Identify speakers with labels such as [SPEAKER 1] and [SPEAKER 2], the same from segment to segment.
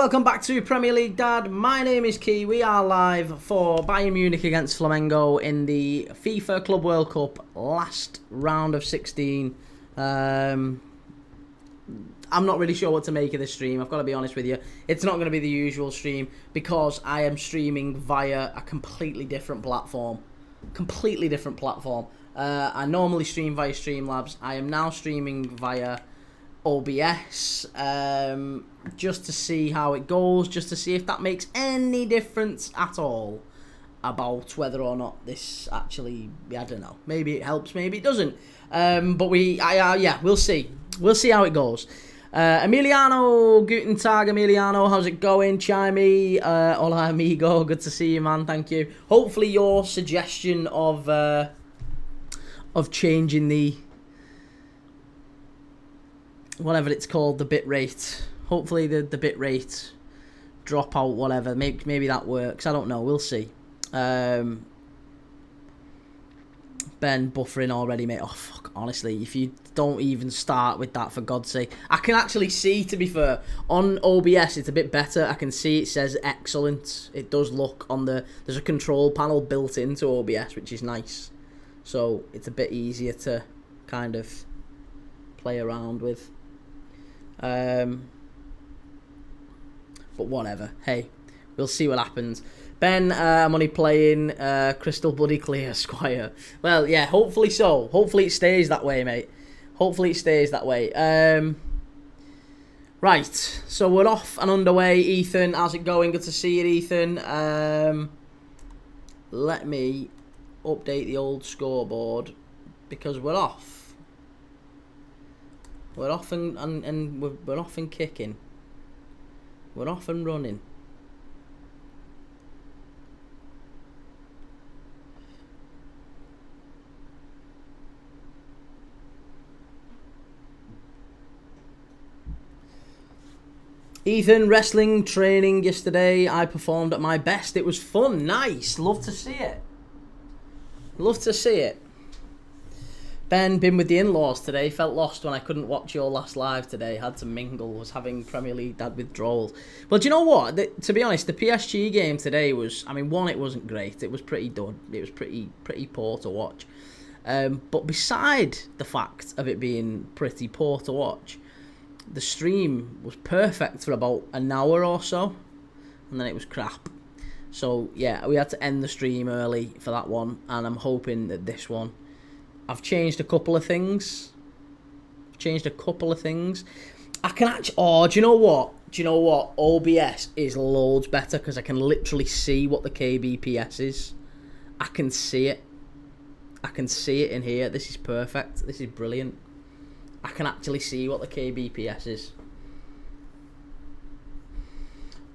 [SPEAKER 1] welcome back to Premier League Dad. My name is Kee. We are live for Bayern Munich against Flamengo in the FIFA Club World Cup last round of 16. I'm not really sure what to make of this stream. I've got to be honest with you. It's not going to be the usual stream because I am streaming via a completely different platform. I normally stream via Streamlabs. I am now streaming via OBS, just to see how it goes, just to see if that makes any difference at all about whether or not this actually, I don't know, maybe it helps, maybe it doesn't, but we'll see how it goes. Emiliano, guten tag Emiliano, how's it going? Chimey, hola amigo, good to see you, man, thank you. Hopefully your suggestion of changing the whatever it's called, the bit rate. Hopefully the bit rate drop out, whatever. Maybe that works. I don't know. We'll see. Ben buffering already, mate. Oh, fuck. Honestly, if you don't even start with that, for God's sake. I can actually see, to be fair, on OBS, it's a bit better. I can see it says excellent. It does look on there's a control panel built into OBS, which is nice. So it's a bit easier to kind of play around with. But whatever. Hey, we'll see what happens. Ben, I'm only playing Crystal Bloody Clear, Squire. Well, yeah, hopefully so. Hopefully it stays that way, mate. Hopefully it stays that way. Right, so we're off and underway. Ethan, how's it going? Good to see you, Ethan. Let me update the old scoreboard because we're off. We're off and we're off and kicking. We're off and running. Ethan, wrestling training yesterday. I performed at my best. It was fun. Nice. Love to see it. Love to see it. Ben, been with the in-laws today. Felt lost when I couldn't watch your last live today. Had to mingle. Was having Premier League Dad withdrawals. Well, do you know what? To be honest, the PSG game today was... I mean, one, it wasn't great. It was pretty done. It was pretty poor to watch. But beside the fact of it being pretty poor to watch, the stream was perfect for about an hour or so. And then it was crap. So, yeah, we had to end the stream early for that one. And I'm hoping that this one... I've changed a couple of things. I can actually... Oh, do you know what? OBS is loads better because I can literally see what the kbps is. I can see it. I can see it in here. This is perfect. This is brilliant. I can actually see what the kbps is.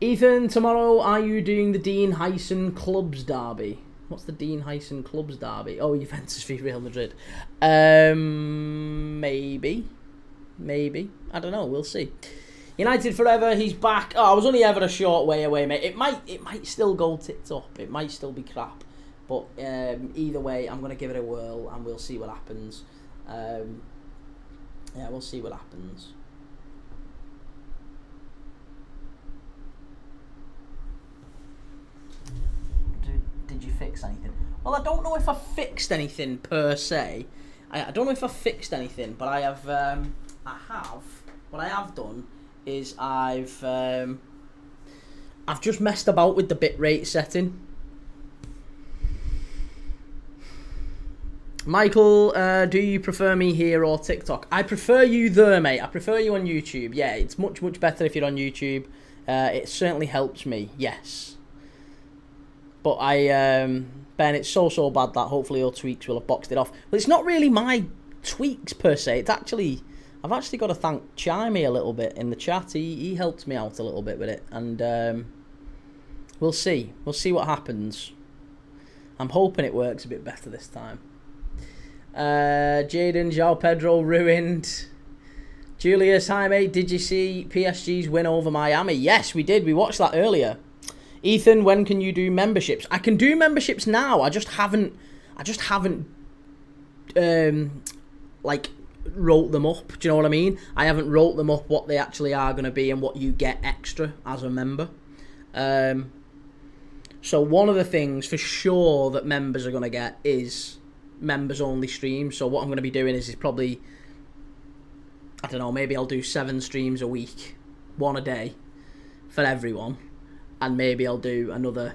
[SPEAKER 1] Ethan, tomorrow are you doing the Dean Hyson Clubs Derby? What's the Dean Hyson Clubs Derby? Oh, Juventus v Real Madrid. Maybe. I don't know. We'll see. United forever. He's back. Oh, I was only ever a short way away, mate. It might still go tipped up. It might still be crap. But either way, I'm gonna give it a whirl, and we'll see what happens. Yeah, we'll see what happens. Did you fix anything? Well, I don't know if I fixed anything per se. I don't know if I fixed anything, but I have. What I have done is I've just messed about with the bitrate setting. Michael, do you prefer me here or TikTok? I prefer you there, mate. I prefer you on YouTube. Yeah, it's much better if you're on YouTube. It certainly helps me. Yes. But Ben, it's so bad that hopefully your tweaks will have boxed it off. But it's not really my tweaks per se. It's actually, I've actually got to thank Chimey a little bit in the chat. He helped me out a little bit with it, and we'll see. We'll see what happens. I'm hoping it works a bit better this time. Jaden, João Pedro ruined. Julius, hi mate. Did you see PSG's win over Miami? Yes, we did. We watched that earlier. Ethan, when can you do memberships? I can do memberships now. I just haven't like wrote them up. Do you know what I mean? I haven't wrote them up what they actually are going to be and what you get extra as a member. So one of the things for sure that members are going to get is members only streams. So what I'm going to be doing is probably, I don't know, maybe I'll do 7 streams a week, 1 a day for everyone, and maybe I'll do another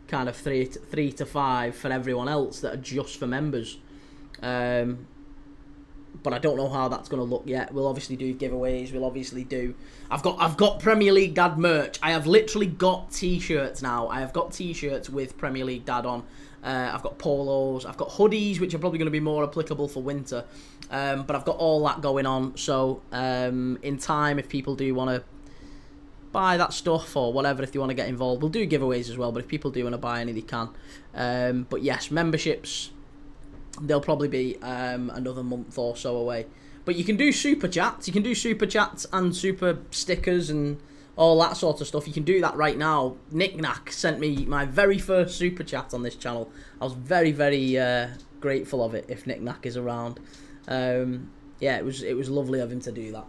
[SPEAKER 1] kind of 3 to 5 for everyone else that are just for members. But I don't know how that's going to look yet. We'll obviously do giveaways. We'll obviously do... I've got Premier League Dad merch. I have literally got T-shirts now. I have got T-shirts with Premier League Dad on. I've got polos. I've got hoodies, which are probably going to be more applicable for winter. But I've got all that going on. So in time, if people do want to buy that stuff or whatever, if you want to get involved, we'll do giveaways as well. But if people do want to buy any, they can. But yes, memberships... They'll probably be another month or so away. But you can do super chats. You can do super chats and super stickers and all that sort of stuff. You can do that right now. Nick Knack sent me my very first super chat on this channel. I was very, very grateful of it, if Nick Knack is around. Yeah, it was lovely of him to do that.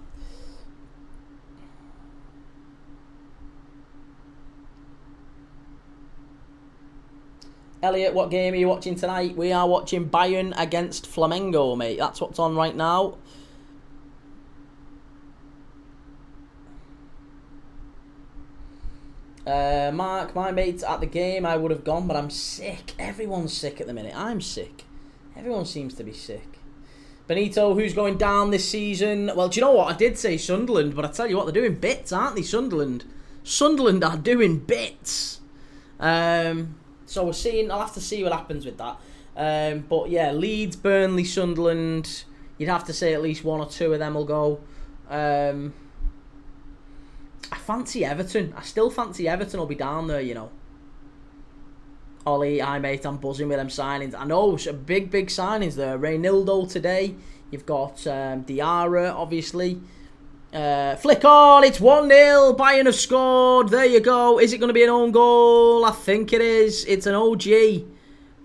[SPEAKER 1] Elliot, what game are you watching tonight? We are watching Bayern against Flamengo, mate. That's what's on right now. Mark, my mate's at the game. I would have gone, but I'm sick. Everyone's sick at the minute. I'm sick. Everyone seems to be sick. Benito, who's going down this season? Well, do you know what? I did say Sunderland, but I tell you what, they're doing bits, aren't they, Sunderland? Sunderland are doing bits. So we're seeing. I'll have to see what happens with that. But yeah, Leeds, Burnley, Sunderland. You'd have to say at least 1 or 2 of them will go. I fancy Everton. I still fancy Everton will be down there, you know. Ollie, hi mate, I'm buzzing with them signings. I know, some big signings there. Reynildo today. You've got Diarra, obviously. Flick on, it's 1-0. Bayern have scored. There you go. Is it going to be an own goal? I think it is. It's an OG.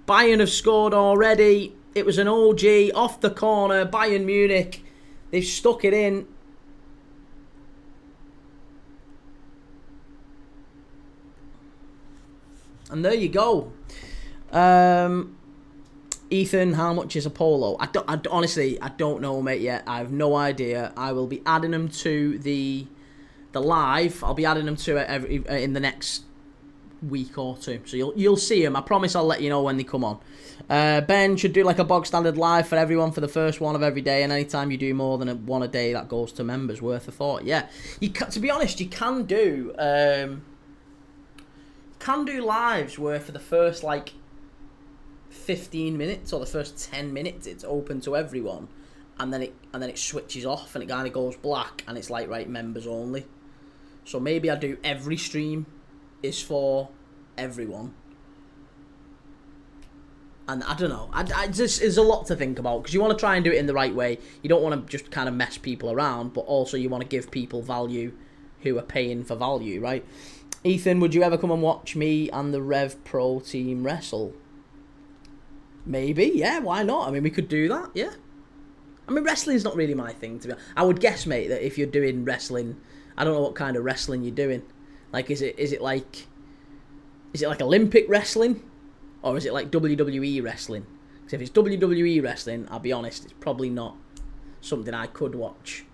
[SPEAKER 1] Bayern have scored already. It was an OG off the corner. Bayern Munich. They've stuck it in. And there you go. Ethan, how much is a polo? Honestly, I don't know, mate, yet. I have no idea. I will be adding them to the live. I'll be adding them to it in the next week or 2. So you'll see them. I promise I'll let you know when they come on. Ben should do like a bog standard live for everyone for the first one of every day. And anytime you do more than one a day, that goes to members. Worth a thought. Yeah, to be honest, you can do lives where for the first like 15 minutes or the first 10 minutes it's open to everyone, and then it switches off and it kind of goes black and it's like, right, members only. So maybe I do every stream is for everyone, and I don't know, I just, there's a lot to think about, because you want to try and do it in the right way. You don't want to just kind of mess people around, but also you want to give people value who are paying for value, right? Ethan, would you ever come and watch me and the Rev Pro team wrestle? Maybe, yeah, why not? I mean, we could do that, yeah. I mean, wrestling's not really my thing, to be honest. I would guess, mate, that if you're doing wrestling, I don't know what kind of wrestling you're doing. Like, is it like Olympic wrestling? Or is it like WWE wrestling? Because if it's WWE wrestling, I'll be honest, it's probably not something I could watch.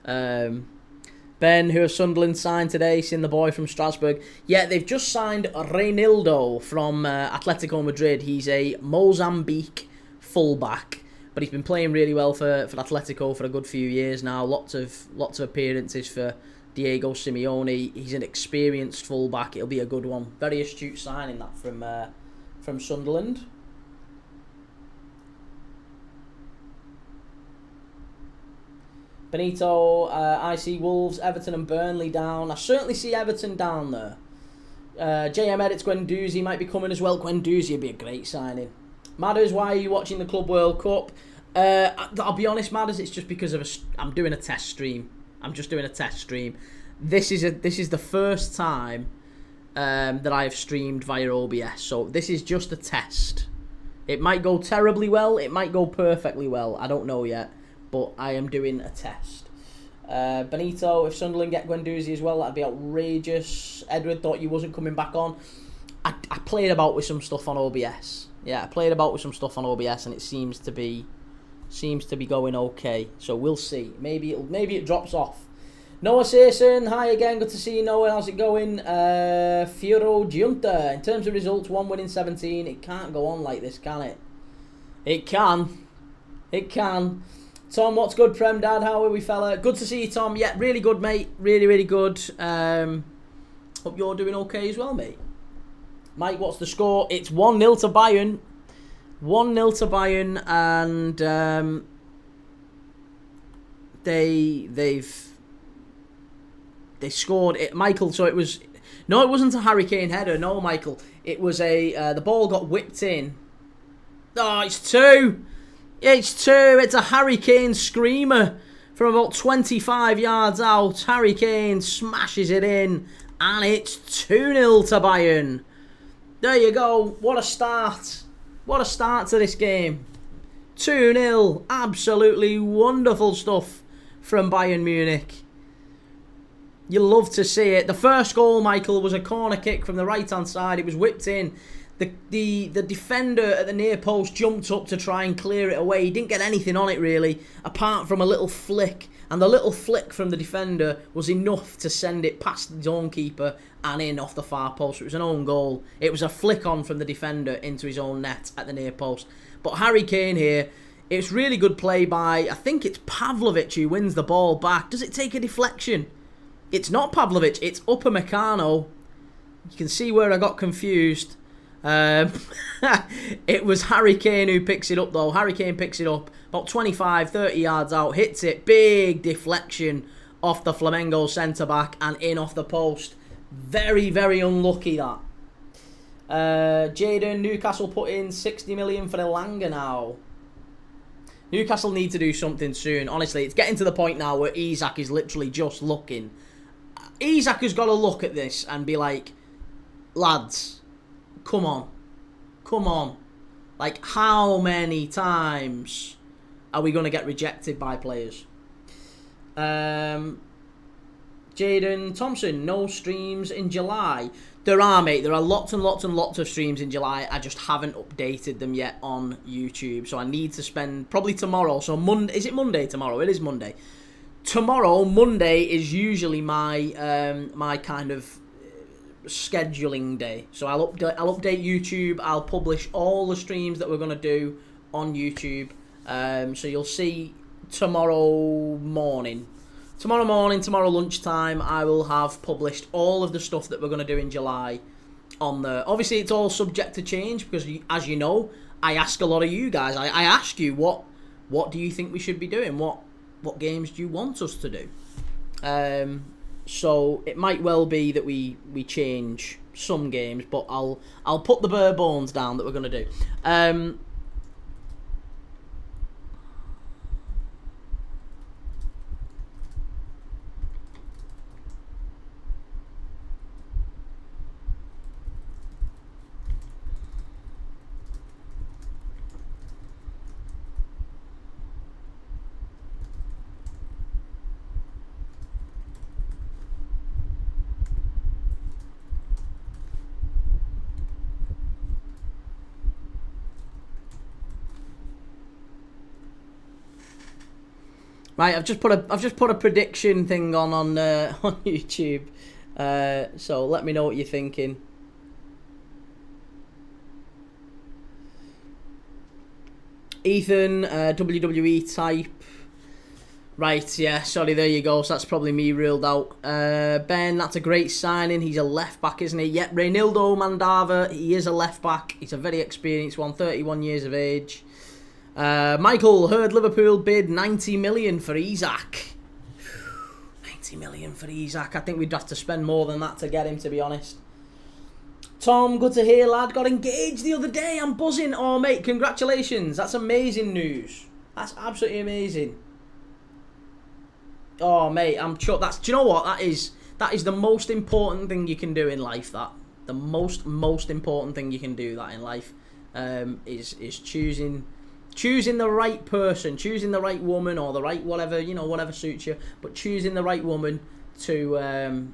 [SPEAKER 1] Ben, who has Sunderland signed today, seen the boy from Strasbourg. Yeah, they've just signed Reynildo from Atletico Madrid. He's a Mozambique fullback, but he's been playing really well for Atletico for a good few years now. Lots of appearances for Diego Simeone. He's an experienced fullback. It'll be a good one. Very astute signing that from Sunderland. Benito, I see Wolves, Everton and Burnley down. I certainly see Everton down there. JM edits Guendouzi might be coming as well. Guendouzi would be a great signing. Madders, why are you watching the Club World Cup? I'll be honest, Madders, it's just because I'm doing a test stream. I'm just doing a test stream. This is the first time that I have streamed via OBS, so this is just a test. It might go terribly well, it might go perfectly well, I don't know yet. but I am doing a test. Benito, if Sunderland get Guendouzi as well, that'd be outrageous. Edward thought you wasn't coming back on. I played about with some stuff on OBS. Yeah, I played about with some stuff on OBS, and it seems to be going okay. So we'll see. Maybe it drops off. Noah Sayson, hi again. Good to see you, Noah. How's it going? Fioro Giunta. In terms of results, 1 win in 17. It can't go on like this, can it? It can. It can. Tom, what's good, Prem Dad? How are we, fella? Good to see you, Tom. Yeah, really good, mate. Really, really good. Hope you're doing okay as well, mate. Mike, what's the score? It's 1-0 to Bayern. 1-0 to Bayern, and they scored it, Michael. So it wasn't a Harry Kane header. No, Michael. It was the ball got whipped in. Oh, it's 2. It's 2. It's a Harry Kane screamer from about 25 yards out. Harry Kane smashes it in, and it's 2-0 to Bayern. There you go. What a start. What a start to this game. 2-0. Absolutely wonderful stuff from Bayern Munich. You love to see it. The first goal, Michael, was a corner kick from the right-hand side. It was whipped in. The defender at the near post jumped up to try and clear it away. He didn't get anything on it, really, apart from a little flick. And the little flick from the defender was enough to send it past his own keeper and in off the far post. It was an own goal. It was a flick on from the defender into his own net at the near post. But Harry Kane here, it's really good play by, I think it's Pavlovic who wins the ball back. Does it take a deflection? It's not Pavlovic, it's Upamecano. You can see where I got confused. It was Harry Kane who picks it up, though. Harry Kane picks it up about 25, 30 yards out, hits it, big deflection off the Flamengo centre-back and in off the post. Very, very unlucky, that. Jayden, Newcastle put in 60 million for Elanga now. Newcastle need to do something soon. Honestly, it's getting to the point now where Isak is literally just looking. Isak has got to look at this and be like, lads, come on. Come on. Like, how many times are we going to get rejected by players? Jaden Thompson, no streams in July. There are, mate. There are lots and lots and lots of streams in July. I just haven't updated them yet on YouTube. So I need to spend, probably tomorrow. So Monday, is it Monday tomorrow? It is Monday. Tomorrow, Monday, is usually my my kind of scheduling day. So I'll update YouTube. I'll publish all the streams that we're going to do on YouTube. So you'll see tomorrow morning. Tomorrow lunchtime, I will have published all of the stuff that we're going to do in July on the... Obviously, it's all subject to change because, as you know, I ask a lot of you guys. I ask you, what do you think we should be doing? What games do you want us to do? So it might well be that we change some games, but I'll put the bare bones down that we're going to do. Right, I've just put a prediction thing on YouTube. So let me know what you're thinking. Ethan, WWE type. Right, yeah, sorry, there you go. So that's probably me ruled out. Ben, that's a great signing. He's a left back, isn't he? Yep, Reynildo Mandava, he is a left back. He's a very experienced one, 31 years of age. Michael, heard Liverpool bid 90 million for Isak. 90 million for Isak. I think we'd have to spend more than that to get him, to be honest. Tom, good to hear, lad. Got engaged the other day. I'm buzzing. Oh, mate, congratulations. That's amazing news. That's absolutely amazing. Oh, mate, I'm sure do you know what? That is the most important thing you can do in life, that. The most important thing you can do that in life is choosing choosing the right person, choosing the right woman, or the right whatever, whatever suits you, but choosing the right woman to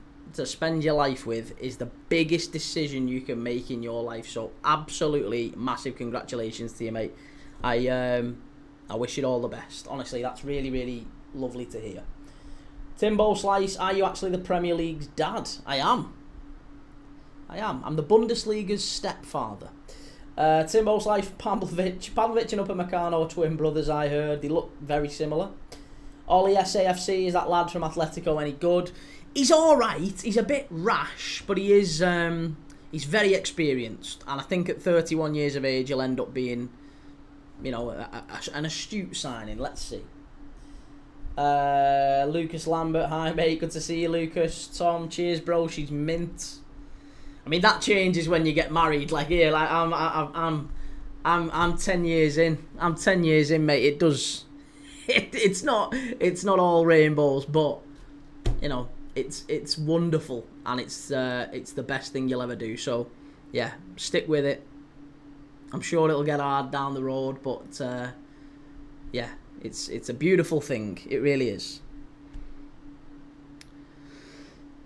[SPEAKER 1] spend your life with is the biggest decision you can make in your life. So absolutely massive congratulations to you, mate. I wish you all the best. Honestly, that's really, really lovely to hear. Timbo Slice, are you actually the Premier League's dad? I am. I'm the Bundesliga's stepfather. Timbo Slice, Pavlovic and Upamecano, twin brothers, I heard. They look very similar. Ollie SAFC, is that lad from Atletico any good? He's alright. He's a bit rash, but he is he's very experienced. And I think at 31 years of age, he'll end up being, an astute signing. Let's see. Lucas Lambert, hi mate, good to see you, Lucas. Tom, cheers bro, she's mint. I mean, that changes when you get married. Like here, like I'm 10 years in. I'm 10 years in, mate. It does. It's not all rainbows, but it's wonderful, and it's the best thing you'll ever do. So yeah, stick with it. I'm sure it'll get hard down the road, but yeah, it's a beautiful thing. It really is.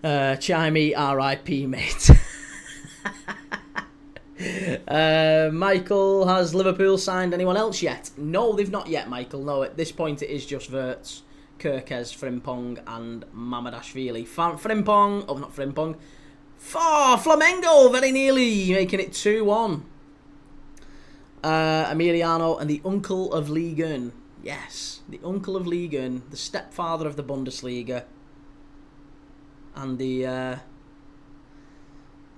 [SPEAKER 1] Chimey, R.I.P. mate. Michael, has Liverpool signed anyone else yet? No, they've not yet, Michael. No, at this point it is just Wirtz, Kirkez, Frimpong and Mamadashvili. Frimpong, oh not Frimpong, Flamengo, very nearly making it 2-1. Emiliano and the uncle of Ligue 1. Yes, the uncle of Ligue 1, the stepfather of the Bundesliga, and the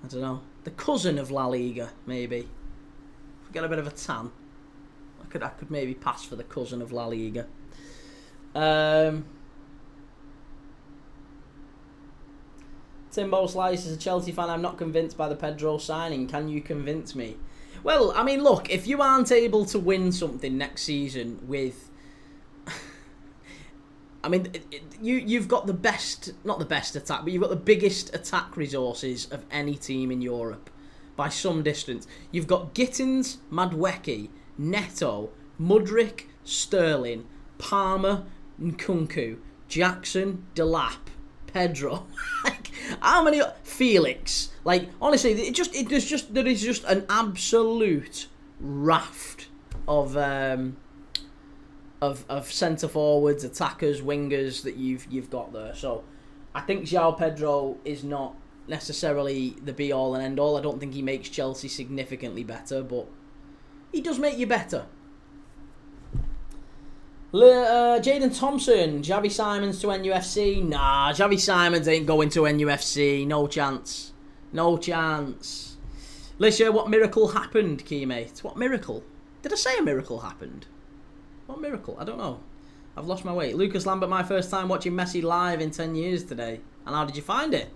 [SPEAKER 1] I don't know, the cousin of La Liga, maybe. If we get a bit of a tan, I could maybe pass for the cousin of La Liga. Timbo Slice, is a Chelsea fan, I'm not convinced by the Pedro signing. Can you convince me? Well, I mean, look, if you aren't able to win something next season with... I mean, you've got the best, not the best attack, but you've got the biggest attack resources of any team in Europe by some distance. You've got Gittins, Madueke, Neto, Mudryk, Sterling, Palmer, Nkunku, Jackson, Delap, Pedro. Like, how many? Felix. Like, honestly, there is just an absolute raft of centre forwards, attackers, wingers that you've got there. So I think João Pedro is not necessarily the be all and end all. I don't think he makes Chelsea significantly better, but he does make you better. Jaden Thompson, Javi Simons to NUFC. Nah, Javi Simons ain't going to NUFC. No chance. No chance. Lisha, what miracle happened, key mate? What miracle? Did I say a miracle happened? What miracle? I don't know. I've lost my way. Lucas Lambert, my first time watching Messi live in 10 years today. And how did you find it?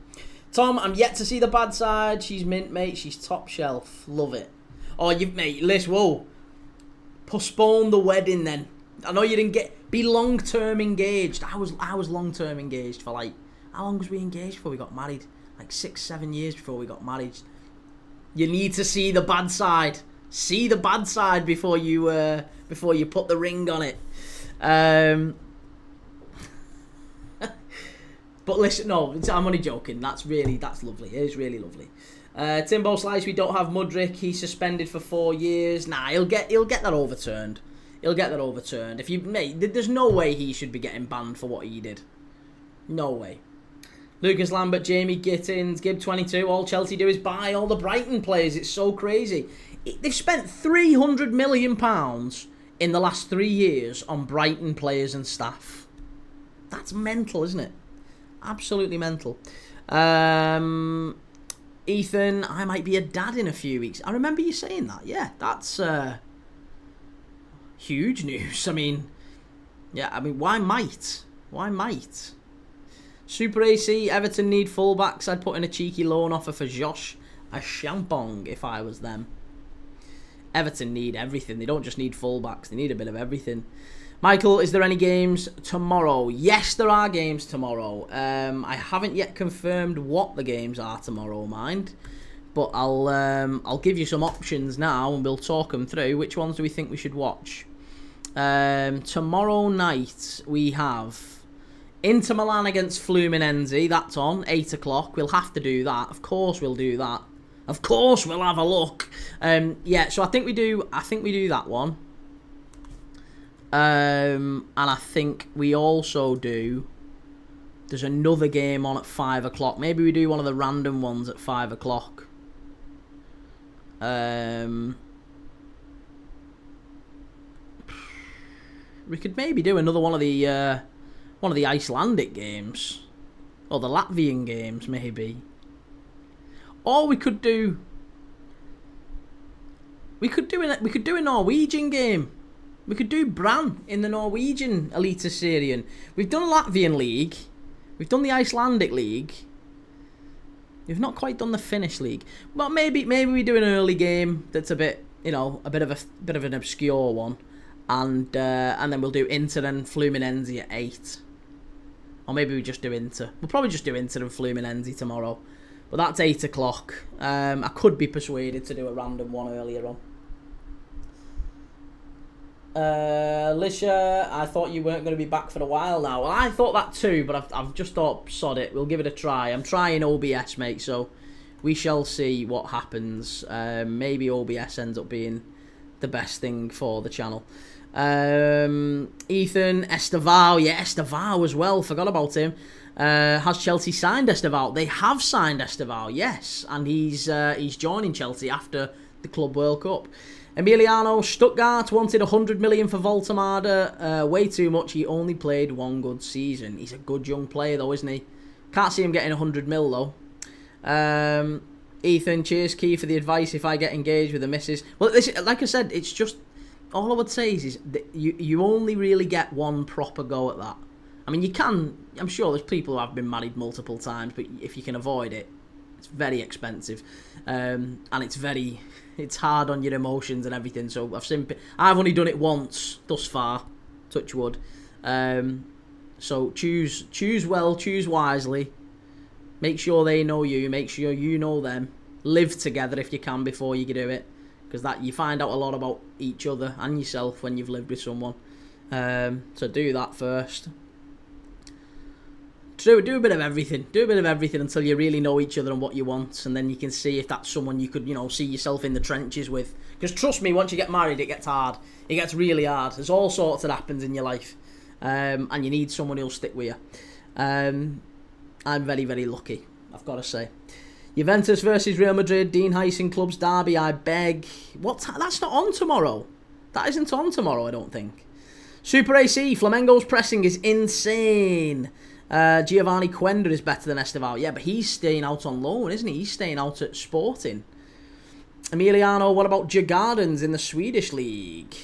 [SPEAKER 1] Tom, I'm yet to see the bad side. She's mint, mate. She's top shelf. Love it. Oh, mate, Liz, whoa. Postpone the wedding then. I know you didn't be long-term engaged. I was long-term engaged for like, how long was we engaged before we got married? Like 6-7 years before we got married. You need to see the bad side. See the bad side before you put the ring on it. But listen, no, I'm only joking. That's lovely. It is really lovely. Timbo Slice, we don't have Mudryk. He's suspended for 4 years. Nah, he'll get that overturned. He'll get that overturned. There's no way he should be getting banned for what he did. No way. Lucas Lambert, Jamie Gittins, Gib22. All Chelsea do is buy all the Brighton players. It's so crazy. They've spent £300 million in the last 3 years on Brighton players and staff. That's mental, isn't it? Absolutely mental. Ethan, I might be a dad in a few weeks. I remember you saying that. Yeah, that's huge news. I mean, why might? Super AC, Everton need fullbacks. I'd put in a cheeky loan offer for Josh Achampong if I was them. Everton need everything. They don't just need fullbacks. They need a bit of everything. Michael, is there any games tomorrow? Yes, there are games tomorrow. I haven't yet confirmed what the games are tomorrow, mind. But I'll give you some options now and we'll talk them through. Which ones do we think we should watch? Tomorrow night we have Inter Milan against Fluminense. That's on 8 o'clock. We'll have to do that. Of course we'll do that. Of course we'll have a look. Yeah, so I think we do that one. And I think we also do. There's another game on at 5 o'clock. Maybe we do one of the random ones at 5 o'clock. We could maybe do another one of the Icelandic games, or the Latvian games, maybe. Or we could do a Norwegian game. We could do Brann in the Norwegian Eliteserien. We've done Latvian League. We've done the Icelandic League. We've not quite done the Finnish League. But maybe we do an early game that's a bit of an obscure one. And then we'll do Inter and Fluminense at 8. Or maybe we just do Inter. We'll probably just do Inter and Fluminense tomorrow. But that's 8 o'clock. I could be persuaded to do a random one earlier on. Lisha, I thought you weren't going to be back for a while now. Well, I thought that too, but I've just thought, sod it, we'll give it a try. I'm trying OBS, mate, so we shall see what happens. Maybe OBS ends up being the best thing for the channel. Ethan, Esteval, yeah, Esteval as well, forgot about him. Has Chelsea signed Esteval? They have signed Esteval, yes, and he's joining Chelsea after the Club World Cup. Emiliano, Stuttgart wanted 100 million for Voltemada. Way too much. He only played one good season. He's a good young player though, isn't he? Can't see him getting 100 mil though. Ethan, cheers, Key, for the advice if I get engaged with the missus. Well, like I said, it's just, all I would say is that you only really get one proper go at that. I mean, you can, I'm sure there's people who have been married multiple times, but if you can avoid it, it's very expensive. And it's hard on your emotions and everything. So I've only done it once thus far, touch wood. So choose well, choose wisely. Make sure they know you. Make sure you know them. Live together if you can before you do it, because that you find out a lot about each other and yourself when you've lived with someone. So do that first. Do a bit of everything. Do a bit of everything until you really know each other and what you want, and then you can see if that's someone you could, see yourself in the trenches with. Because trust me, once you get married, it gets hard. It gets really hard. There's all sorts that happens in your life, and you need someone who'll stick with you. I'm very, very lucky, I've got to say. Juventus versus Real Madrid, Dean Heisen Club's derby, I beg. That's not on tomorrow. That isn't on tomorrow, I don't think. Super AC, Flamengo's pressing is insane. Giovanni Quenda is better than Esteval. Yeah, but he's staying out on loan, isn't he? He's staying out at Sporting. Emiliano, what about Djurgårdens in the Swedish league?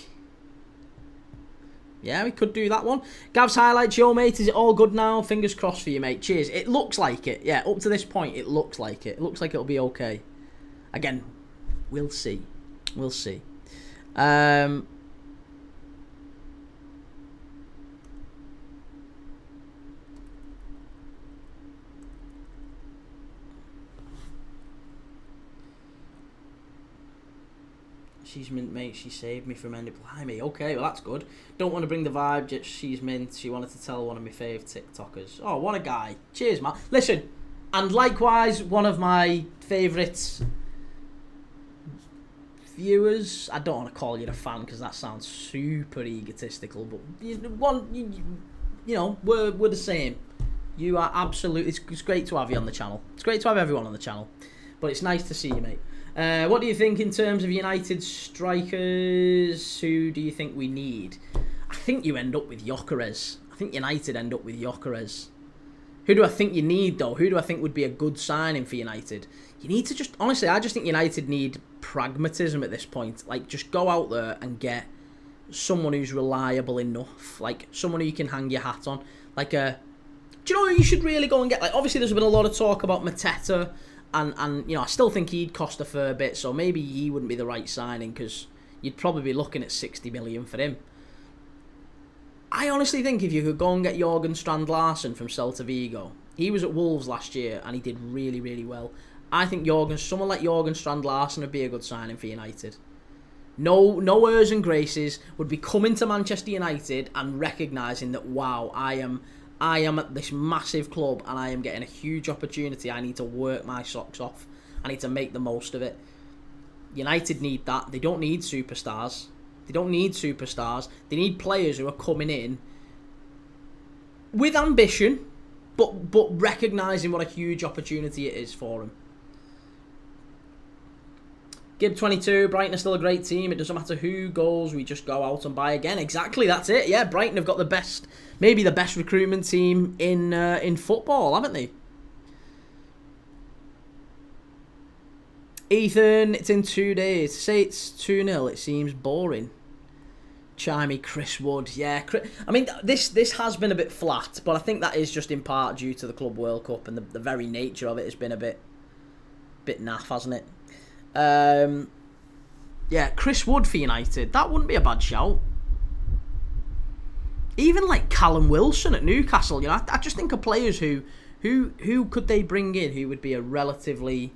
[SPEAKER 1] Yeah, we could do that one. Gav's highlights, yo, mate. Is it all good now? Fingers crossed for you, mate. Cheers. It looks like it. Yeah, up to this point, it looks like it. It looks like it'll be okay. Again, we'll see. We'll see. She's mint, mate. She saved me from ending. Blimey. Okay, well, that's good. Don't want to bring the vibe, just she's mint. She wanted to tell one of my fave TikTokers. Oh, what a guy. Cheers, man. Listen, and likewise, one of my favourite viewers. I don't want to call you a fan because that sounds super egotistical, but we're the same. You are absolutely. It's great to have you on the channel. It's great to have everyone on the channel, but it's nice to see you, mate. What do you think in terms of United strikers? Who do you think we need? I think you end up with Gyökeres. I think United end up with Gyökeres. Who do I think you need, though? Who do I think would be a good signing for United? You need to just... Honestly, I just think United need pragmatism at this point. Like, just go out there and get someone who's reliable enough. Like, someone who you can hang your hat on. Like a... Do you know who you should really go and get? Like, obviously, there's been a lot of talk about Mateta. And I still think he'd cost a fair bit, so maybe he wouldn't be the right signing because you'd probably be looking at 60 million for him. I honestly think if you could go and get Jørgen Strand Larsen from Celta Vigo, he was at Wolves last year and he did really, really well. I think someone like Jørgen Strand Larsen would be a good signing for United. no airs and graces, would be coming to Manchester United and recognising that, wow, I am at this massive club and I am getting a huge opportunity. I need to work my socks off. I need to make the most of it. United need that. They don't need superstars. They need players who are coming in with ambition, but recognising what a huge opportunity it is for them. Gib22, Brighton are still a great team. It doesn't matter who goes, we just go out and buy again. Exactly, that's it. Yeah, Brighton have got the best, maybe the best recruitment team in football, haven't they? Ethan, it's in 2 days. To say it's 2-0, it seems boring. Chimey, Chris Wood. Yeah, I mean, this has been a bit flat, but I think that is just in part due to the Club World Cup, and the very nature of it has been a bit naff, hasn't it? Yeah, Chris Wood for United. That wouldn't be a bad shout. Even like Callum Wilson at Newcastle. You know, I just think of players who could they bring in who would be a relatively,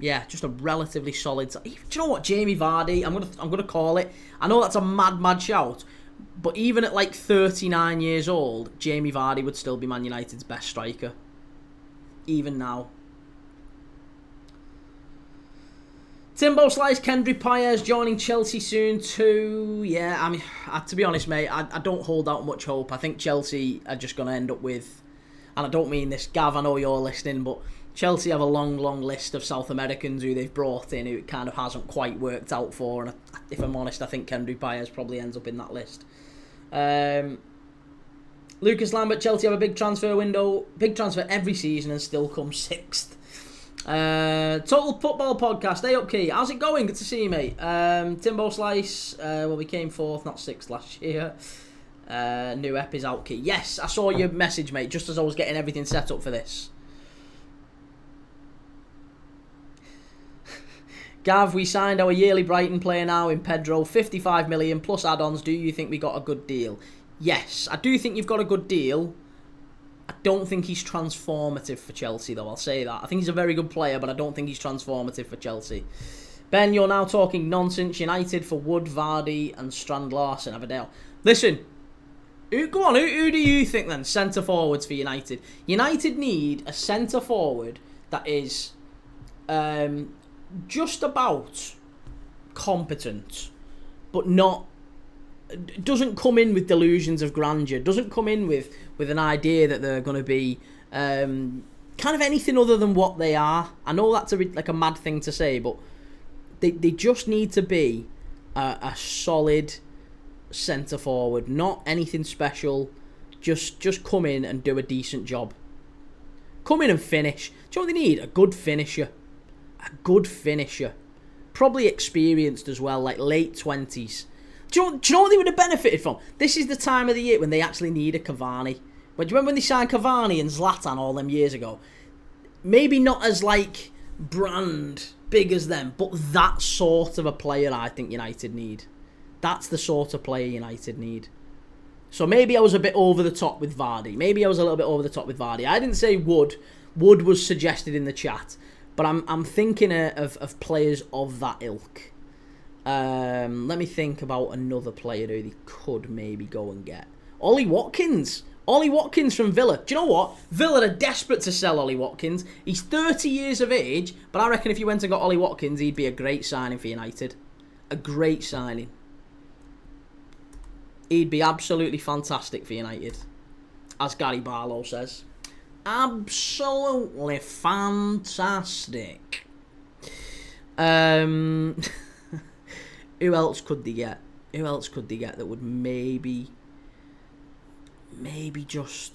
[SPEAKER 1] just a relatively solid. Do you know what, Jamie Vardy? I'm gonna call it. I know that's a mad shout, but even at like 39 years old, Jamie Vardy would still be Man United's best striker. Even now. Timbo Slice, Kendrick Paez joining Chelsea soon too. Yeah, I mean, to be honest, mate, I don't hold out much hope. I think Chelsea are just going to end up with, and I don't mean this, Gav, I know you're listening, but Chelsea have a long list of South Americans who they've brought in who it kind of hasn't quite worked out for, and if I'm honest, I think Kendrick Paez probably ends up in that list. Lucas Lambert, Chelsea have a big transfer window, big transfer every season and still come 6th. Total Football Podcast, hey up Key, how's it going? Good to see you, mate. Timbo Slice, we came 4th, not 6th last year. New ep is out, Key. Yes, I saw your message, mate, just as I was getting everything set up for this. Gav, we signed our yearly Brighton player now in Pedro, 55 million plus add-ons. Do you think we got a good deal? Yes, I do think you've got a good deal. I don't think he's transformative for Chelsea, though. I'll say that. I think he's a very good player, but I don't think he's transformative for Chelsea. Ben, you're now talking nonsense. United for Wood, Vardy, and Strand Larsen, Aberdale. Listen, go on. Who do you think then? Centre forwards for United. United need a centre forward that is just about competent, but not. Doesn't come in with delusions of grandeur. Doesn't come in with an idea that they're going to be kind of anything other than what they are. I know that's a mad thing to say, but they just need to be a solid centre forward, not anything special. Just come in and do a decent job. Come in and finish. Do you know what they need? A good finisher. Probably experienced as well, like late 20s. Do you know what they would have benefited from? This is the time of the year when they actually need a Cavani. But do you remember when they signed Cavani and Zlatan all them years ago? Maybe not as like brand big as them, but that sort of a player I think United need. That's the sort of player United need. So maybe I was a bit over the top with Vardy. I didn't say Wood. Wood was suggested in the chat. But I'm thinking of players of that ilk. Let me think about another player who they could maybe go and get. Ollie Watkins from Villa. Do you know what? Villa are desperate to sell Ollie Watkins. He's 30 years of age, but I reckon if you went and got Ollie Watkins, he'd be a great signing for United. A great signing. He'd be absolutely fantastic for United, as Gary Barlow says. Absolutely fantastic. Who else could they get? That would maybe Budimir.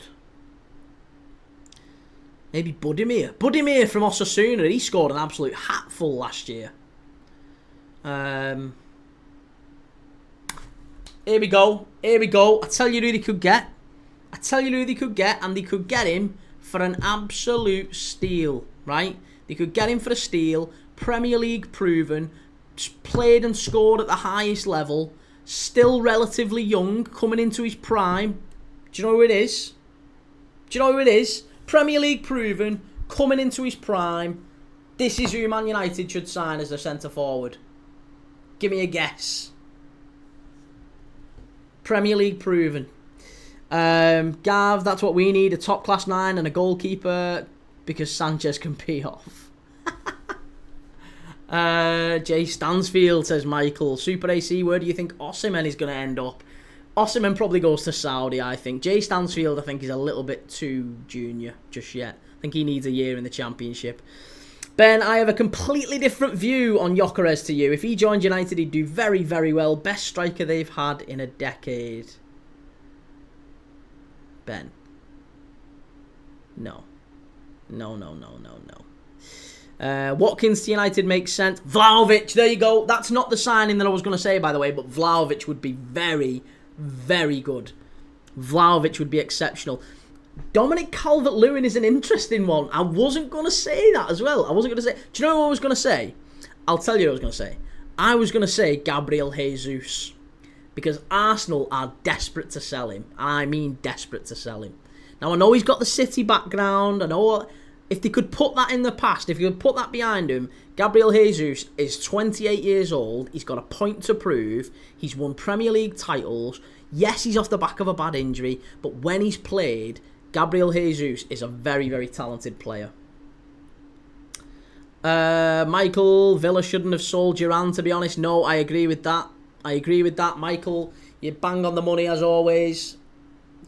[SPEAKER 1] Budimir from Osasuna. He scored an absolute hatful last year. Here we go. I tell you who they could get. And they could get him for an absolute steal, right? They could get him for a steal. Premier League proven. Played and scored at the highest level, still relatively young, coming into his prime. Do you know who it is? Premier League proven, coming into his prime. This is who Man United should sign as a centre forward. Give me a guess. Premier League proven. Gav, that's what we need. A top-class 9 and a goalkeeper because Sanchez can pee off. Jay Stansfield, says Michael. Super AC, where do you think Osimhen is going to end up? Osimhen probably goes to Saudi, I think. Jay Stansfield, I think, is a little bit too junior just yet. I think he needs a year in the Championship. Ben, I have a completely different view on Gyökeres to you. If he joined United, he'd do very, very well. Best striker they've had in a decade. Ben. No. No. Watkins to United makes sense. Vlahovic, there you go. That's not the signing that I was going to say, by the way, but Vlahovic would be very, very good. Vlahovic would be exceptional. Dominic Calvert-Lewin is an interesting one. I wasn't going to say that as well. Do you know what I was going to say? I'll tell you what I was going to say. I was going to say Gabriel Jesus. Because Arsenal are desperate to sell him. And I mean desperate to sell him. Now, I know he's got the City background. I know if they could put that in the past, if you could put that behind him, Gabriel Jesus is 28 years old. He's got a point to prove. He's won Premier League titles. Yes, he's off the back of a bad injury. But when he's played, Gabriel Jesus is a very, very talented player. Michael, Villa shouldn't have sold Duran, to be honest. No, I agree with that. Michael. You bang on the money as always.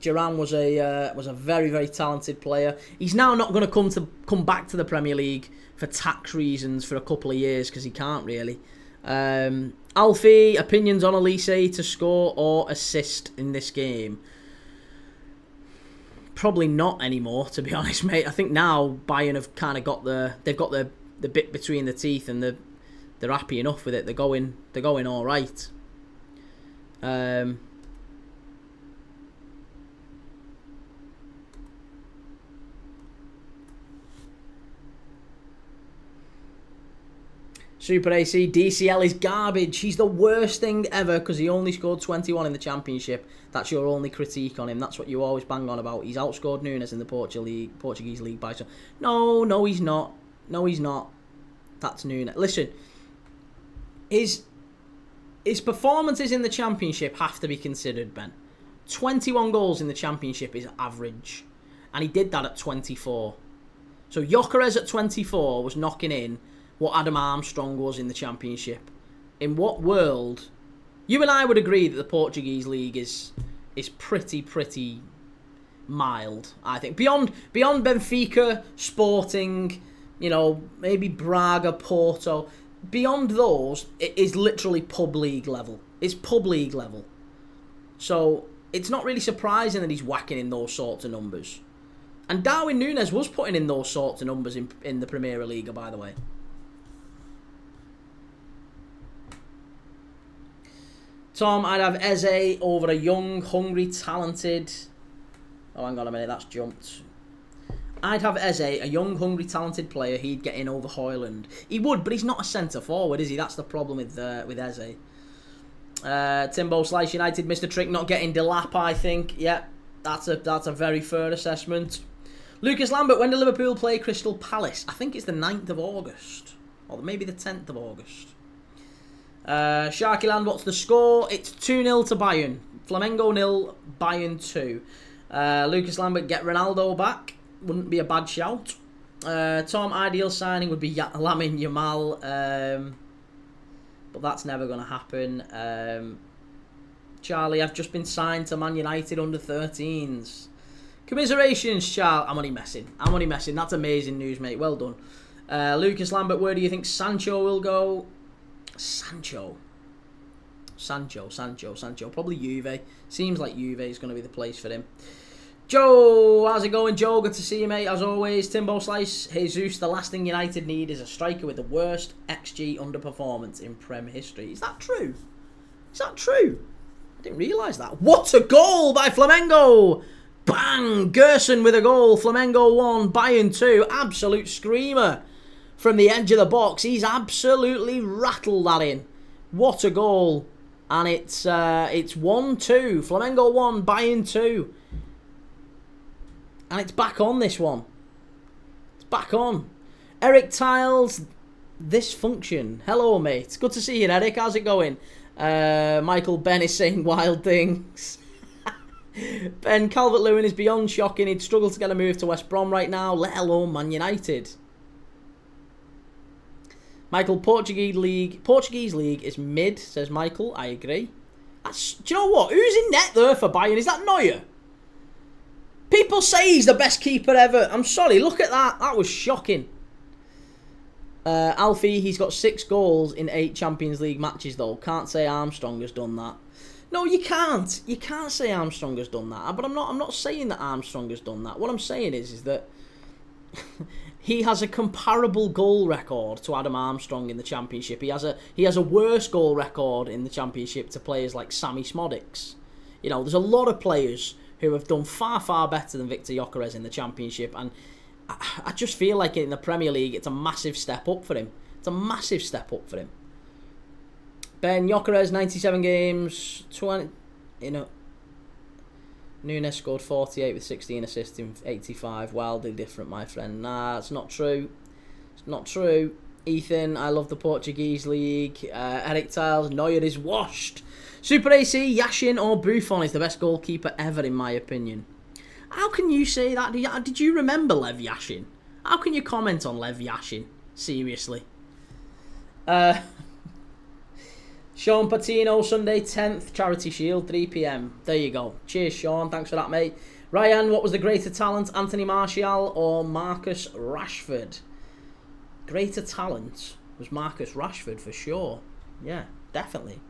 [SPEAKER 1] Duran was a very, very talented player. He's now not going to come back to the Premier League for tax reasons for a couple of years because he can't really. Alfie, opinions on Elise to score or assist in this game? Probably not anymore, to be honest, mate. I think now Bayern have kind of got the bit between the teeth and they're happy enough with it. They're going all right. Super AC, DCL is garbage. He's the worst thing ever because he only scored 21 in the Championship. That's your only critique on him. That's what you always bang on about. He's outscored Nunes in the Portuguese league by some... No, he's not. No, he's not. That's Nunes. Listen, his performances in the Championship have to be considered, Ben. 21 goals in the Championship is average. And he did that at 24. So Gyökeres at 24 was knocking in what Adam Armstrong was in the Championship. In what world? You and I would agree that the Portuguese league is pretty mild, I think. Beyond Benfica, Sporting, maybe Braga, Porto, beyond those, it is literally pub league level. It's pub league level. So it's not really surprising that he's whacking in those sorts of numbers. And Darwin Núñez was putting in those sorts of numbers in the Premier League, by the way. Tom, I'd have Eze over a young, hungry, talented... Oh, hang on a minute, that's jumped. I'd have Eze, a young, hungry, talented player. He'd get in over Højlund. He would, but he's not a centre-forward, is he? That's the problem with Eze. Timbo Slice United, Mr. Trick not getting Delap, I think. Yeah, that's a very fair assessment. Lucas Lambert, when did Liverpool play Crystal Palace? I think it's the 9th of August. Or maybe the 10th of August. Sharkyland, what's the score? It's 2-0 to Bayern. Flamengo 0, Bayern 2. Lucas Lambert, get Ronaldo back. Wouldn't be a bad shout. Tom, ideal signing would be Lamine Yamal. But that's never going to happen. Charlie, I've just been signed to Man United under 13s. Commiserations, Charles. I'm only messing. That's amazing news, mate. Well done. Lucas Lambert, where do you think Sancho will go? Sancho. Probably Juve. Seems like Juve is going to be the place for him. Joe, how's it going, Joe? Good to see you, mate. As always, Timbo Slice. Jesus, the last thing United need is a striker with the worst XG underperformance in Prem history. Is that true? I didn't realise that. What a goal by Flamengo! Bang! Gerson with a goal. Flamengo 1, Bayern 2. Absolute screamer. From the edge of the box, he's absolutely rattled that in. What a goal. And it's 1-2. Flamengo 1, Bayern 2. And it's back on this one. It's back on. Eric Tiles, this function. Hello, mate. Good to see you, Eric. How's it going? Michael Ben is saying wild things. Ben, Calvert-Lewin is beyond shocking. He'd struggle to get a move to West Brom right now, let alone Man United. Michael, Portuguese league is mid, says Michael. I agree. Do you know what? Who's in net there for Bayern? Is that Neuer? People say he's the best keeper ever. I'm sorry, look at that. That was shocking. Alfie, he's got 6 goals in 8 Champions League matches, though. Can't say Armstrong has done that. No, you can't. You can't say Armstrong has done that. But I'm not saying that Armstrong has done that. What I'm saying is that he has a comparable goal record to Adam Armstrong in the Championship. He has a worse goal record in the Championship to players like Sammy Smodics. You know, there's a lot of players who have done far, far better than Victor Gyökeres in the Championship, and I just feel like in the Premier League it's a massive step up for him. It's a massive step up for him. Ben, Gyökeres, 97 games, 20, Nunes scored 48 with 16 assists in 85. Wildly different, my friend. Nah, it's not true. It's not true. Ethan, I love the Portuguese league. Eric Tiles, Neuer is washed. Super AC, Yashin or Buffon is the best goalkeeper ever, in my opinion. How can you say that? Did you remember Lev Yashin? How can you comment on Lev Yashin? Seriously. Sean Patino, Sunday 10th, Charity Shield, 3 p.m. There you go. Cheers, Sean. Thanks for that, mate. Ryan, what was the greater talent, Anthony Martial or Marcus Rashford? Greater talent was Marcus Rashford for sure. Yeah, definitely.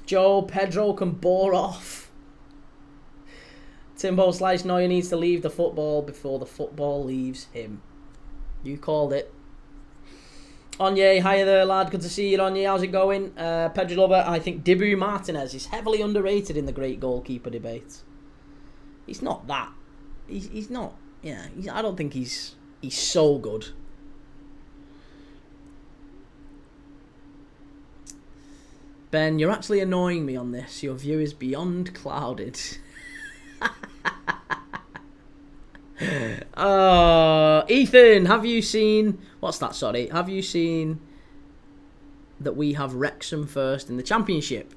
[SPEAKER 1] Joe, Pedro can bore off. Timbo Slice, Neuer needs to leave the football before the football leaves him. You called it. Onye, hiya there, lad. Good to see you, Onye. How's it going? Pedro Lover, I think Dibu Martinez is heavily underrated in the great goalkeeper debate. He's not that. He's not. Yeah, I don't think he's so good. Ben, you're actually annoying me on this. Your view is beyond clouded. Ethan, have you seen... What's that, sorry? Have you seen that we have Wrexham first in the Championship?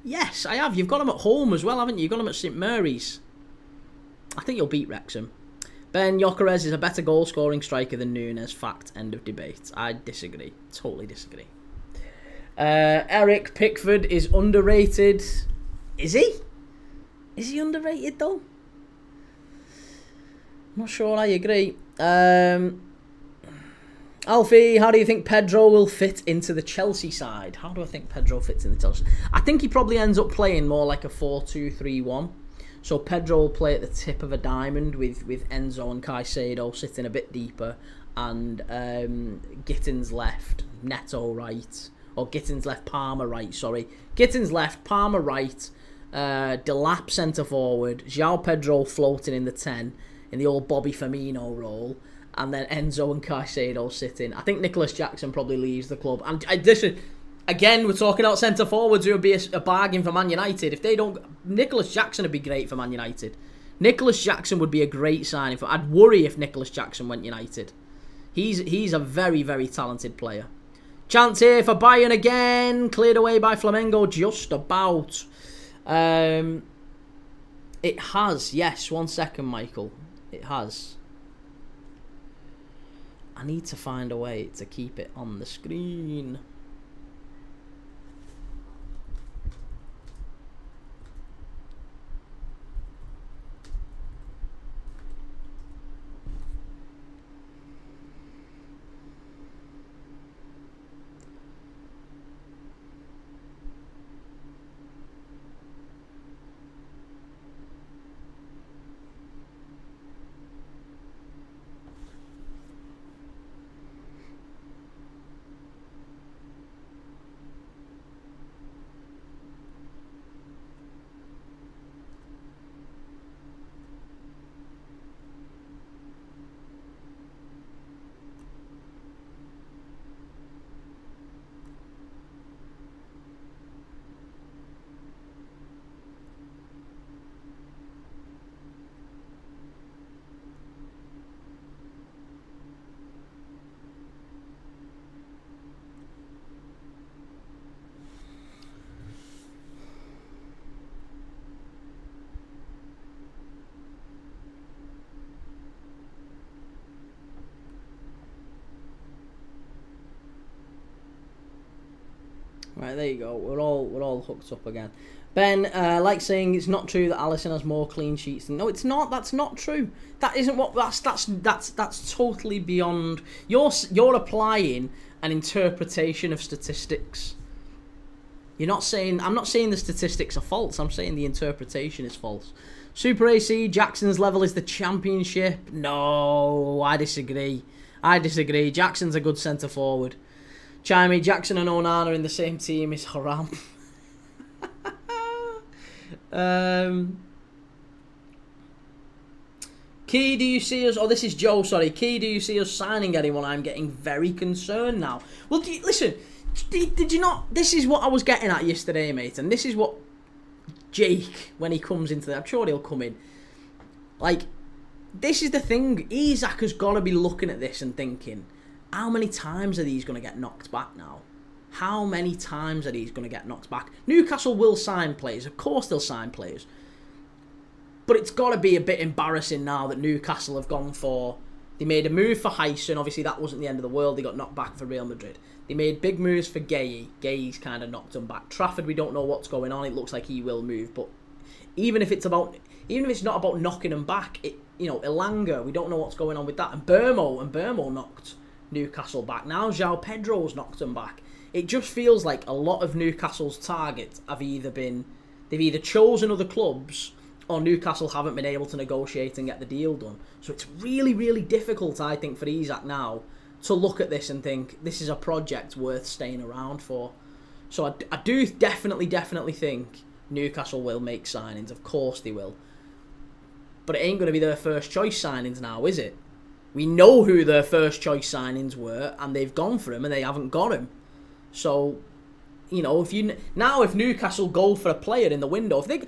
[SPEAKER 1] Yes, I have. You've got them at home as well, haven't you? You've got them at St Mary's. I think you'll beat Wrexham. Ben, Gyökeres is a better goal-scoring striker than Nunes. Fact, end of debate. I disagree. Totally disagree. Eric Pickford is underrated. Is he? Is he underrated, though? I'm not sure I agree. Alfie, how do you think Pedro will fit into the Chelsea side? How do I think Pedro fits in the Chelsea? I think he probably ends up playing more like a 4-2-3-1. So Pedro will play at the tip of a diamond with Enzo and Caicedo sitting a bit deeper, and Gittins left, Neto right, or Gittins left, Palmer right, sorry. Gittins left, Palmer right, Delap centre forward, João Pedro floating in the 10, in the old Bobby Firmino role, and then Enzo and Caicedo sitting. I think Nicholas Jackson probably leaves the club. And again, we're talking about centre forwards who would be a bargain for Man United. If they don't, Nicholas Jackson would be great for Man United. Nicholas Jackson would be a great signing for. I'd worry if Nicholas Jackson went United. He's a very, very talented player. Chance here for Bayern again. Cleared away by Flamengo just about. It has, yes. 1 second, Michael. It has. I need to find a way to keep it on the screen. Right, there you go. We're all hooked up again. Ben, like saying it's not true that Alisson has more clean sheets. No, it's not. That's not true. That isn't what. That's totally beyond. You're applying an interpretation of statistics. You're not saying. I'm not saying the statistics are false. I'm saying the interpretation is false. Super AC, Jackson's level is the Championship. No, I disagree. Jackson's a good centre forward. Chimey, Jackson and Onana in the same team is haram. Key, do you see us? Oh, this is Joe. Sorry, Key, do you see us signing anyone? I'm getting very concerned now. Well, listen. Did you not? This is what I was getting at yesterday, mate, and this is what Jake, when he comes into that, I'm sure he'll come in. Like, this is the thing. Isak has got to be looking at this and thinking, how many times are these going to get knocked back now? How many times are these going to get knocked back? Newcastle will sign players. Of course they'll sign players. But it's got to be a bit embarrassing now that Newcastle have gone for... They made a move for Heisen. Obviously, that wasn't the end of the world. They got knocked back for Real Madrid. They made big moves for Gueye. Gueye's kind of knocked them back. Trafford, we don't know what's going on. It looks like he will move. But even if it's not about knocking them back, Elanga, we don't know what's going on with that. And Burmo knocked Newcastle back. Now João Pedro's knocked them back. It just feels like a lot of Newcastle's targets have they've either chosen other clubs or Newcastle haven't been able to negotiate and get the deal done. So it's really, really difficult, I think, for Isak now to look at this and think this is a project worth staying around for. So I do definitely think Newcastle will make signings. Of course they will. But it ain't going to be their first choice signings now, is it? We know who their first choice signings were, and they've gone for him, and they haven't got him. So, if Newcastle go for a player in the window, if they,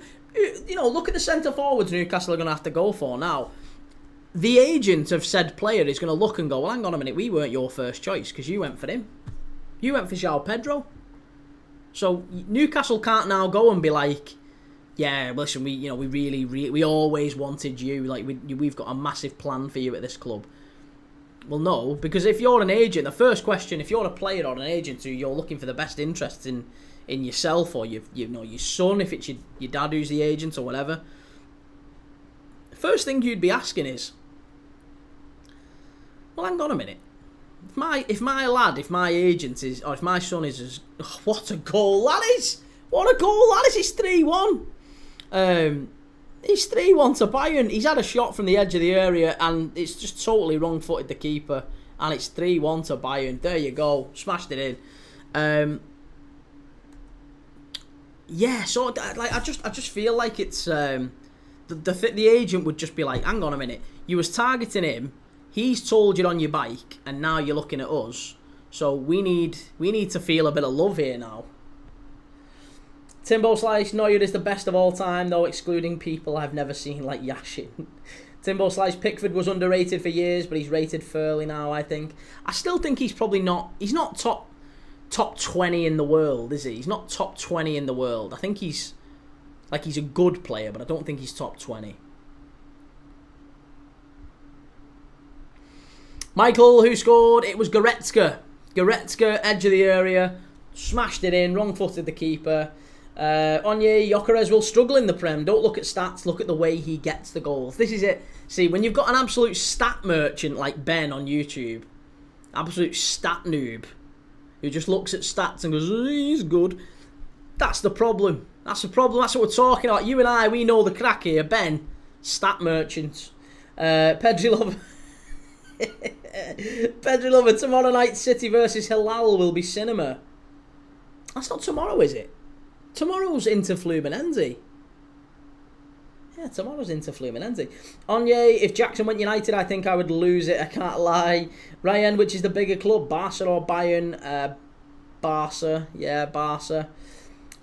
[SPEAKER 1] look at the centre forwards Newcastle are going to have to go for now. The agent of said player is going to look and go, well, hang on a minute, we weren't your first choice because you went for him. You went for João Pedro. So Newcastle can't now go and be like, yeah, listen, we always wanted you. Like we've got a massive plan for you at this club. Well, no, because if you're an agent, the first question, if you're a player or an agent who you're looking for the best interest in yourself or your son, if it's your dad who's the agent or whatever, the first thing you'd be asking is, well, hang on a minute. If my agent is, or if my son is, what a goal that is! What a goal that is! It's 3-1. He's 3-1 to Bayern. He's had a shot from the edge of the area and it's just totally wrong-footed the keeper. And it's 3-1 to Bayern. There you go. Smashed it in. So I just feel like it's the agent would just be like, hang on a minute, you was targeting him, he's told you on your bike, and now you're looking at us. So we need to feel a bit of love here now. Timbo Slice, Neuer is the best of all time, though, excluding people I've never seen like Yashin. Timbo Slice, Pickford was underrated for years, but he's rated fairly now, I think. I still think he's probably not... He's not top 20 in the world, is he? He's not top 20 in the world. I think he's a good player, but I don't think he's top 20. Michael, who scored? It was Goretzka. Goretzka, edge of the area, smashed it in, wrong-footed the keeper. Onye, Gyökeres will struggle in the Prem. Don't look at stats, look at the way he gets the goals. This is it. See, when you've got an absolute stat merchant like Ben on YouTube, absolute stat noob, who just looks at stats and goes, he's good, that's the problem. That's the problem. That's what we're talking about. You and I, we know the crack here. Ben, stat merchants. Pedri Lover. Pedri Lover, tomorrow night City versus Hilal will be cinema. That's not tomorrow, is it? Tomorrow's Inter Fluminense. Yeah, tomorrow's Inter Fluminense. Onye, if Jackson went United, I think I would lose it. I can't lie. Ryan, which is the bigger club, Barca or Bayern? Barca. Yeah, Barca.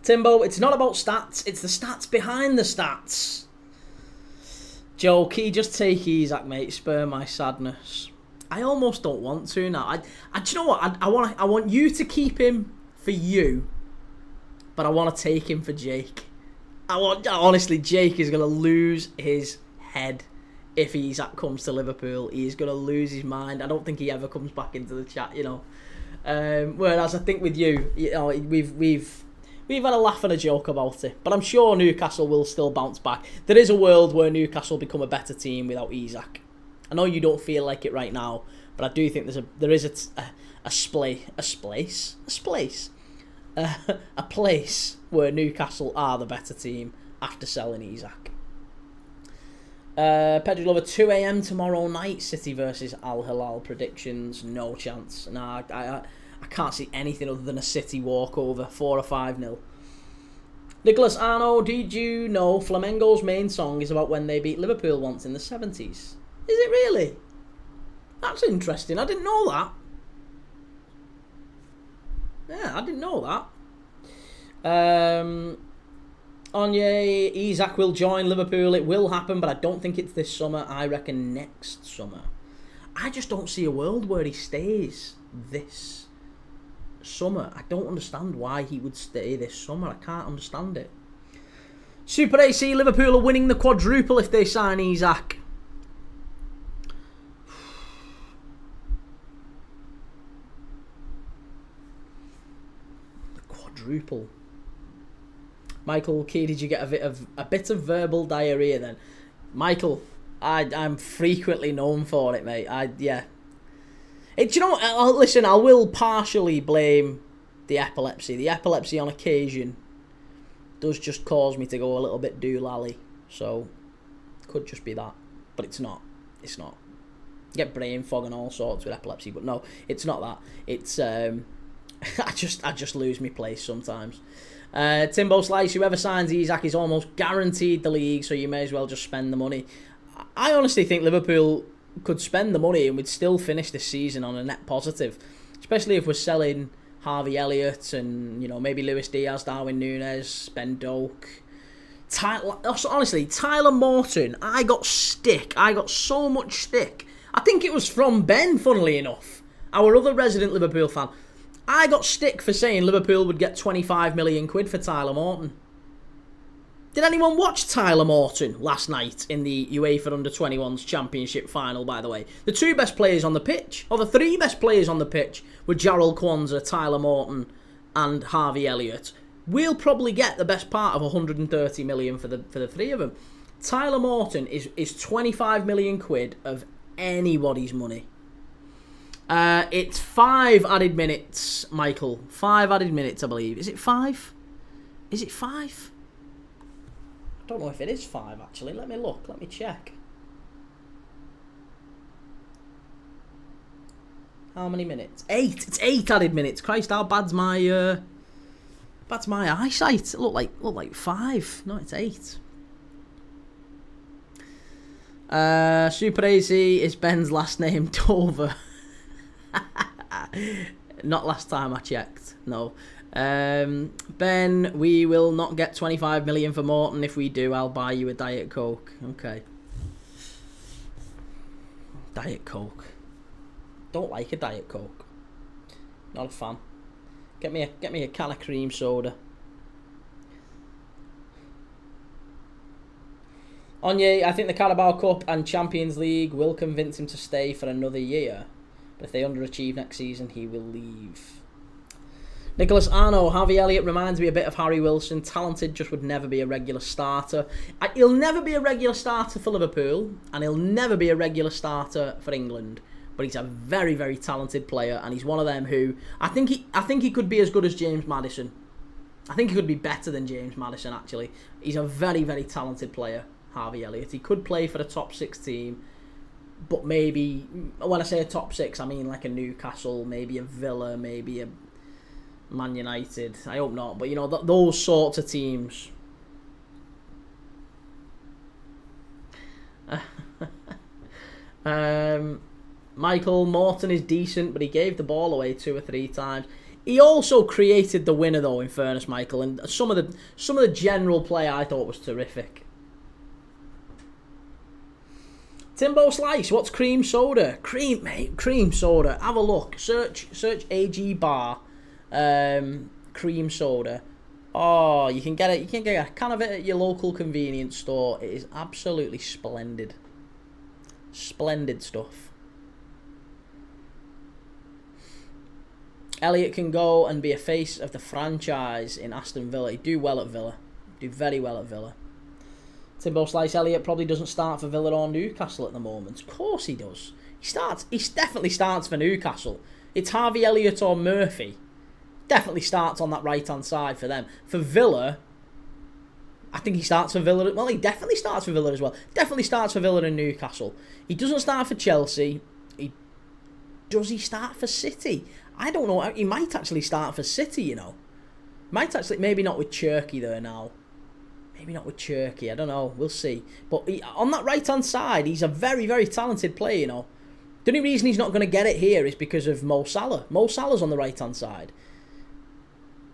[SPEAKER 1] Timbo, it's not about stats. It's the stats behind the stats. Joe, Key, just take Isak, mate. Spare my sadness. I almost don't want to now. Do you know what? I want you to keep him for you. But I want to take him for Jake. Honestly, Jake is going to lose his head if Isak comes to Liverpool. He is going to lose his mind. I don't think he ever comes back into the chat, Whereas I think with you, we've had a laugh and a joke about it. But I'm sure Newcastle will still bounce back. There is a world where Newcastle become a better team without Isak. I know you don't feel like it right now, but I do think there is a place where Newcastle are the better team after selling Isak. Pedro Lover, 2 a.m. tomorrow night, City versus Al Hilal. Predictions, no chance. Nah, I can't see anything other than a City walkover, 4 or 5-0. Nicholas Arno, did you know Flamengo's main song is about when they beat Liverpool once in the 70s? Is it really? That's interesting. I didn't know that. Yeah, I didn't know that. Onye, Isak will join Liverpool. It will happen, but I don't think it's this summer. I reckon next summer. I just don't see a world where he stays this summer. I don't understand why he would stay this summer. I can't understand it. Super AC, Liverpool are winning the quadruple if they sign Isak. The quadruple. Michael Key, did you get a bit of verbal diarrhea then? Michael, I'm frequently known for it, mate. Yeah. Do you know what? Listen, I will partially blame the epilepsy. The epilepsy on occasion does just cause me to go a little bit doolally. So, could just be that. But it's not. It's not. You get brain fog and all sorts with epilepsy, but no, it's not that. It's I just lose my place sometimes. Timbo Slice, whoever signs Isak is almost guaranteed the league, so you may as well just spend the money. I honestly think Liverpool could spend the money and we'd still finish this season on a net positive, especially if we're selling Harvey Elliott and maybe Luis Diaz, Darwin Núñez, Ben Doak. Honestly, Tyler Morton, I got so much stick. I think it was from Ben, funnily enough, our other resident Liverpool fan. I got stick for saying Liverpool would get 25 million quid for Tyler Morton. Did anyone watch Tyler Morton last night in the UEFA Under-21s Championship final, by the way? The two best players on the pitch, or the three best players on the pitch, were Jarrell Kwanzaa, Tyler Morton and Harvey Elliott. We'll probably get the best part of 130 million for the three of them. Tyler Morton is 25 million quid of anybody's money. It's 5 added minutes, Michael. 5 added minutes, I believe. Is it 5? Is it 5? I don't know if it is 5, actually. Let me look. Let me check. How many minutes? 8. It's 8 added minutes. Christ, how bad's my eyesight? It look like 5. No, it's 8. Super Easy is Ben's last name, Dover. Not last time I checked. No. Ben, we will not get 25 million for Morton. If we do, I'll buy you a Diet Coke. Okay. Diet Coke. Don't like a Diet Coke. Not a fan. Get me a can of cream soda. Onye, I think the Carabao Cup and Champions League will convince him to stay for another year. But if they underachieve next season, he will leave. Nicholas Arno, Harvey Elliott reminds me a bit of Harry Wilson. Talented, just would never be a regular starter. He'll never be a regular starter for Liverpool, and he'll never be a regular starter for England. But he's a very, very talented player, and he's one of them who I think he could be as good as James Maddison. I think he could be better than James Maddison, actually. He's a very, very talented player, Harvey Elliott. He could play for a top 6 team. But maybe, when I say a top 6, I mean like a Newcastle, maybe a Villa, maybe a Man United. I hope not, but those sorts of teams. Michael, Morton is decent, but he gave the ball away 2 or 3 times. He also created the winner, though, in fairness, Michael, and some of the general play I thought was terrific. Timbo Slice, what's cream soda? Cream soda. Have a look. Search AG Bar, cream soda. Oh, you can get it. You can get a can of it at your local convenience store. It is absolutely splendid. Splendid stuff. Elliott can go and be a face of the franchise in Aston Villa. He'd do well at Villa. Do very well at Villa. Timbo Slice Elliott probably doesn't start for Villa or Newcastle at the moment. Of course he does. He definitely starts for Newcastle. It's Harvey Elliott or Murphy. Definitely starts on that right-hand side for them. For Villa, I think he starts for Villa. Well, he definitely starts for Villa as well. Definitely starts for Villa and Newcastle. He doesn't start for Chelsea. Does he start for City? I don't know. He might actually start for City, you know. Maybe not with Cherky there now. Maybe not with Cherky. I don't know. We'll see. But on that right-hand side, he's a very, very talented player, you know. The only reason he's not going to get it here is because of Mo Salah. Mo Salah's on the right-hand side.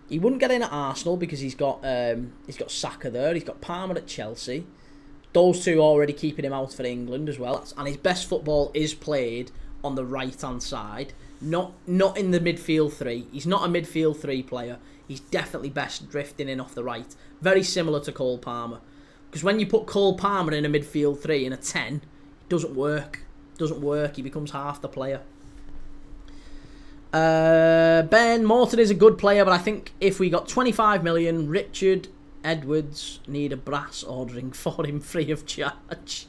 [SPEAKER 1] He wouldn't get in at Arsenal because he's got Saka there. He's got Palmer at Chelsea. Those two already keeping him out for England as well. And his best football is played on the right-hand side. Not in the midfield three. He's not a midfield three player. He's definitely best drifting in off the right. Very similar to Cole Palmer. Because when you put Cole Palmer in a midfield three in a 10, it doesn't work. Doesn't work. He becomes half the player. Ben Morton is a good player, but I think if we got 25 million, Richard Edwards need a brass ordering for him free of charge.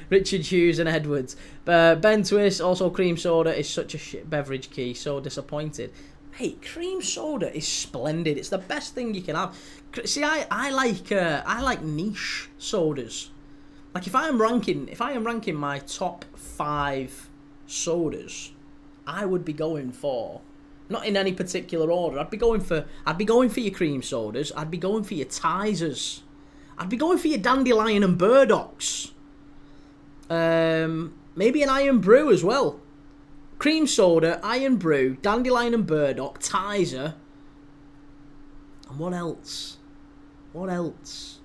[SPEAKER 1] Richard Hughes and Edwards. Ben Twist, also cream soda is such a shit beverage, Key. So disappointed. Hey, cream soda is splendid. It's the best thing you can have. See, I like niche sodas. Like if I am ranking my top 5 sodas, I would be going for, not in any particular order. I'd be going for your cream sodas. I'd be going for your Tizers. I'd be going for your Dandelion and Burdocks. Maybe an Iron Brew as well. Cream soda, Iron Brew, Dandelion and Burdock, Tizer. And what else? What else?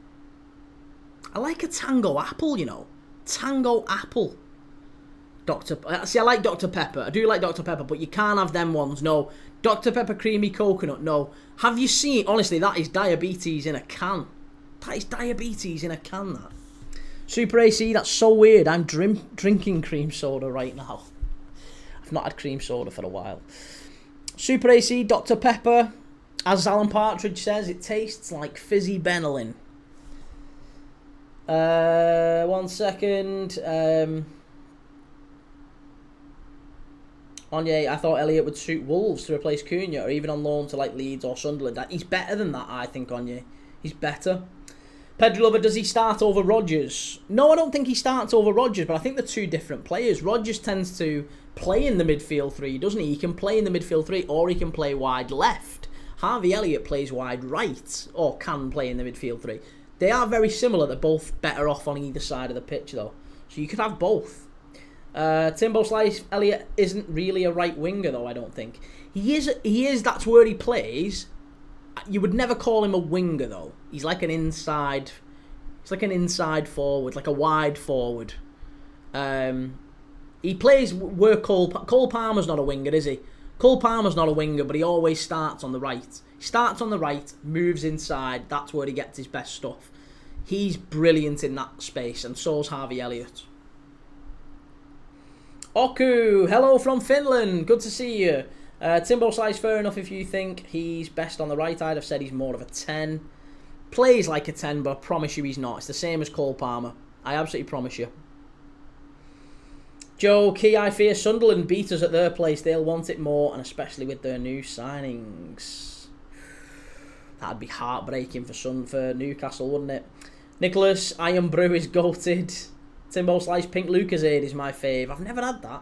[SPEAKER 1] I like a Tango Apple, you know. Tango Apple. See, I like Dr. Pepper. I do like Dr. Pepper, but you can't have them ones. No. Dr. Pepper Creamy Coconut, no. Have you seen... Honestly, that is diabetes in a can. That is diabetes in a can, that. Super AC, that's so weird. I'm drinking cream soda right now. I've not had cream soda for a while. Super AC, Dr. Pepper. As Alan Partridge says, it tastes like fizzy Benylin. 1 second. I thought Elliott would suit Wolves to replace Cunha, or even on loan to like Leeds or Sunderland. He's better than that, I think, Onyé. He's better. Pedro Lover, does he start over Rodgers? No, I don't think he starts over Rodgers, but I think they're two different players. Rodgers tends to play in the midfield three, doesn't he? He can play in the midfield three, or he can play wide left. Harvey Elliott plays wide right, or can play in the midfield three. They are very similar. They're both better off on either side of the pitch, though. So you could have both. Timbo Slice Elliott isn't really a right winger, though, I don't think. He is, that's where he plays. You would never call him a winger, though. He's like an inside forward, like a wide forward. He plays where Cole Palmer's not a winger, is he? Cole Palmer's not a winger, but he always starts on the right. He starts on the right, moves inside, that's where he gets his best stuff. He's brilliant in that space, and so's Harvey Elliott. Oku, hello from Finland. Good to see you. Timbo Slice, fair enough if you think he's best on the right. I'd have said he's more of a 10. Plays like a 10, but I promise you he's not. It's the same as Cole Palmer. I absolutely promise you. Joe, Kee, I fear Sunderland beat us at their place. They'll want it more, and especially with their new signings. That'd be heartbreaking for Newcastle, wouldn't it? Nicholas, Iron Brew is goated. Timbo Slice, Pink Lucasade is my fave. I've never had that.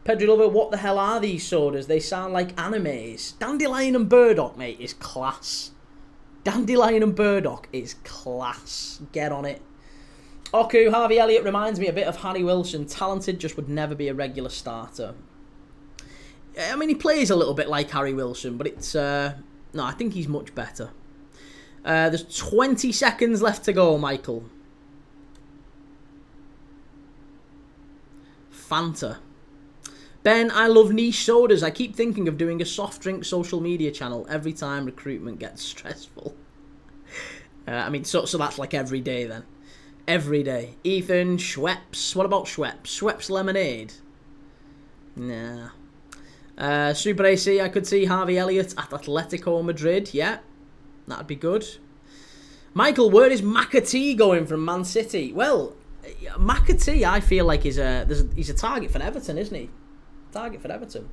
[SPEAKER 1] Pedro Lover, what the hell are these sodas? They sound like animes. Dandelion and Burdock, mate, is class. Dandelion and Burdock is class. Get on it. Oku, Harvey Elliott reminds me a bit of Harry Wilson. Talented, just would never be a regular starter. I mean, he plays a little bit like Harry Wilson, but it's... no, I think he's much better. There's 20 seconds left to go, Michael. Fanta. Ben, I love niche sodas. I keep thinking of doing a soft drink social media channel every time recruitment gets stressful. I mean, so that's like every day then. Every day. Ethan, Schweppes. What about Schweppes? Schweppes lemonade? Nah. Super AC, I could see Harvey Elliott at Atletico Madrid. Yeah, that'd be good. Michael, where is McAtee going from Man City? Well, McAtee, I feel like he's a target for Everton, isn't he? Target for Everton.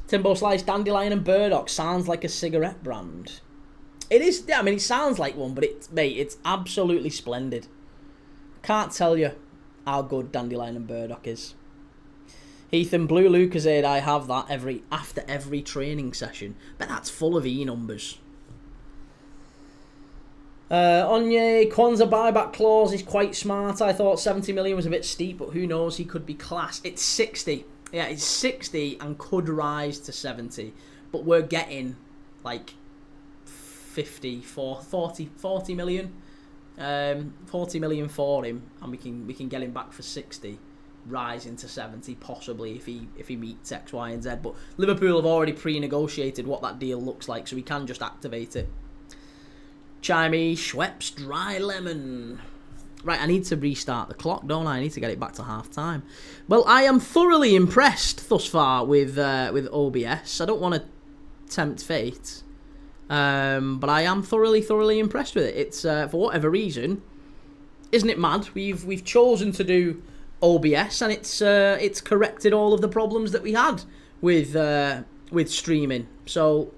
[SPEAKER 1] Timbo Slice, Dandelion and Burdock sounds like a cigarette brand. It is. Yeah, I mean, it sounds like one, but it's absolutely splendid. Can't tell you how good Dandelion and Burdock is. Ethan, Blue Lucasade, I have that after every training session, but that's full of E numbers. Onye, Kwanzaa buyback clause is quite smart. I thought 70 million was a bit steep, but who knows, he could be class. It's 60. Yeah, it's 60 and could rise to 70. But we're getting like 40 million. 40 million for him, and we can get him back for 60, rising to 70 possibly if he meets X, Y and Z. But Liverpool have already pre-negotiated what that deal looks like, so we can just activate it. Chimey, Schweppes Dry Lemon. Right, I need to restart the clock, don't I? I need to get it back to half time. Well, I am thoroughly impressed thus far with OBS. I don't want to tempt fate, but I am thoroughly impressed with it. It's for whatever reason, isn't it mad? We've chosen to do OBS, and it's corrected all of the problems that we had with streaming. So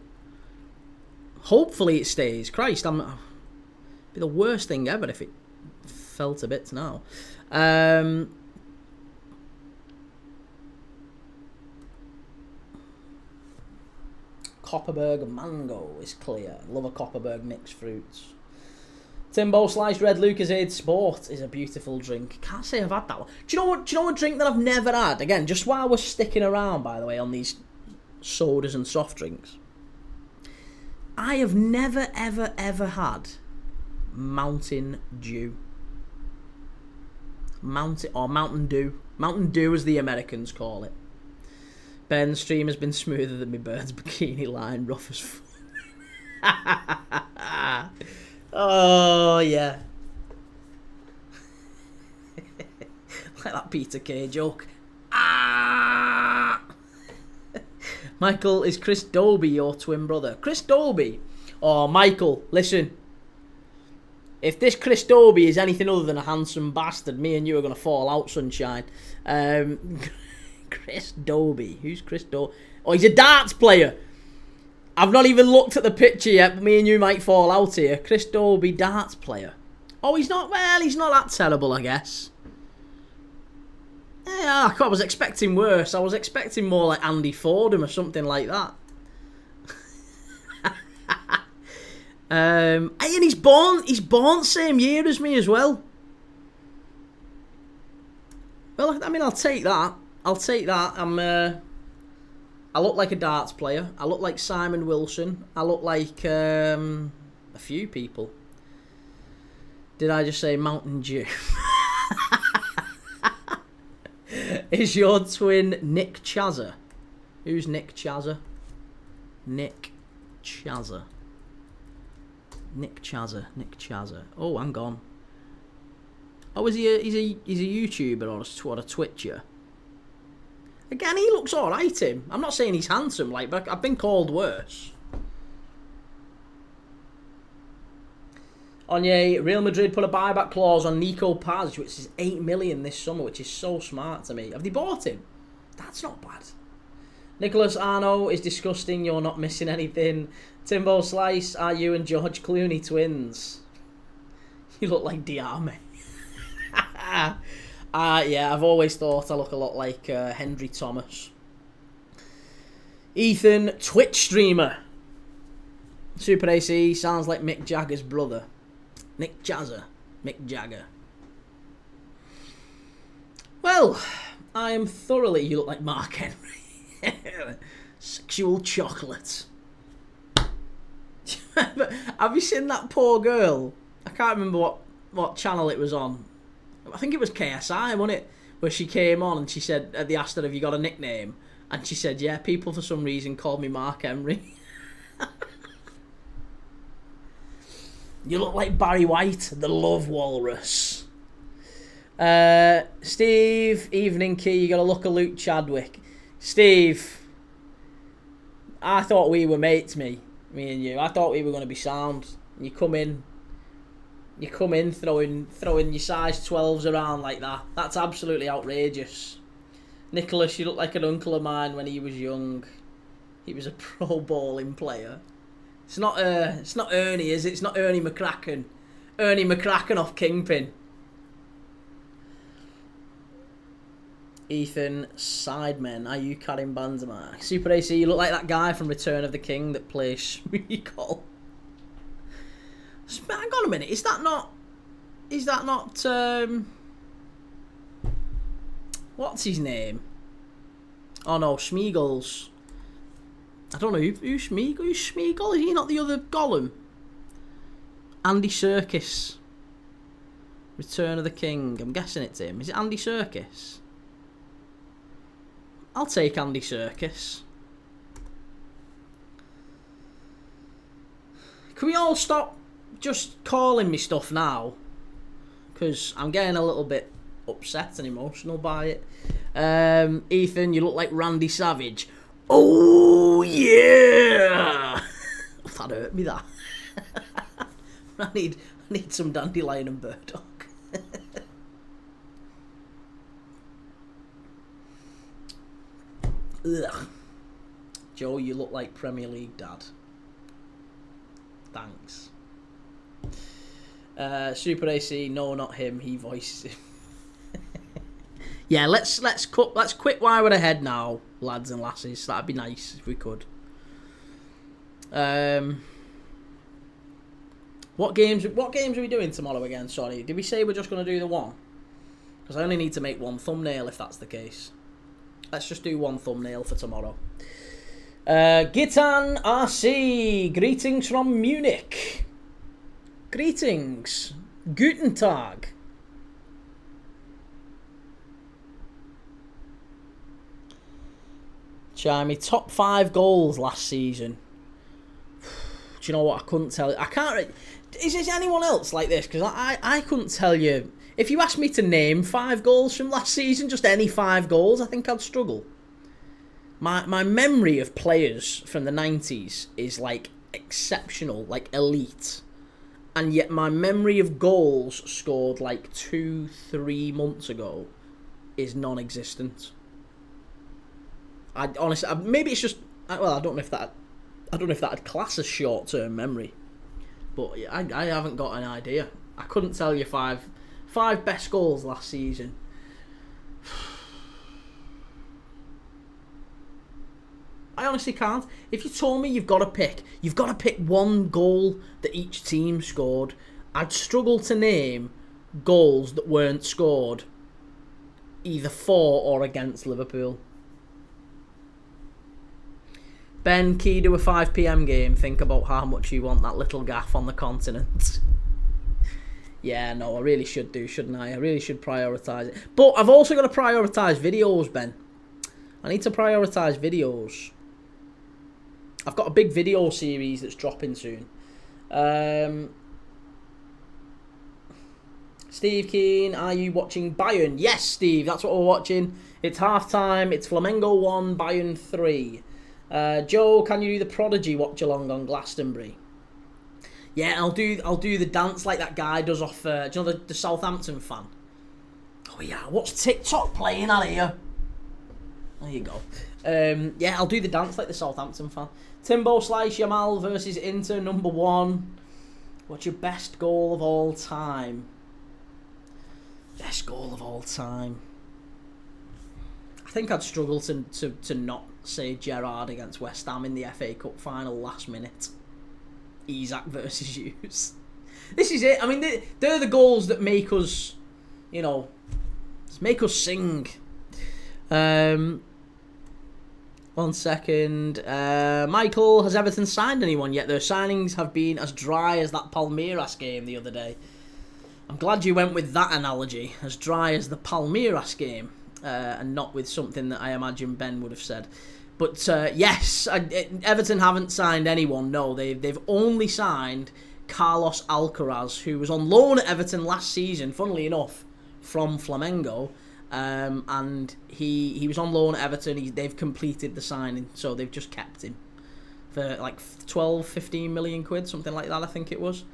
[SPEAKER 1] hopefully it stays. Christ, it'd be the worst thing ever if it fell to bits now. Copperberg mango is clear. Love a Copperberg mixed fruits. Timbo sliced red Lucasade Sport is a beautiful drink. Can't say I've had that one. Do you know what drink that I've never had? Again, just while we're sticking around, by the way, on these sodas and soft drinks, I have never ever had Mountain Dew. Mountain Dew. Mountain Dew as the Americans call it. Ben's stream has been smoother than my bird's bikini line, rough as fuck. Oh, yeah. Like that Peter Kay joke. Ah! Michael, is Chris Dobie your twin brother? Chris Dobie? Oh, Michael, listen. If this Chris Dobie is anything other than a handsome bastard, me and you are going to fall out, sunshine. Chris Dobie. Who's Chris Dobie? Oh, he's a darts player. I've not even looked at the picture yet, but me and you might fall out here. Chris Dobie, darts player. Oh, he's not that terrible, I guess. Yeah, I was expecting worse. I was expecting more like Andy Fordham or something like that. And he's born same year as me as well. Well, I mean, I'll take that. I look like a darts player. I look like Simon Wilson. I look like a few people. Did I just say Mountain Dew? Is your twin Nick Chazza? Who's Nick Chazza? Nick Chazza. Oh, hang on. Oh, he's a YouTuber or a Twitcher? Again, he looks alright, him. I'm not saying he's handsome, but I've been called worse. Onye, Real Madrid put a buyback clause on Nico Paz, which is 8 million this summer, which is so smart to me. Have they bought him? That's not bad. Nicholas Arno is disgusting. You're not missing anything. Timbo Slice, are you and George Clooney twins? You look like Diame. Yeah, I've always thought I look a lot like Henry Thomas. Ethan, Twitch streamer. Super AC sounds like Mick Jagger's brother. Mick Jagger. Well, I am thoroughly... You look like Mark Henry. Sexual chocolate. Have you seen that poor girl? I can't remember what channel it was on. I think it was KSI, wasn't it? Where she came on and she said, they asked her, have you got a nickname? And she said, yeah, people for some reason called me Mark Henry. You look like Barry White, the Love Walrus. Steve, evening Key, you got to look at Luke Chadwick. Steve, I thought we were mates, me and you. I thought we were going to be sound. You come in throwing your size 12s around like that. That's absolutely outrageous. Nicholas, you look like an uncle of mine when he was young. He was a pro bowling player. It's not Ernie, is it? It's not Ernie McCracken. Ernie McCracken off Kingpin. Ethan Sidemen, are you Karim Benzema? Super AC, you look like that guy from Return of the King that plays Shmeagol. Hang on a minute, is that not what's his name? Oh no, Schmeagol's. I don't know who's Schmeagol. Who's Schmeagol? Is he not the other Gollum? Andy Serkis. Return of the King. I'm guessing it's him. Is it Andy Serkis? I'll take Andy Serkis. Can we all stop just calling me stuff now? Because I'm getting a little bit upset and emotional by it. Ethan, you look like Randy Savage. Oh, yeah! That hurt me, that. I need some Dandelion and Burdock. Ugh. Joe, you look like Premier League dad. Thanks. Super AC, no, not him. He voices him. Yeah, let's quit while we're ahead now, lads and lasses. That'd be nice if we could. What games are we doing tomorrow again? Sorry, did we say we're just going to do the one? Because I only need to make one thumbnail if that's the case. Let's just do one thumbnail for tomorrow. Gitan RC, greetings from Munich. Greetings. Guten Tag. Chimey, top 5 goals last season. Do you know what? I couldn't tell you. I can't. Is there anyone else like this? Because I couldn't tell you. If you asked me to name 5 goals from last season, just any 5 goals, I think I'd struggle. My memory of players from the 90s is like exceptional, like elite. And yet my memory of goals scored like 2-3 months ago is non-existent. I honestly, maybe it's just, well, I don't know if that'd class as short-term memory, but I haven't got an idea. I couldn't tell you 5 best goals last season. I honestly can't. If you told me you've got to pick one goal that each team scored, I'd struggle to name goals that weren't scored either for or against Liverpool. Ben, key to a 5 PM game. Think about how much you want that little gaff on the continent. Yeah, no, I really should do, shouldn't I? I really should prioritise it. But I've also got to prioritise videos, Ben. I need to prioritise videos. I've got a big video series that's dropping soon. Steve Keen, are you watching Bayern? Yes, Steve, that's what we're watching. It's half-time. It's Flamengo 1, Bayern 3. Joe, can you do the Prodigy watch-along on Glastonbury? Yeah, I'll do the dance like that guy does off, do you know the Southampton fan? Oh yeah, what's TikTok playing out here? There you go. Yeah, I'll do the dance like the Southampton fan. Timbo Slice Yamal versus Inter, number 1. What's your best goal of all time? Best goal of all time. I think I'd struggle to not say Gerrard against West Ham in the FA Cup final last minute. Isak versus Hughes. This is it. I mean, they're the goals that make us, you know, make us sing. 1 second. Michael, has Everton signed anyone yet? Their signings have been as dry as that Palmeiras game the other day. I'm glad you went with that analogy. As dry as the Palmeiras game. And not with something that I imagine Ben would have said. But yes, Everton haven't signed anyone. No, they've only signed Carlos Alcaraz, who was on loan at Everton last season, funnily enough, from Flamengo. And he was on loan at Everton. They've completed the signing, so they've just kept him. for like 12, 15 million quid, something like that, I think it was.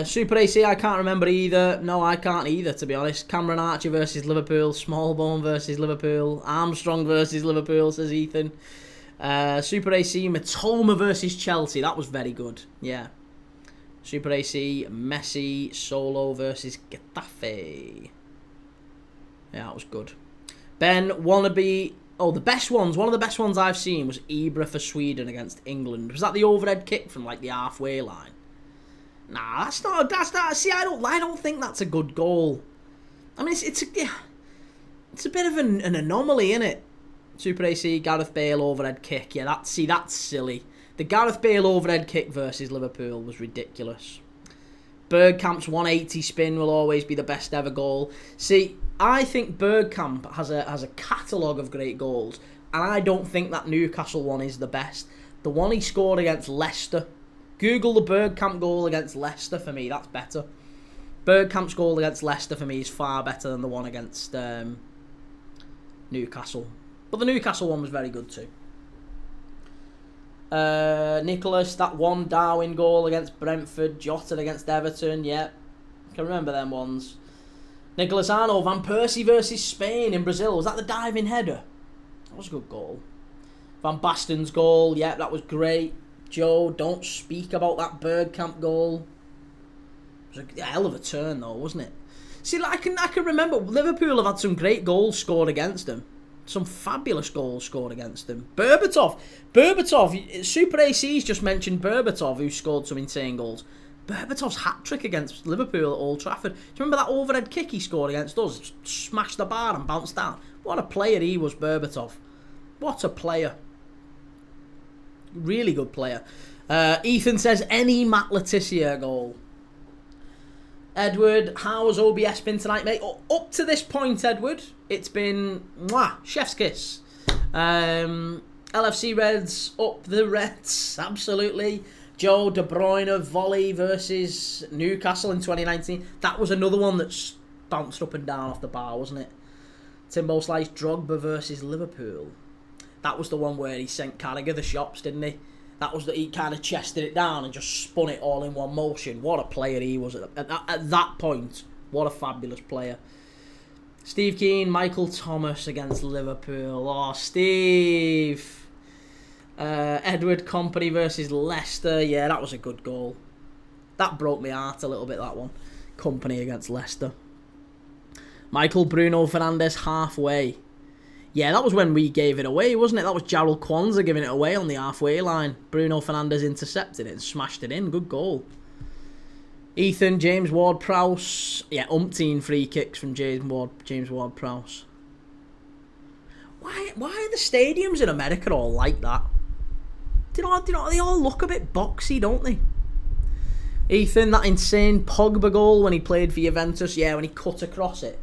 [SPEAKER 1] Super AC, I can't remember either. No, I can't either, to be honest. Cameron Archer versus Liverpool. Smallbone versus Liverpool. Armstrong versus Liverpool, says Ethan. Super AC, Matoma versus Chelsea. That was very good. Yeah. Super AC, Messi, Solo versus Getafe. Yeah, that was good. Ben, wannabe... Oh, the best ones. One of the best ones I've seen was Ibra for Sweden against England. Was that the overhead kick from like the halfway line? Nah, that's not. See, I don't think that's a good goal. I mean, it's a bit of an anomaly, isn't it? Super AC, Gareth Bale overhead kick. Yeah, that's silly. The Gareth Bale overhead kick versus Liverpool was ridiculous. Bergkamp's 180 spin will always be the best ever goal. See, I think Bergkamp has a catalogue of great goals, and I don't think that Newcastle one is the best. The one he scored against Leicester. Google the Bergkamp goal against Leicester for me, that's better. Bergkamp's goal against Leicester for me is far better than the one against Newcastle. But the Newcastle one was very good too. Nicholas, that one Darwin goal against Brentford, Jota against Everton, yeah. Can remember them ones. Nicholas Arnold, Van Persie versus Spain in Brazil. Was that the diving header? That was a good goal. Van Basten's goal, yeah, that was great. Joe, don't speak about that Bergkamp goal. It was a hell of a turn though, wasn't it? See, like, I can remember Liverpool have had some great goals scored against them. Some fabulous goals scored against them. Berbatov, Super AC's just mentioned Berbatov, who scored some insane goals. Berbatov's hat-trick against Liverpool at Old Trafford. Do you remember that overhead kick he scored against us? Smashed the bar and bounced down. What a player he was, Berbatov. What a player. Really good player. Ethan says, any Matt Letizia goal. Edward, how has OBS been tonight, mate? Up to this point, Edward, it's been chef's kiss. LFC Reds, up the Reds, absolutely. Joe, De Bruyne volley versus Newcastle in 2019. That was another one that bounced up and down off the bar, wasn't it? Timbo Slice, Drogba versus Liverpool. That was the one where he sent Carragher the shops, didn't he? That was that he kind of chested it down and just spun it all in one motion. What a player he was at that point. What a fabulous player. Steve Keane, Michael Thomas against Liverpool. Oh, Steve. Edward Company versus Leicester. Yeah, that was a good goal. That broke my heart a little bit, that one. Company against Leicester. Michael Bruno Fernandes halfway. Yeah, that was when we gave it away, wasn't it? That was Jarrell Kwanzaa giving it away on the halfway line. Bruno Fernandes intercepted it and smashed it in. Good goal. Ethan, James Ward-Prowse. Yeah, umpteen free kicks from James Ward-Prowse. Why are the stadiums in America all like that? They all look a bit boxy, don't they? Ethan, that insane Pogba goal when he played for Juventus. Yeah, when he cut across it,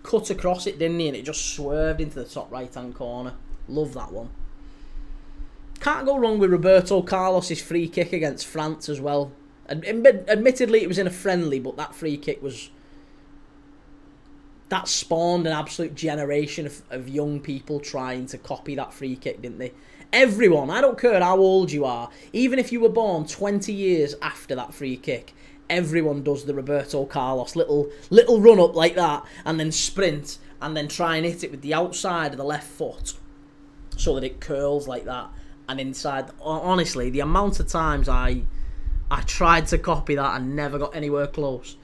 [SPEAKER 1] didn't he? And it just swerved into the top right-hand corner. Love that one. Can't go wrong with Roberto Carlos's free kick against France as well. Admittedly, it was in a friendly, but that free kick that spawned an absolute generation of young people trying to copy that free kick, didn't they? Everyone, I don't care how old you are, even if you were born 20 years after that free kick, everyone does the Roberto Carlos little run up like that, and then sprint, and then try and hit it with the outside of the left foot so that it curls like that and inside. Honestly, the amount of times I tried to copy that and never got anywhere close.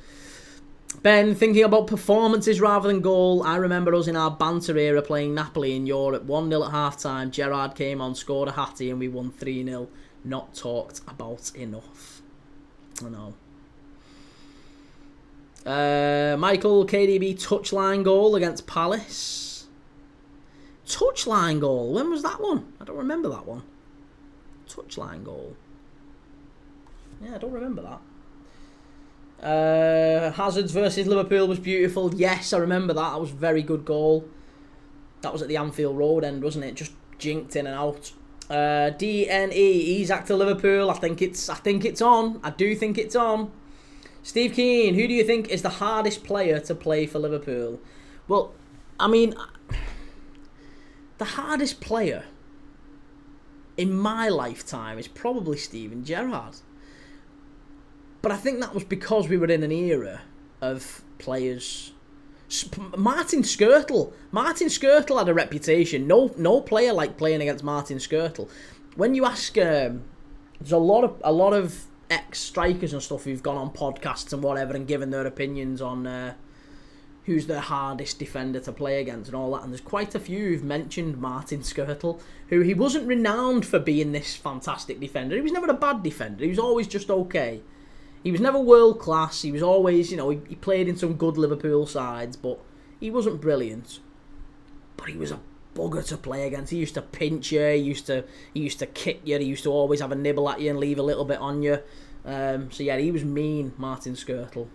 [SPEAKER 1] Ben, thinking about performances rather than goal, I remember us in our banter era playing Napoli in Europe, 1-0 at half-time. Gerrard came on, scored a hattie, and we won 3-0. Not talked about enough. I know. Michael, KDB touchline goal against Palace. Touchline goal? When was that one? I don't remember that one. Touchline goal. Yeah, I don't remember that. Hazards versus Liverpool was beautiful. Yes, I remember that. That was a very good goal. That was at the Anfield Road end, wasn't it? Just jinked in and out. DNE, Isaac to Liverpool. I think it's on. I do think it's on. Steve Keane, who do you think is the hardest player to play for Liverpool? Well, I mean, the hardest player. in my lifetime is probably Steven Gerrard. But I think that was because we were in an era of players. Martin Skrtel had a reputation. No player liked playing against Martin Skrtel. When you ask, there's a lot of ex-strikers and stuff who've gone on podcasts and whatever and given their opinions on who's the hardest defender to play against and all that. And there's quite a few who've mentioned Martin Skrtel, who he wasn't renowned for being this fantastic defender. He was never a bad defender. He was always just okay. He was never world class. He was always, he played in some good Liverpool sides, but he wasn't brilliant. But he was a bugger to play against. He used to pinch you. He used to kick you. He used to always have a nibble at you and leave a little bit on you. So yeah, he was mean, Martin Skrtel.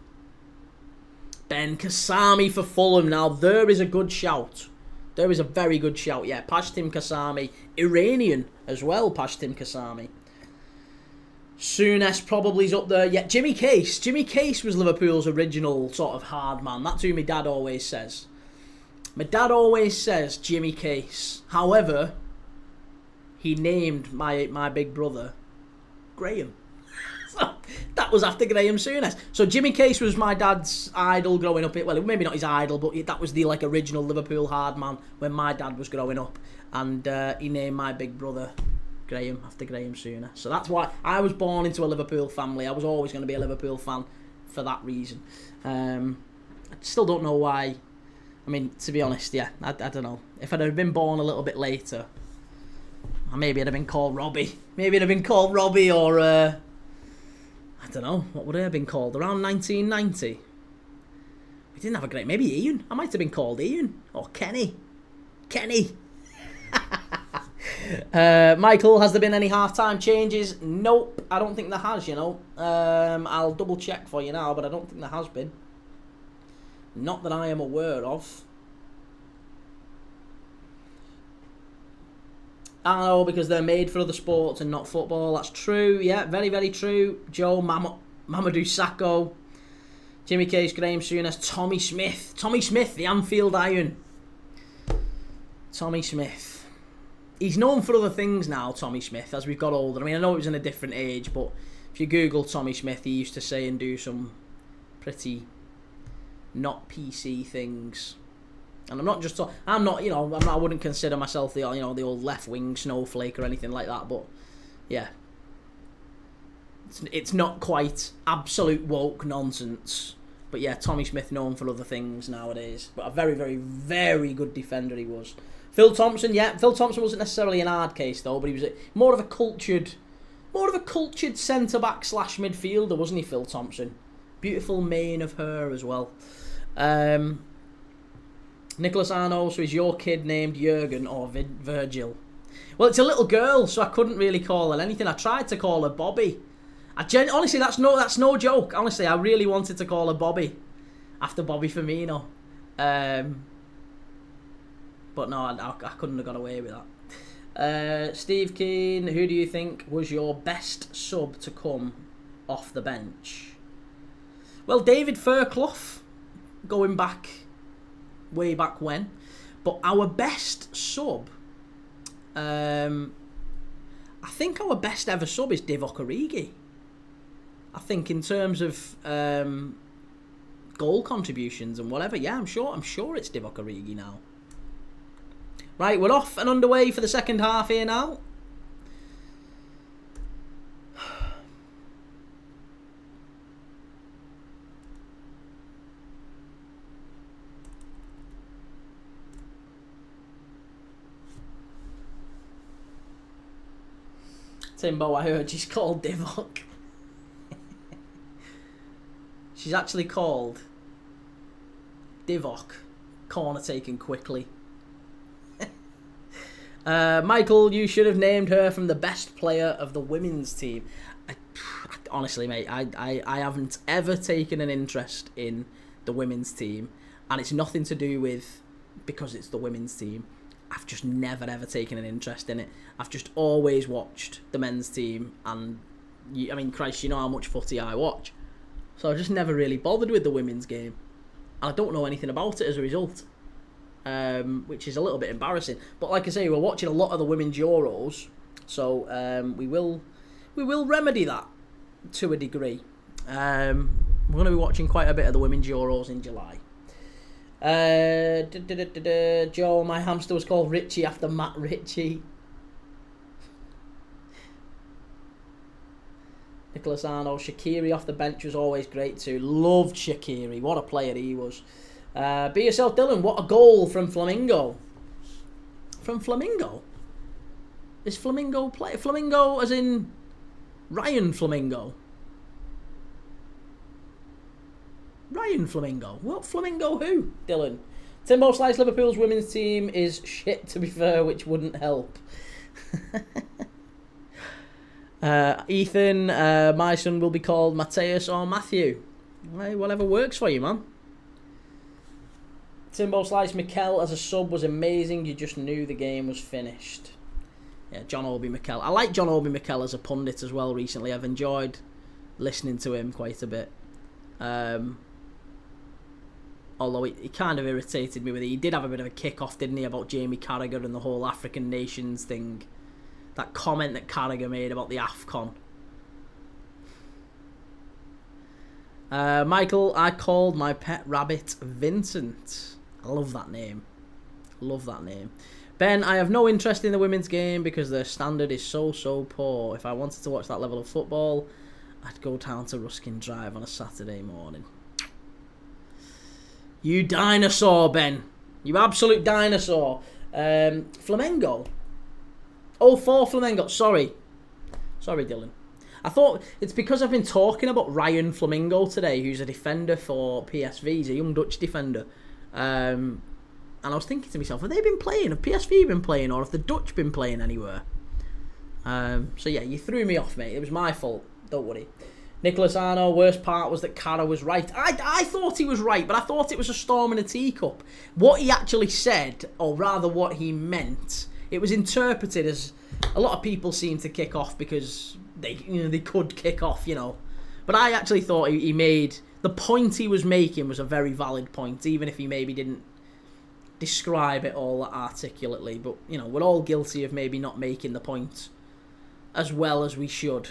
[SPEAKER 1] Ben Kasami for Fulham. Now there is a good shout. There is a very good shout. Yeah, Pashtim Kasami, Iranian as well. Pashtim Kasami. Souness probably is up there. Yeah, Jimmy Case. Jimmy Case was Liverpool's original sort of hard man. That's who my dad always says. My dad always says Jimmy Case. However, he named my big brother Graham. So that was after Graham Souness. So Jimmy Case was my dad's idol growing up. Well, maybe not his idol, but that was the original Liverpool hard man when my dad was growing up. And he named my big brother Graham after Graham Souness. So that's why I was born into a Liverpool family. I was always going to be a Liverpool fan for that reason. I still don't know why. I mean, to be honest, yeah, I don't know. If I'd have been born a little bit later, maybe I'd have been called Robbie. Maybe it'd have been called Robbie or, I don't know, what would it have been called? Around 1990. We didn't have a great... Maybe Ian. I might have been called Ian. Or Kenny. Michael, has there been any half-time changes? Nope, I don't think there has, I'll double check for you now, but I don't think there has been. Not that I am aware of. Oh, because they're made for other sports and not football. That's true. Yeah, very, very true. Joe Mamadou Sakho, Jimmy Case, Graham Souness, Tommy Smith. Tommy Smith, the Anfield Iron. Tommy Smith. He's known for other things now, Tommy Smith, as we've got older. I mean, I know it was in a different age, but if you Google Tommy Smith, he used to say and do some pretty not PC things. And I'm not just I wouldn't consider myself the the old left wing snowflake or anything like that, but yeah, it's not quite absolute woke nonsense. But yeah, Tommy Smith known for other things nowadays, but a very, very, very good defender he was. Phil Thompson, yeah, Phil Thompson wasn't necessarily an hard case though, but he was more of a cultured centre back / midfielder, wasn't he, Phil Thompson? Beautiful mane of hair as well. Nicholas Arno, so is your kid named Jurgen or Virgil? Well, it's a little girl, so I couldn't really call her anything. I tried to call her Bobby. Honestly, that's no joke. Honestly, I really wanted to call her Bobby after Bobby Firmino. But no, I couldn't have got away with that. Steve Keane, who do you think was your best sub to come off the bench? Well, David Fairclough, going back, way back when. But our best sub, I think our best ever sub is Divock Origi. I think in terms of goal contributions and whatever, yeah, I'm sure it's Divock Origi now. Right, we're off and underway for the second half here now. Timbo, I heard she's called Divock. She's actually called Divock. Corner taken quickly. Michael, you should have named her from the best player of the women's team. Honestly, mate, I haven't ever taken an interest in the women's team, and it's nothing to do with because it's the women's team. I've just never ever taken an interest in it. I've just always watched the men's team, and I mean, Christ, you know how much footy I watch. So I just never really bothered with the women's game, and I don't know anything about it as a result. Which is a little bit embarrassing. But like I say, we're watching a lot of the women's Euros, So we will remedy that to a degree. We're going to be watching quite a bit of the Women's Euros in July. Joe, my hamster was called Richie after Matt Ritchie. Nicholas Arnold, Shaqiri off the bench was always great too. Loved Shaqiri. What a player he was. Be yourself, Dylan. What a goal from Flamengo. From Flamengo? Is Flamengo play? Flamengo as in Ryan Flamengo? Ryan Flamengo. What Flamengo who? Dylan. Timbo Slice Liverpool's women's team is shit, to be fair, which wouldn't help. Ethan, my son will be called Mateus or Matthew. Hey, whatever works for you, man. Timbo Slice Mikel as a sub was amazing. You just knew the game was finished. Yeah, John Obi Mikel. I like John Obi Mikel as a pundit as well recently. I've enjoyed listening to him quite a bit. Although he kind of irritated me with it. He did have a bit of a kick-off, didn't he, about Jamie Carragher and the whole African nations thing. That comment that Carragher made about the AFCON. Michael, I called my pet rabbit Vincent. I love that name. Love that name. Ben, I have no interest in the women's game because their standard is so poor. If I wanted to watch that level of football, I'd go down to Ruskin Drive on a Saturday morning. You dinosaur, Ben. You absolute dinosaur. Flamengo. Oh, for Flamengo. Sorry, Dylan. I thought it's because I've been talking about Ryan Flamengo today, who's a defender for PSV. He's a young Dutch defender. And I was thinking to myself, have they been playing? Have PSV been playing? Or have the Dutch been playing anywhere? So yeah, you threw me off, mate. It was my fault. Don't worry. Nicholas Arno, worst part was that Cara was right. I thought he was right, but I thought it was a storm in a teacup. What he actually said, or rather what he meant, it was interpreted as a lot of people seem to kick off because they could kick off, But I actually thought he made the point he was making was a very valid point, even if he maybe didn't describe it all articulately. But we're all guilty of maybe not making the point as well as we should.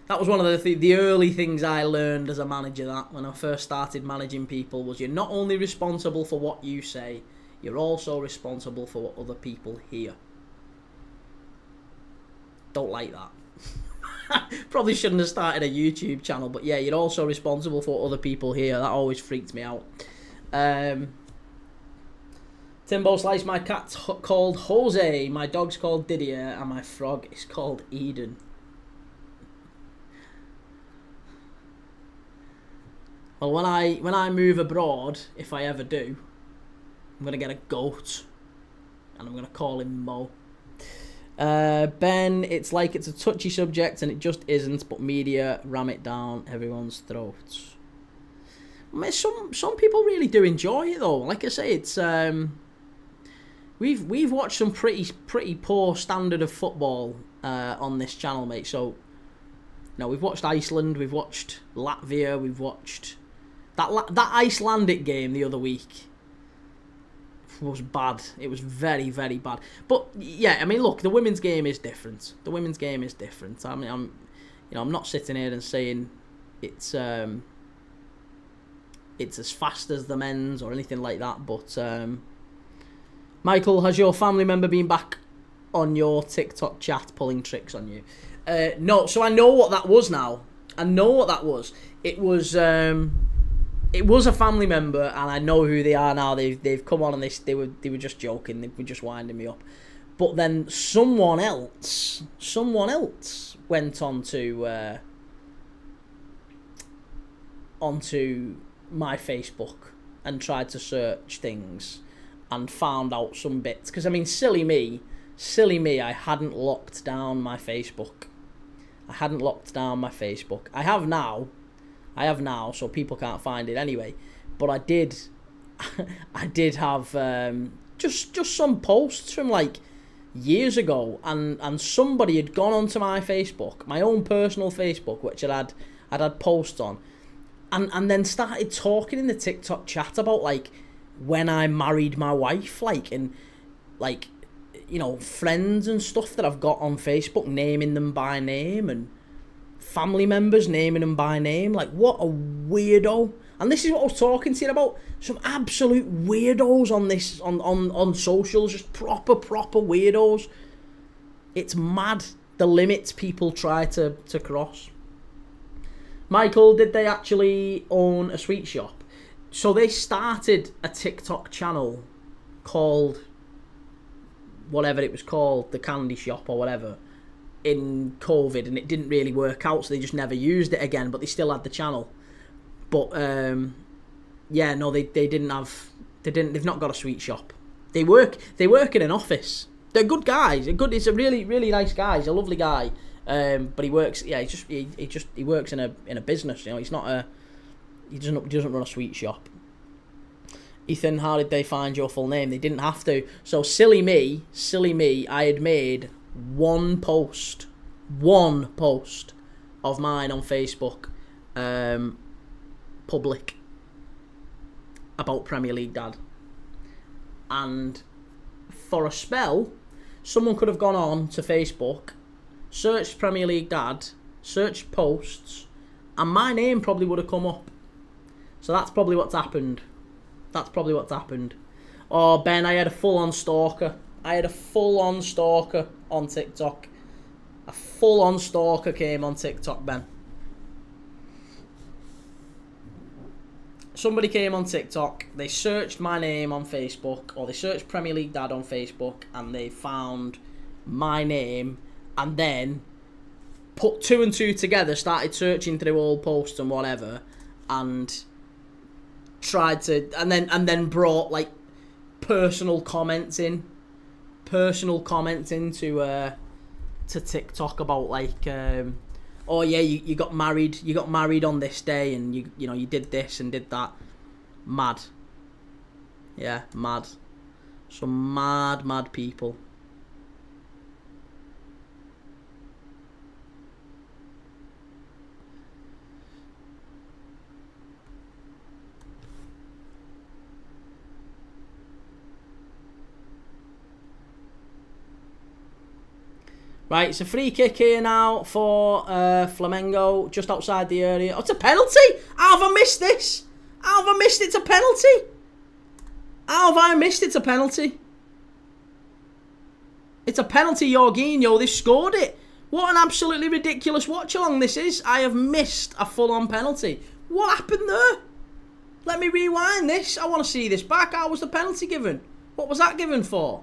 [SPEAKER 1] That was one of the early things I learned as a manager, that when I first started managing people, was you're not only responsible for what you say, you're also responsible for what other people hear. Don't like that. Probably shouldn't have started a YouTube channel, but yeah, you're also responsible for what other people hear. That always freaked me out. Timbo Slice, my cat's called Jose, my dog's called Didier, and my frog is called Eden. Well, when I move abroad, if I ever do, I'm going to get a goat. And I'm going to call him Mo. Ben, it's like it's a touchy subject and it just isn't, but media ram it down everyone's throats. I mean, some people really do enjoy it though. Like I say, it's we've watched some pretty poor standard of football on this channel, mate. So, we've watched Iceland, we've watched Latvia, we've watched that Icelandic game the other week. Was bad. It was very, very bad. But yeah, I mean, look, the women's game is different. I mean, I'm not sitting here and saying it's as fast as the men's or anything like that. But Michael, has your family member been back on your TikTok chat pulling tricks on you? No. So I know what that was now. It was a family member, and I know who they are now. They've come on and they were just joking. They were just winding me up. But then someone else went onto my Facebook and tried to search things and found out some bits. Because I mean, silly me, I hadn't locked down my Facebook. I have now, so people can't find it anyway. But I did have just some posts from like years ago, and somebody had gone onto my Facebook, my own personal Facebook, which I'd had posts on, and then started talking in the TikTok chat about like when I married my wife, like, and like, friends and stuff that I've got on Facebook, naming them by name, and family members naming them by name. Like, what a weirdo. And this is what I was talking to you about. Some absolute weirdos on this, on socials. Just proper weirdos. It's mad the limits people try to cross. Michael, did they actually own a sweet shop? So they started a TikTok channel called whatever it was called, the candy shop or whatever, in COVID, and it didn't really work out, so they just never used it again, but they still had the channel. But yeah, no, they've not got a sweet shop. They work in an office. They're good guys. It's a really nice guy. He's a lovely guy. But he works. Yeah, he works in a business. He's not he doesn't run a sweet shop. Ethan, how did they find your full name? They didn't have to. So silly me. I had made one post of mine on Facebook, public, about Premier League Dad, and for a spell, someone could have gone on to Facebook, searched Premier League Dad, searched posts, and my name probably would have come up. So that's probably what's happened. Oh, Ben, I had a full-on stalker. On TikTok. A full-on stalker came on TikTok, Ben. Somebody came on TikTok, they searched my name on Facebook, or they searched Premier League Dad on Facebook, and they found my name, and then put two and two together, started searching through all posts and whatever, and tried to, and then brought like personal comments into to TikTok about like, oh yeah, you got married on this day, and you did this and did that. Mad. Yeah, mad. Some mad people. Right, it's a free kick here now for Flamengo, just outside the area. Oh, it's a penalty! How have I missed this? How have I missed it's a penalty? How have I missed it's a penalty? It's a penalty, Jorginho. They've scored it. What an absolutely ridiculous watch-along this is. I have missed a full-on penalty. What happened there? Let me rewind this. I want to see this back. How was the penalty given? What was that given for?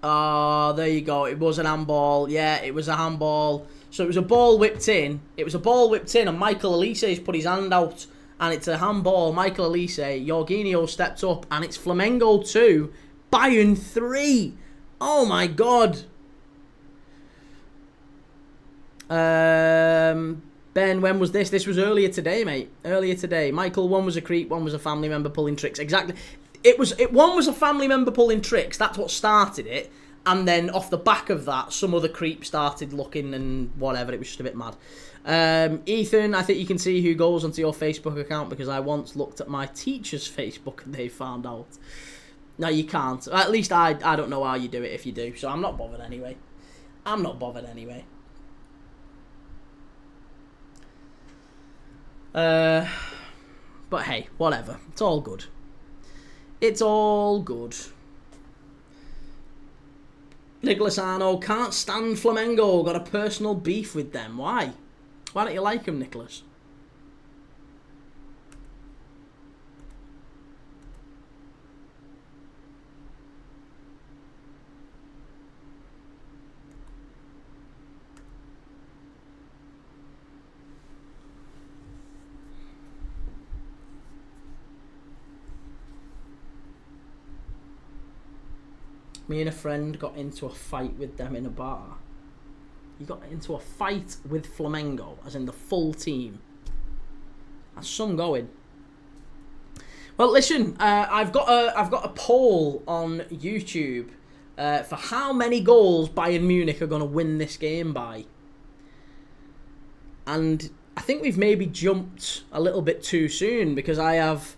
[SPEAKER 1] Oh, there you go. It was an handball. Yeah, it was a handball. So it was a ball whipped in. And Michael Elise's put his hand out. And it's a handball. Michael Elise, Jorginho stepped up. And it's Flamengo 2, Bayern 3. Oh, my God. Ben, when was this? This was earlier today, mate. Earlier today. Michael, one was a creep, one was a family member pulling tricks. Exactly. One was a family member pulling tricks. That's what started it. And then off the back of that, some other creep started looking and whatever. It was just a bit mad. Ethan, I think you can see who goes onto your Facebook account, because I once looked at my teacher's Facebook and they found out. No, you can't. At least I don't know how you do it if you do. So I'm not bothered anyway. But hey, whatever. It's all good. Nicholas Arno, can't stand Flamengo. Got a personal beef with them. Why? Why don't you like them, Nicholas? Me and a friend got into a fight with them in a bar. You got into a fight with Flamengo, as in the full team. That's some going. Well, listen, I've got a poll on YouTube for how many goals Bayern Munich are going to win this game by. And I think we've maybe jumped a little bit too soon, because I have,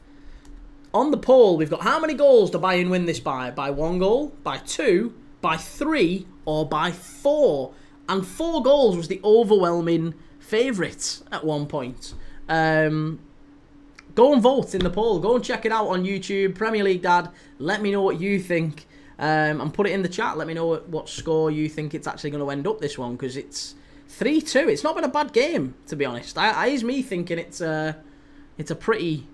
[SPEAKER 1] on the poll, we've got how many goals do Bayern win this by? By 1 goal, by 2, by 3, or by 4? And 4 goals was the overwhelming favourite at one point. Go and vote in the poll. Go and check it out on YouTube. Premier League Dad, let me know what you think. And put it in the chat. Let me know what score you think it's actually going to end up, this one, because it's 3-2. It's not been a bad game, to be honest. I is me thinking it's a pretty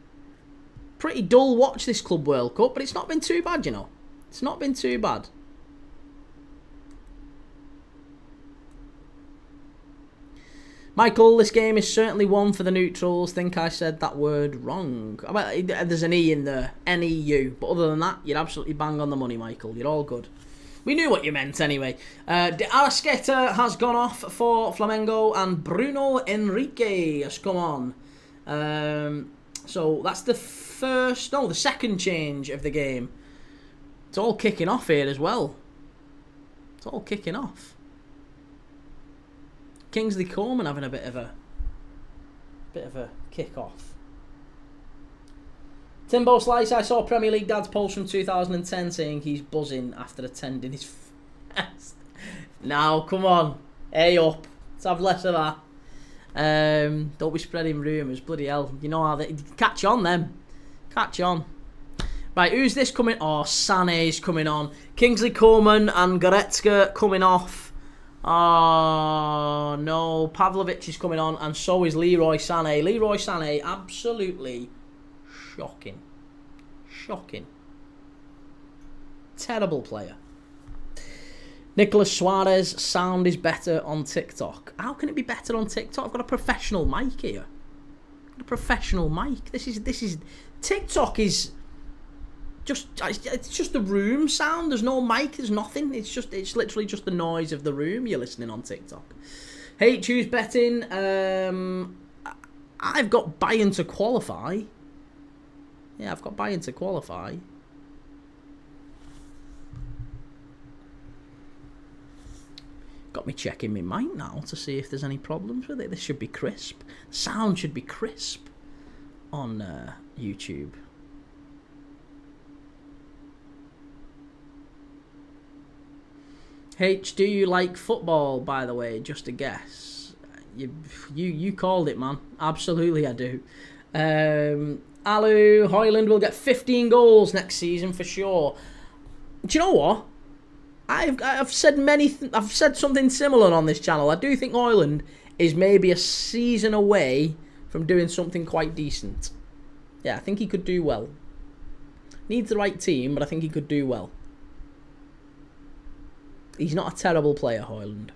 [SPEAKER 1] dull watch, this Club World Cup, but it's not been too bad, you know. It's not been too bad. Michael, this game is certainly one for the neutrals. Think I said that word wrong. There's an E in there. N-E-U. But other than that, you're absolutely bang on the money, Michael. You're all good. We knew what you meant anyway. De Arrascaeta has gone off for Flamengo, and Bruno Henrique has come on. So that's the second change of the game. It's all kicking off here as well. It's all kicking off. Kingsley Coman having a bit of a kick-off. Timbo Slice, I saw Premier League Dad's post from 2010 saying he's buzzing after attending his fest. Now, come on. Hey up. Let's have less of that. Don't be spreading rumours. Bloody hell. You know how they... Catch on, them. Catch on. Right, who's this coming? Oh, Sané's coming on. Kingsley Coman and Goretzka coming off. Oh, no. Pavlovic is coming on, and so is Leroy Sané. Leroy Sané, absolutely shocking. Shocking. Terrible player. Nicolas Suarez, sound is better on TikTok. How can it be better on TikTok? I've got a professional mic here. A professional mic. This is TikTok is it's just the room sound. There's no mic, there's nothing. It's literally just the noise of the room you're listening on TikTok. Hey, choose betting. I've got Bayern to qualify. Yeah, I've got Bayern to qualify. Got me checking my mic now to see if there's any problems with it. This should be crisp. Sound should be crisp on YouTube. H, do you like football, by the way? Just a guess. You called it, man. Absolutely, I do. Alu, Højlund will get 15 goals next season for sure. Do you know what? I've said I've said something similar on this channel. I do think Højlund is maybe a season away from doing something quite decent. Yeah, I think he could do well. Needs the right team, but I think he could do well. He's not a terrible player, Højlund.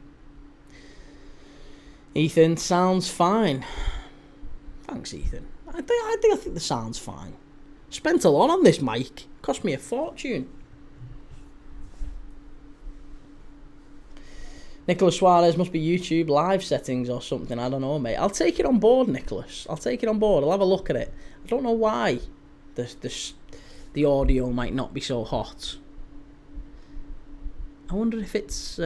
[SPEAKER 1] Ethan, sounds fine. Thanks, Ethan. I think the sound's fine. Spent a lot on this mic. Cost me a fortune. Nicolas Suarez must be YouTube live settings or something. I don't know, mate. I'll take it on board, Nicholas. I'll take it on board. I'll have a look at it. I don't know why the audio might not be so hot. I wonder if it's...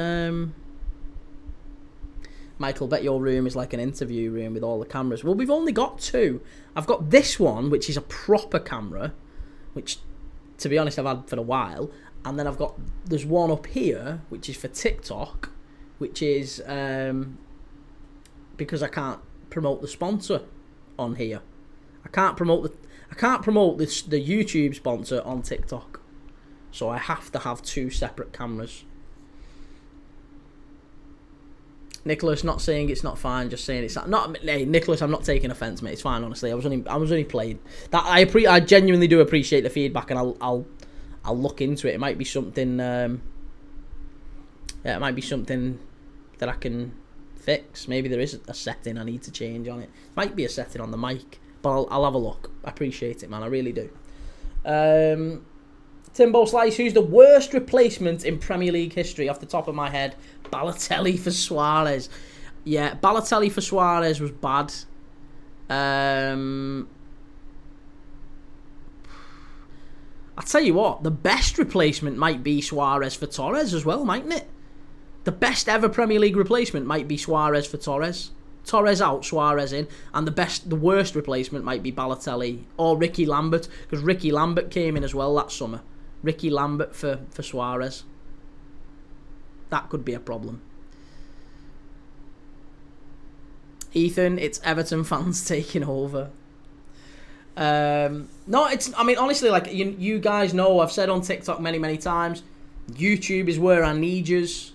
[SPEAKER 1] Michael, bet your room is like an interview room with all the cameras. Well, we've only got 2. I've got this one, which is a proper camera, which, to be honest, I've had for a while. And then there's one up here, which is for TikTok, which is because I can't promote the sponsor on here. I can't promote the YouTube sponsor on TikTok. So I have to have 2 separate cameras. Nicholas, not saying it's not fine, just saying it's not. Hey, Nicholas, I'm not taking offence, mate. It's fine, honestly. I was only playing. That I genuinely do appreciate the feedback, and I'll look into it. It might be something. Yeah, it might be something that I can fix. Maybe there is a setting I need to change on it. Might be a setting on the mic, but I'll have a look. I appreciate it, man. I really do. Timbo Slice, who's the worst replacement in Premier League history? Off the top of my head, Balotelli for Suarez. Yeah, Balotelli for Suarez was bad. I'll tell you what, the best replacement might be Suarez for Torres as well, mightn't it? The best ever Premier League replacement might be Suarez for Torres. Torres out, Suarez in, and the worst replacement might be Balotelli or Ricky Lambert, because Ricky Lambert came in as well that summer. Ricky Lambert for Suarez. That could be a problem. Ethan, it's Everton fans taking over. No, it's. I mean, honestly, like you guys know, I've said on TikTok many times, YouTube is where I need yous.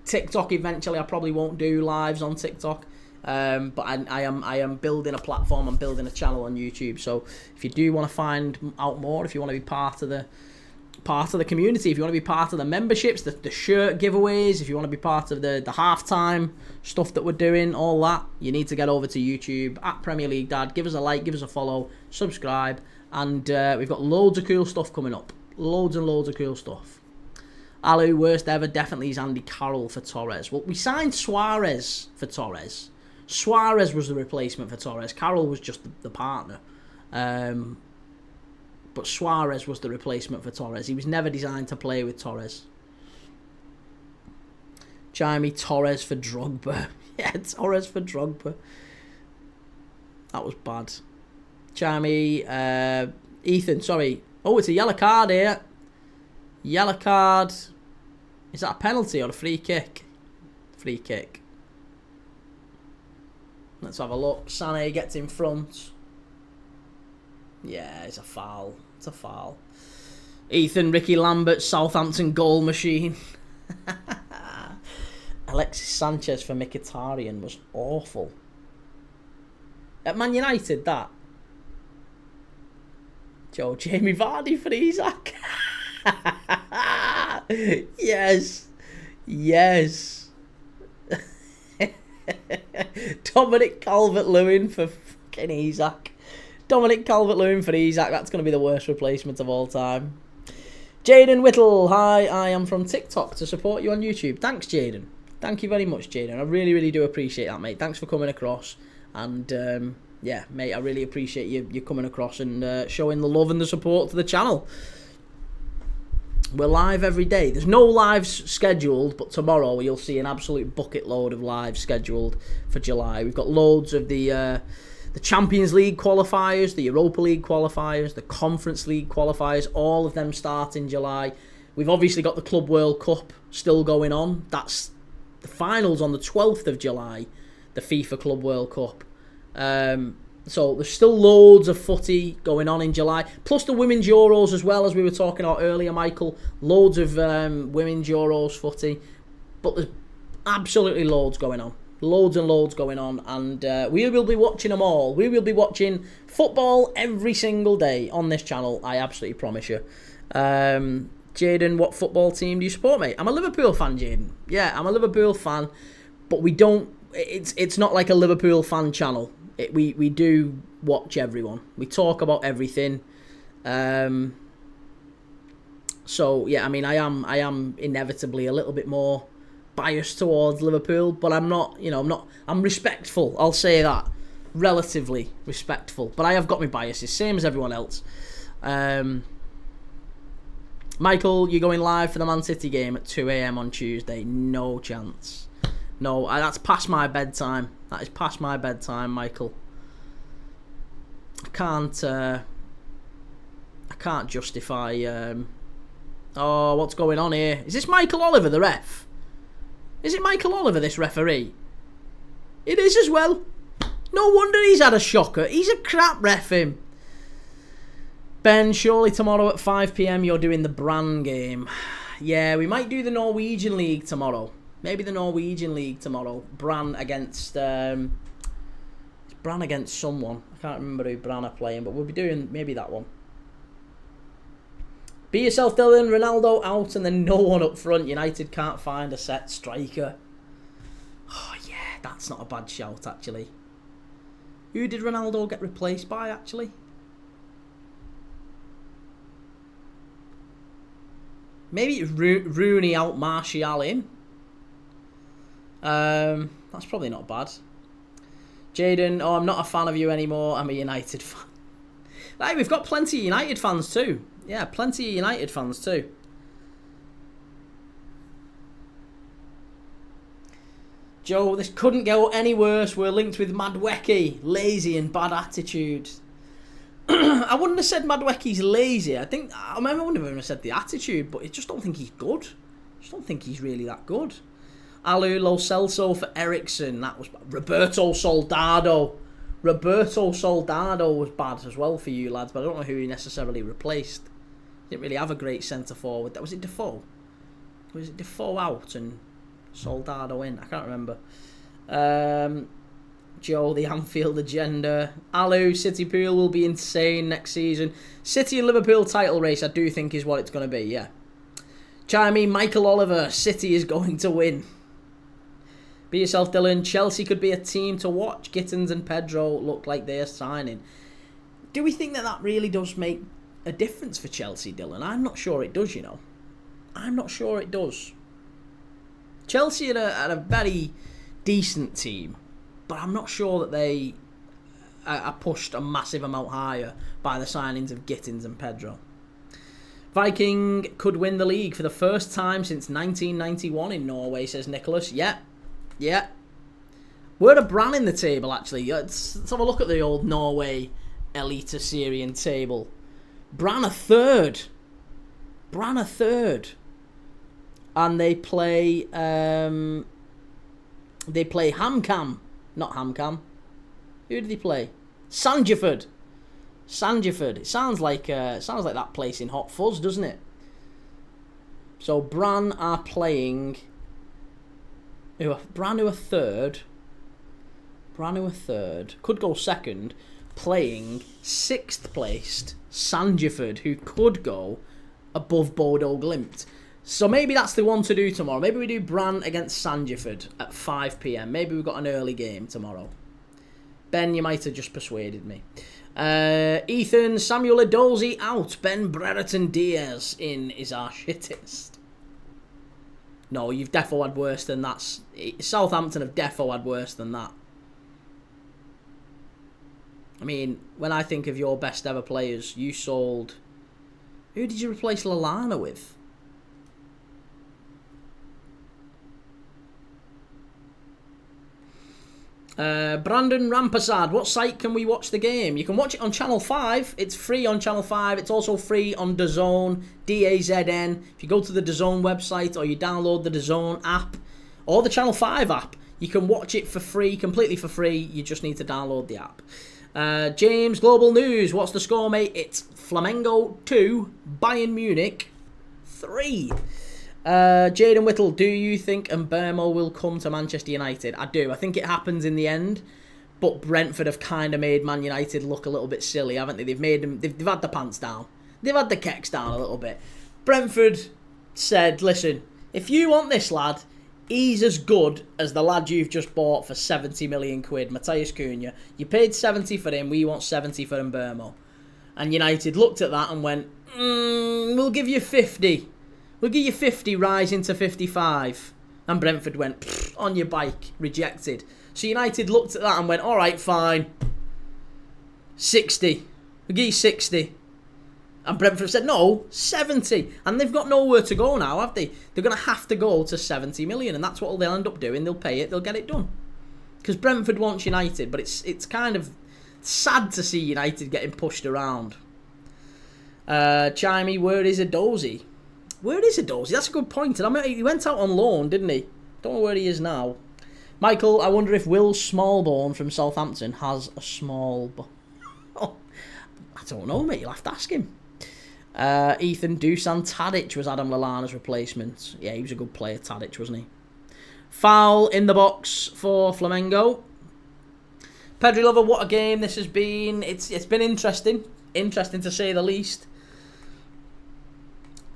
[SPEAKER 1] TikTok eventually, I probably won't do lives on TikTok. But I am building a platform. I'm building a channel on YouTube. So if you do want to find out more, if you want to be part of the community, if you want to be part of the memberships, the shirt giveaways, if you want to be part of the halftime stuff that we're doing, all that, you need to get over to YouTube at Premier League Dad. Give us a like, give us a follow, subscribe, and we've got loads of cool stuff coming up. Loads and loads of cool stuff. Alu, worst ever, definitely is Andy Carroll for Torres. Well, we signed Suarez for Torres. Suarez was the replacement for Torres. Carroll was just the partner. But Suarez was the replacement for Torres. He was never designed to play with Torres. Jaime, Torres for Drogba. Yeah, Torres for Drogba. That was bad. Jaime, Ethan, sorry. Oh, it's a yellow card here. Yellow card. Is that a penalty or a free kick? Free kick. Let's have a look. Sané gets in front. Yeah, it's a foul. It's a foul. Ethan, Ricky Lambert, Southampton goal machine. Alexis Sanchez for Mkhitaryan was awful. At Man United, that. Jamie Vardy for Isak. Yes. Yes. Dominic Calvert-Lewin for fucking Isak. Dominic Calvert-Lewin for Isak. That's going to be the worst replacement of all time. Jaden Whittle. Hi, I am from TikTok to support you on YouTube. Thanks, Jaden. Thank you very much, Jaden. I really do appreciate that, mate. Thanks for coming across. And, yeah, mate, I really appreciate you coming across and showing the love and the support to the channel. We're live every day. There's no lives scheduled, but tomorrow you'll see an absolute bucket load of lives scheduled for July. We've got loads of the Champions League qualifiers, the Europa League qualifiers, the Conference League qualifiers. All of them start in July. We've obviously got the Club World Cup still going on. That's the finals on the 12th of July, the FIFA Club World Cup. So there's still loads of footy going on in July, plus the Women's Euros as well, as we were talking about earlier, Michael. Loads of Women's Euros footy, but there's absolutely loads going on. Loads and loads going on, and we will be watching them all. We will be watching football every single day on this channel, I absolutely promise you. Jaden, what football team do you support, mate? I'm a Liverpool fan, Jaden. Yeah, I'm a Liverpool fan, but we don't... It's not like a Liverpool fan channel. We do watch everyone. We talk about everything. So yeah, I mean, I am inevitably a little bit more biased towards Liverpool, but I'm not. I'm respectful. I'll say that, relatively respectful. But I have got my biases, same as everyone else. Michael, you're going live for the Man City game at 2 a.m. on Tuesday. No chance. No, that's past my bedtime. That is past my bedtime, Michael. I can't justify... Oh, what's going on here? Is this Michael Oliver, the ref? Is it Michael Oliver, this referee? It is as well. No wonder he's had a shocker. He's a crap ref, him. Ben, surely tomorrow at 5 p.m. you're doing the Bran game. Yeah, we might do the Norwegian League tomorrow. Maybe the Norwegian League tomorrow. Bran against... Bran against someone. I can't remember who Bran are playing, but we'll be doing maybe that one. Be yourself, Dylan. Ronaldo out and then no one up front. United can't find a set striker. Oh, yeah. That's not a bad shout, actually. Who did Ronaldo get replaced by, actually? Maybe it's Rooney out, Martial in. That's probably not bad. Jaden, oh, I'm not a fan of you anymore. I'm a United fan. Like, we've got plenty of United fans too. Yeah, plenty of United fans too. Joe, this couldn't go any worse. We're linked with Madwecki, lazy and bad attitude. I wouldn't have said Madwecki's lazy. I wouldn't have even said the attitude, but I just don't think he's good. I just don't think he's really that good. Alu Lo Celso for Ericsson. That was bad. Roberto Soldado. Roberto Soldado was bad as well for you lads, but I don't know who he necessarily replaced. Didn't really have a great centre forward. Was it Defoe? Was it Defoe out and Soldado in? I can't remember. Joe, the Anfield agenda. Alu, City Pool will be insane next season. City and Liverpool title race, I do think, is what it's going to be, yeah. Chimey, Michael Oliver, City is going to win. Be yourself, Dylan. Chelsea could be a team to watch. Gittins and Pedro look like they are signing. Do we think that really does make a difference for Chelsea, Dylan? I'm not sure it does, you know. I'm not sure it does. Chelsea are a very decent team, but I'm not sure that they are pushed a massive amount higher by the signings of Gittins and Pedro. Viking could win the league for the first time since 1991 in Norway, says Nicholas. Yeah. We're a Brann in the table, actually. Let's have a look at the old Norway Elite Syrian table. Brann are third. And they play HamKam. Not HamKam. Who did they play? Sandefjord. It sounds like that place in Hot Fuzz, doesn't it? So Brann are playing. Brann who are third. Could go second. Playing sixth placed Sandefjord, who could go above Bodo Glimt. So maybe that's the one to do tomorrow. Maybe we do Brann against Sandefjord at 5 p.m. Maybe we've got an early game tomorrow. Ben, you might have just persuaded me. Ethan, Samuel Edozie out. Ben Brereton Diaz in is our shittest. No, you've defo had worse than that. Southampton have defo had worse than that. I mean, when I think of your best ever players, you sold... Who did you replace Lallana with? Brandon Rampasad, what site can we watch the game? You can watch it on Channel 5. It's free on Channel 5. It's also free on DAZN, DAZN. If you go to the DAZN website or you download the DAZN app or the Channel 5 app, you can watch it for free, completely for free. You just need to download the app. James, Global News, what's the score, mate? It's Flamengo 2, Bayern Munich 3. Jaden Whittle, do you think Mbeumo will come to Manchester United? I do. I think it happens in the end. But Brentford have kind of made Man United look a little bit silly, haven't they? They've made them. They've had the pants down. They've had the kecks down a little bit. Brentford said, "Listen, if you want this lad, he's as good as the lad you've just bought for 70 million quid, Matheus Cunha. You paid 70 for him. We want 70 for Mbeumo." And United looked at that and went, "We'll give you 50. We'll give you 50, rising to 55. And Brentford went, on your bike, rejected. So United looked at that and went, all right, fine. 60. We'll give you 60. And Brentford said, no, 70. And they've got nowhere to go now, have they? They're going to have to go to 70 million. And that's what they'll end up doing. They'll pay it. They'll get it done. Because Brentford wants United. But it's kind of sad to see United getting pushed around. Chimey, where is Edozie? Where is Edozie? That's a good point. He went out on loan, didn't he? Don't know where he is now. Michael, I wonder if Will Smallbone from Southampton has a small... Oh, I don't know, mate. You'll have to ask him. Ethan, Dusan Tadic was Adam Lallana's replacement. Yeah, he was a good player, Tadic, wasn't he? Foul in the box for Flamengo. Pedri Lover, what a game this has been. It's been interesting. Interesting to say the least.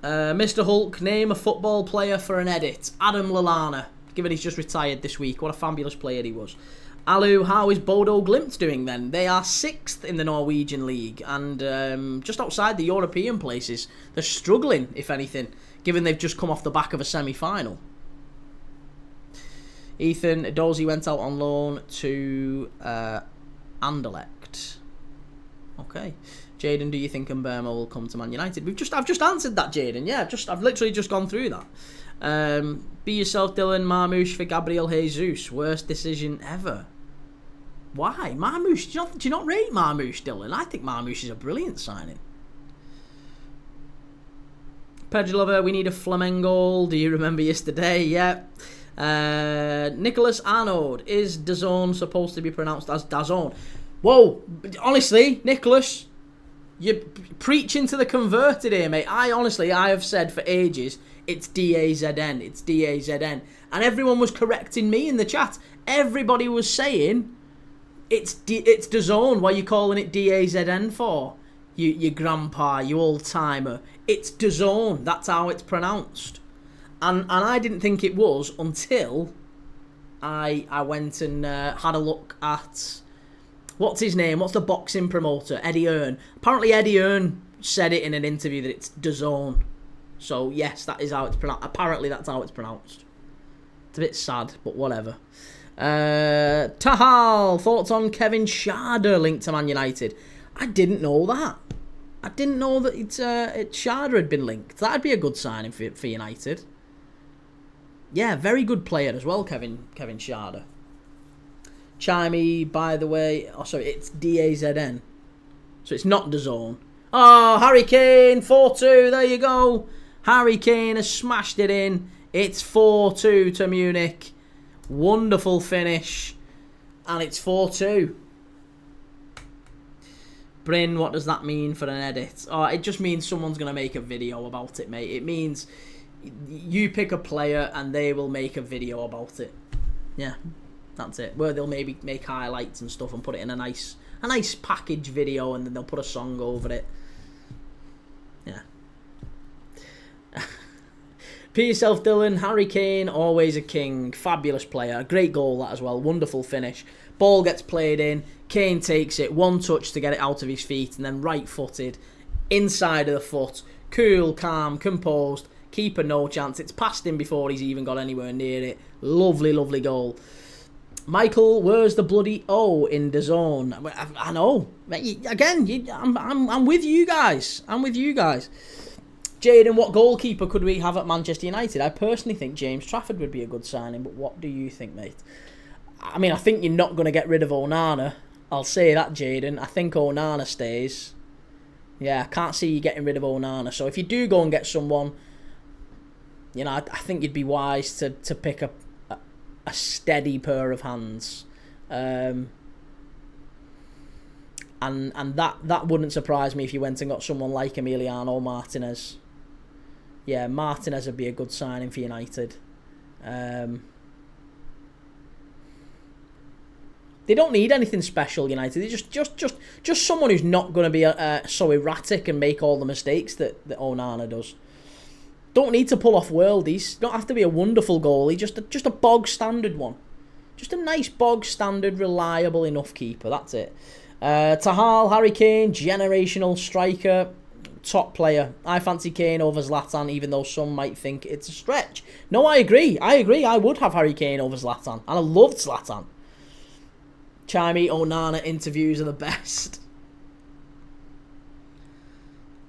[SPEAKER 1] Mr. Hulk, name a football player for an edit. Adam Lallana, given he's just retired this week. What a fabulous player he was. Alu, how is Bodo Glimt doing then? They are 6th in the Norwegian league and just outside the European places. They're struggling, if anything, given they've just come off the back of a semi-final. Ethan, Edozie went out on loan to Anderlecht. Okay. Jaden, do you think Mbeumo will come to Man United? I've just answered that, Jaden. Yeah, I've literally just gone through that. Be yourself, Dylan. Marmoush for Gabriel Jesus. Worst decision ever. Why? Marmoush, do you not rate Marmoush, Dylan? I think Marmoush is a brilliant signing. Pedro Lover, we need a Flamengo. Do you remember yesterday? Yeah. Nicholas Arnold, is DAZN supposed to be pronounced as DAZN? Whoa, honestly, Nicholas, you're preaching to the converted here, mate. I have said for ages, it's DAZN, it's DAZN. And everyone was correcting me in the chat. Everybody was saying, it's DAZN. What are you calling it DAZN for? You grandpa, you old-timer. It's DAZN. That's how it's pronounced. And I didn't think it was until I went and had a look at... What's his name? What's the boxing promoter? Eddie Earn. Apparently Eddie Earn said it in an interview that it's DAZN. So, yes, that is how it's pronounced. Apparently that's how it's pronounced. It's a bit sad, but whatever. Tahal, thoughts on Kevin Schade linked to Man United? I didn't know that. I didn't know that Schade had been linked. That'd be a good signing for United. Yeah, very good player as well, Kevin Schade. Chimey, by the way... Oh, sorry, it's DAZN. So it's not DAZN. Oh, Harry Kane, 4-2. There you go. Harry Kane has smashed it in. It's 4-2 to Munich. Wonderful finish. And it's 4-2. Bryn, what does that mean for an edit? Oh, it just means someone's going to make a video about it, mate. It means you pick a player and they will make a video about it. Yeah, that's it. Where they'll maybe make highlights and stuff and put it in a nice package video, and then they'll put a song over it. Yeah. Be yourself, Dylan. Harry Kane, always a king. Fabulous player. Great goal, that as well. Wonderful finish. Ball gets played in. Kane takes it. One touch to get it out of his feet. And then right-footed. Inside of the foot. Cool, calm, composed. Keeper, no chance. It's past him before he's even got anywhere near it. Lovely, lovely goal. Michael, where's the bloody O in DAZN? I know. Again, I'm with you guys. I'm with you guys. Jaden, what goalkeeper could we have at Manchester United? I personally think James Trafford would be a good signing, but what do you think, mate? I mean, I think you're not going to get rid of Onana. I'll say that, Jaden. I think Onana stays. Yeah, I can't see you getting rid of Onana. So if you do go and get someone, you know, I think you'd be wise to pick a steady pair of hands. And that wouldn't surprise me if you went and got someone like Emiliano Martinez. Yeah, Martinez would be a good signing for United. They don't need anything special, United. They just someone who's not going to be so erratic and make all the mistakes that Onana does. Don't need to pull off worldies. Don't have to be a wonderful goalie. Just a bog standard one. Just a nice bog standard, reliable enough keeper. That's it. Tahal, Harry Kane, generational striker, top player. I fancy Kane over Zlatan, even though some might think it's a stretch. No, I agree. I would have Harry Kane over Zlatan. And I loved Zlatan. Chimey, Onana interviews are the best.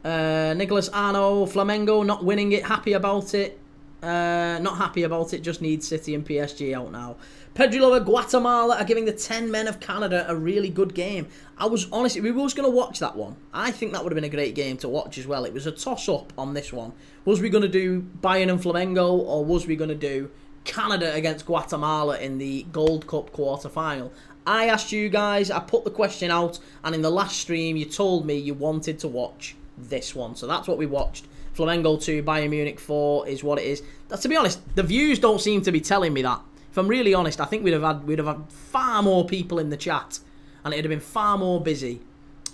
[SPEAKER 1] Nicholas Arno, Flamengo not winning it, happy about it. Not happy about it, just needs City and PSG out now. Pedro Lover, Guatemala are giving the 10 men of Canada a really good game. I was honestly, we was going to watch that one. I think that would have been a great game to watch as well. It was a toss-up on this one. Was we going to do Bayern and Flamengo, or was we going to do Canada against Guatemala in the Gold Cup quarter-final? I asked you guys, I put the question out, and in the last stream you told me you wanted to watch this one. So that's what we watched. Flamengo 2, Bayern Munich 4 is what it is. To be honest, the views don't seem to be telling me that. If I'm really honest, I think we'd have had far more people in the chat, and it'd have been far more busy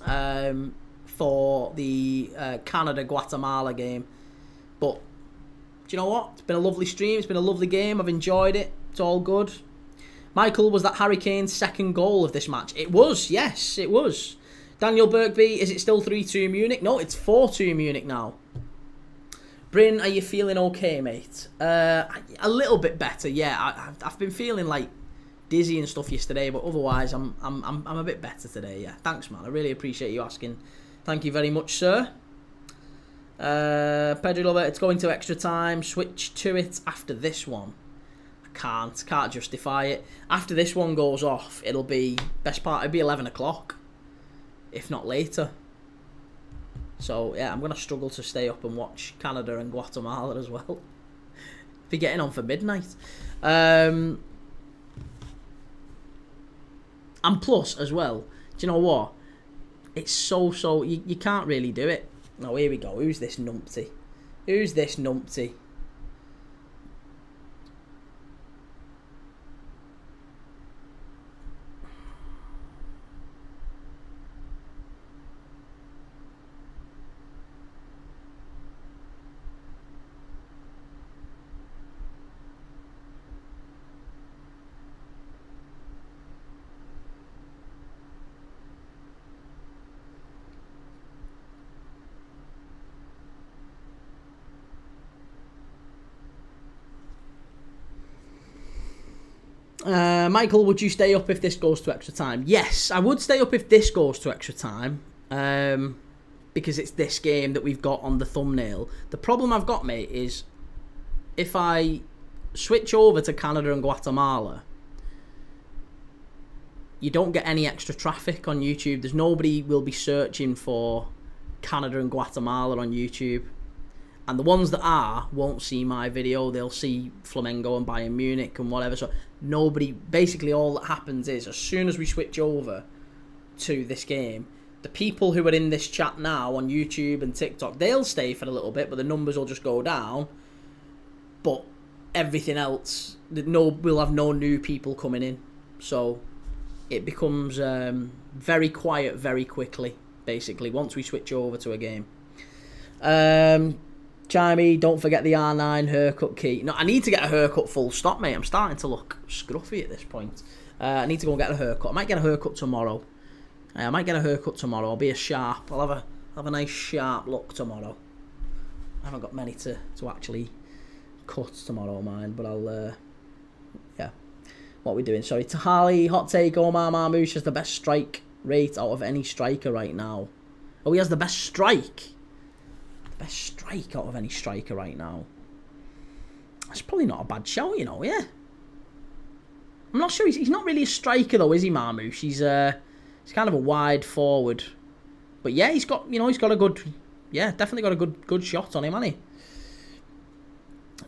[SPEAKER 1] for the Canada-Guatemala game. But do you know what? It's been a lovely stream. It's been a lovely game. I've enjoyed it. It's all good. Michael, was that Harry Kane's second goal of this match? It was, yes, it was. Daniel Birkby, is it still 3-2 Munich? No, it's 4-2 Munich now. Bryn, are you feeling okay, mate? A little bit better, yeah. I've been feeling like dizzy and stuff yesterday, but otherwise I'm a bit better today, yeah. Thanks, man. I really appreciate you asking. Thank you very much, sir. Pedro Lover, it's going to extra time. Switch to it after this one. I can't justify it. After this one goes off, it'll be, it'll be 11 o'clock, if not later. So, yeah, I'm going to struggle to stay up and watch Canada and Guatemala as well. Be getting on for midnight. And plus, as well, do you know what? It's so... You can't really do it. Oh, here we go. Who's this numpty? Who's this numpty? Michael, would you stay up if this goes to extra time? Yes, I would stay up if this goes to extra time. Because it's this game that we've got on the thumbnail. The problem I've got, mate, is if I switch over to Canada and Guatemala, you don't get any extra traffic on YouTube. There's nobody will be searching for Canada and Guatemala on YouTube. And the ones that are won't see my video. They'll see Flamengo and Bayern Munich and whatever. So nobody, basically all that happens is as soon as we switch over to this game, the people who are in this chat now on YouTube and TikTok, they'll stay for a little bit, but the numbers will just go down. But everything else, we'll have no new people coming in. So it becomes very quiet very quickly, basically, once we switch over to a game. Chimey, don't forget the R9 haircut key. No, I need to get a haircut full stop, mate. I'm starting to look scruffy at this point. I need to go and get a haircut. I might get a haircut tomorrow. I'll be a sharp. I'll have a nice sharp look tomorrow. I haven't got many to actually cut tomorrow, mind, but I'll, yeah. What are we doing? Sorry, Tahali, hot take, Omar Marmoush has the best strike rate out of any striker right now. Oh, he has the best strike? Best strike out of any striker right now. That's probably not a bad shout, you know, yeah. I'm not sure, he's not really a striker though, is he, Marmoush? He's kind of a wide forward. But yeah, he's got a good, yeah, definitely got a good shot on him, hasn't he?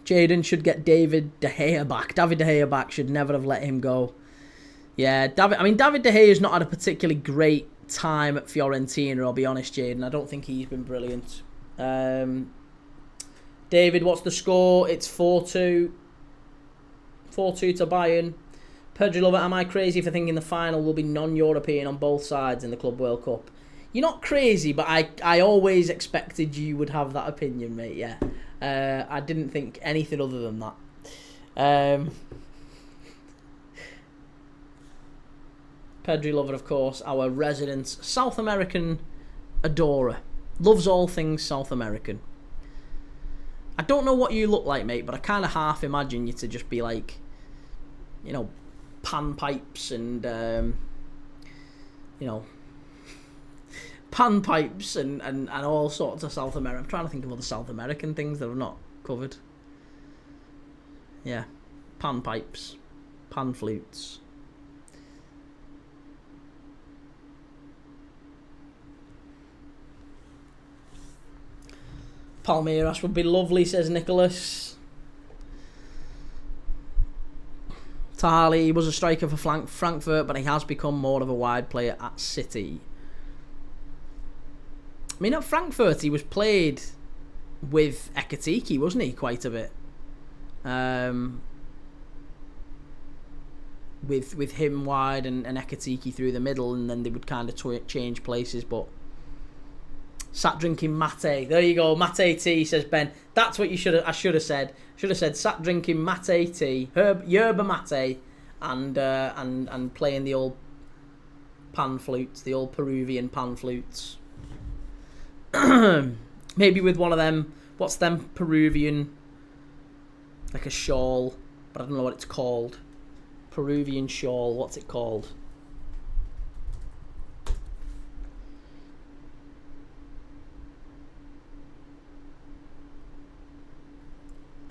[SPEAKER 1] Jaden should get David De Gea back. David De Gea back, should never have let him go. Yeah, David De Gea has not had a particularly great time at Fiorentina, I'll be honest, Jaden. I don't think he's been brilliant. David, what's the score? It's 4-2. 4-2 to Bayern. Pedro Lover, am I crazy for thinking the final will be non-European on both sides in the Club World Cup? You're not crazy, but I always expected you would have that opinion, mate, yeah. I didn't think anything other than that. Pedro Lover, of course, our resident South American adorer. Loves all things South American. I don't know what you look like, mate, but I kind of half imagine you to just be like, you know, panpipes and, you know, panpipes and all sorts of South American. I'm trying to think of other South American things that I've not covered. Yeah, panpipes, pan flutes. Palmeiras would be lovely, says Nicholas. Tahali was a striker for Frankfurt, but he has become more of a wide player at City. I mean, at Frankfurt, he was played with Ekatike, wasn't he? Quite a bit. With him wide and Ekatike through the middle, and then they would kind of change places, but... Sat drinking mate. There you go, mate tea, says Ben. That's what I should have said. Should have said sat drinking mate tea, yerba mate, and playing the old pan flutes, the old Peruvian pan flutes. Maybe with one of them. What's them Peruvian? Like a shawl, but I don't know what it's called. Peruvian shawl. What's it called?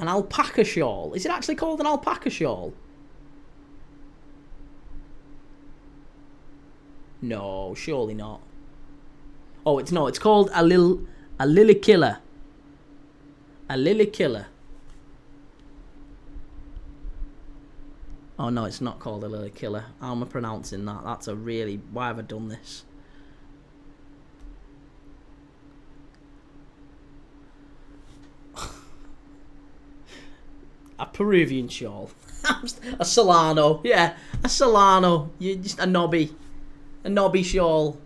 [SPEAKER 1] An alpaca shawl. Is it actually called an alpaca shawl? No, surely not. Oh, it's not. It's called a lily killer. A lily killer. Oh no, it's not called a lily killer. How am I pronouncing that? That's a really... Why have I done this? A Peruvian shawl. A Solano. Yeah, a Solano. You're just a knobby. A knobby shawl.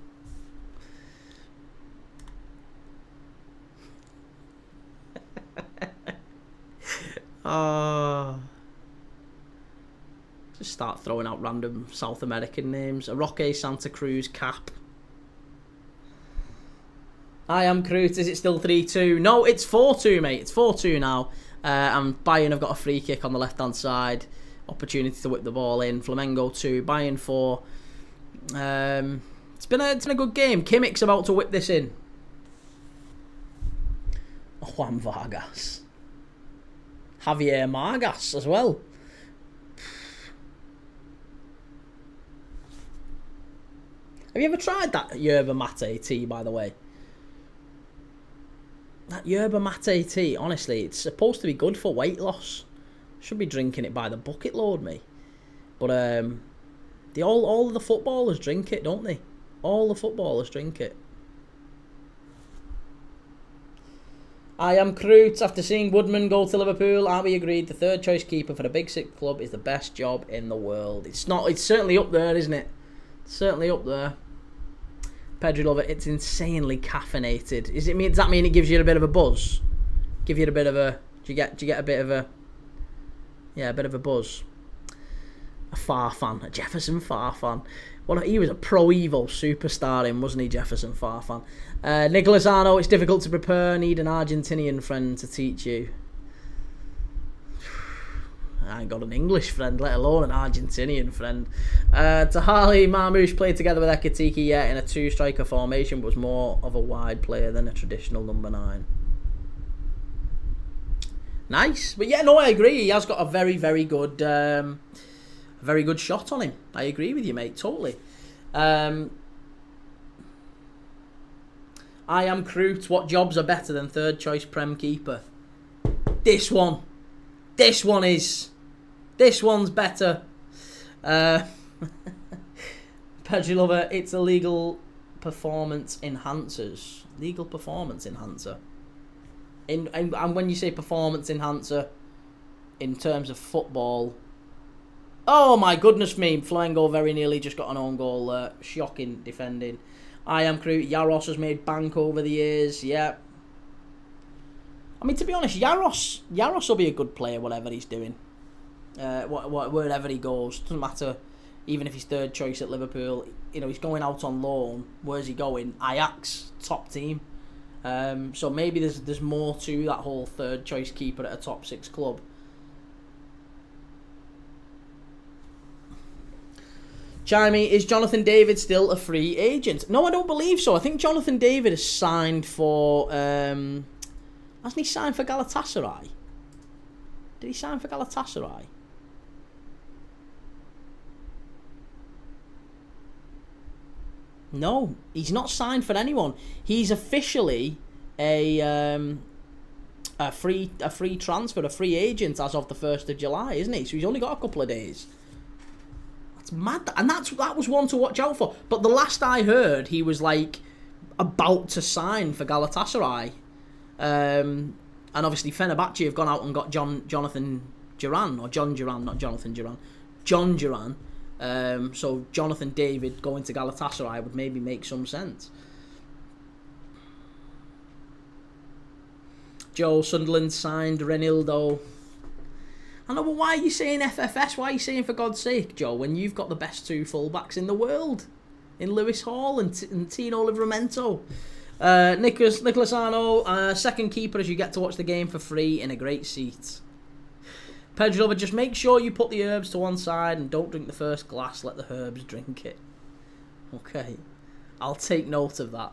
[SPEAKER 1] Oh. Just start throwing out random South American names. A Roque Santa Cruz cap. I am Crute. Is it still 3-2? No, it's 4-2, mate. It's 4-2 now. And Bayern have got a free kick on the left-hand side. Opportunity to whip the ball in. Flamengo 2, Bayern 4. It's been a good game. Kimmich's about to whip this in. Juan Vargas. Javier Margas as well. Have you ever tried that yerba mate tea, by the way? That yerba mate tea, honestly, it's supposed to be good for weight loss. Should be drinking it by the bucket load, me. But all of the footballers drink it, don't they? All the footballers drink it. I am Crute. After seeing Woodman go to Liverpool, are we agreed the third choice keeper for the Big Six club is the best job in the world? It's not. It's certainly up there, isn't it? It's certainly up there. Pedro Lover, it's insanely caffeinated. Does that mean it gives you a bit of a buzz? Give you a bit of a... Do you get a bit of a... Yeah, a bit of a buzz. A Farfan, a Jefferson Farfan. Well, he was a Pro Evo superstar wasn't he, Jefferson Farfan? Nicholas Arno, it's difficult to prepare. Need an Argentinian friend to teach you. I ain't got an English friend, let alone an Argentinian friend. Tahali Marmoush played together with Ekatiki, in a two-striker formation, but was more of a wide player than a traditional number 9. Nice. But yeah, no, I agree. He has got a very, very good shot on him. I agree with you, mate, totally. I am Crute. What jobs are better than third choice Prem keeper? This one. This one's better. Pedro Lover, it's a legal performance enhancers. Legal performance enhancer. And when you say performance enhancer, in terms of football... Oh my goodness me, Flamengo very nearly just got an own goal. Shocking defending. I am Crute. Yaros has made bank over the years. Yeah. I mean, to be honest, Yaros will be a good player, whatever he's doing. Wherever he goes. Doesn't matter, even if he's third choice at Liverpool. You know, he's going out on loan. Where's he going? Ajax, top team. So maybe there's more to that whole third choice keeper at a top 6 club. Chimey, is Jonathan David still a free agent? No, I don't believe so. I think Jonathan David has signed for... hasn't he signed for Galatasaray? Did he sign for Galatasaray? No, he's not signed for anyone. He's officially a free transfer, a free agent as of the 1st of July, isn't he? So he's only got a couple of days. That's mad, and that was one to watch out for. But the last I heard, he was like about to sign for Galatasaray, and obviously Fenerbahce have gone out and got John Duran. So Jonathan David going to Galatasaray would maybe make some sense. Joe, Sunderland signed Renildo. I know, but why are you saying FFS? Why are you saying for God's sake, Joe, when you've got the best 2 fullbacks in the world? In Lewis Hall and Tino Livramento. Nicholas Arno, second keeper as you get to watch the game for free in a great seat. Pedro, but just make sure you put the herbs to one side and don't drink the first glass. Let the herbs drink it. Okay. I'll take note of that.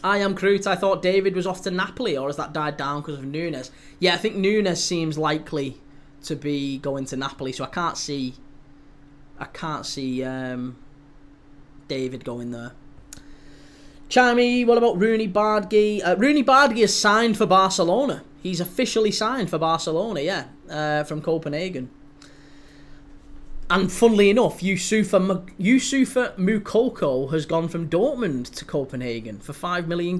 [SPEAKER 1] I am Crute. I thought David was off to Napoli, or has that died down because of Nunes? Yeah, I think Nunes seems likely to be going to Napoli, so I can't see David going there. Chimey, what about Rooney Bardghey? Rooney Bardghey is signed for Barcelona. He's officially signed for Barcelona, yeah, from Copenhagen. And funnily enough, Yusufa Moukoko has gone from Dortmund to Copenhagen for £5 million.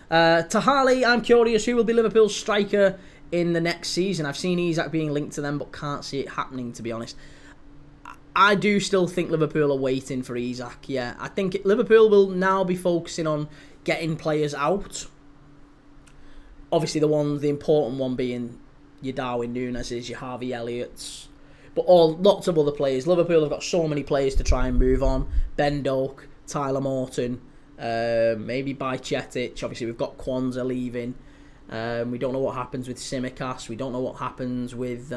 [SPEAKER 1] Tahali, I'm curious, who will be Liverpool's striker in the next season? I've seen Isak being linked to them, but can't see it happening, to be honest. I do still think Liverpool are waiting for Isak, yeah. I think Liverpool will now be focusing on getting players out. Obviously, the important one being your Darwin Núñez's, your Harvey Elliott's, but lots of other players. Liverpool have got so many players to try and move on. Ben Doak, Tyler Morton, maybe Bajcetic. Obviously, we've got Kwanzaa leaving. We don't know what happens with Tsimikas. We don't know what happens with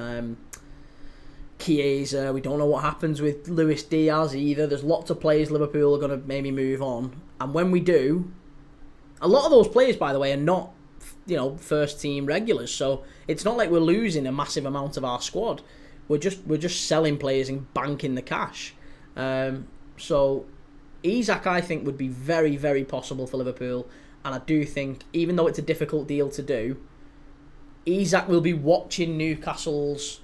[SPEAKER 1] Chiesa. We don't know what happens with Luis Diaz either. There's lots of players Liverpool are going to maybe move on. And when we do, a lot of those players, by the way, are not, first team regulars. So it's not like we're losing a massive amount of our squad. We're just selling players and banking the cash. So Isak, I think, would be very, very possible for Liverpool. And I do think, even though it's a difficult deal to do, Isak will be watching Newcastle's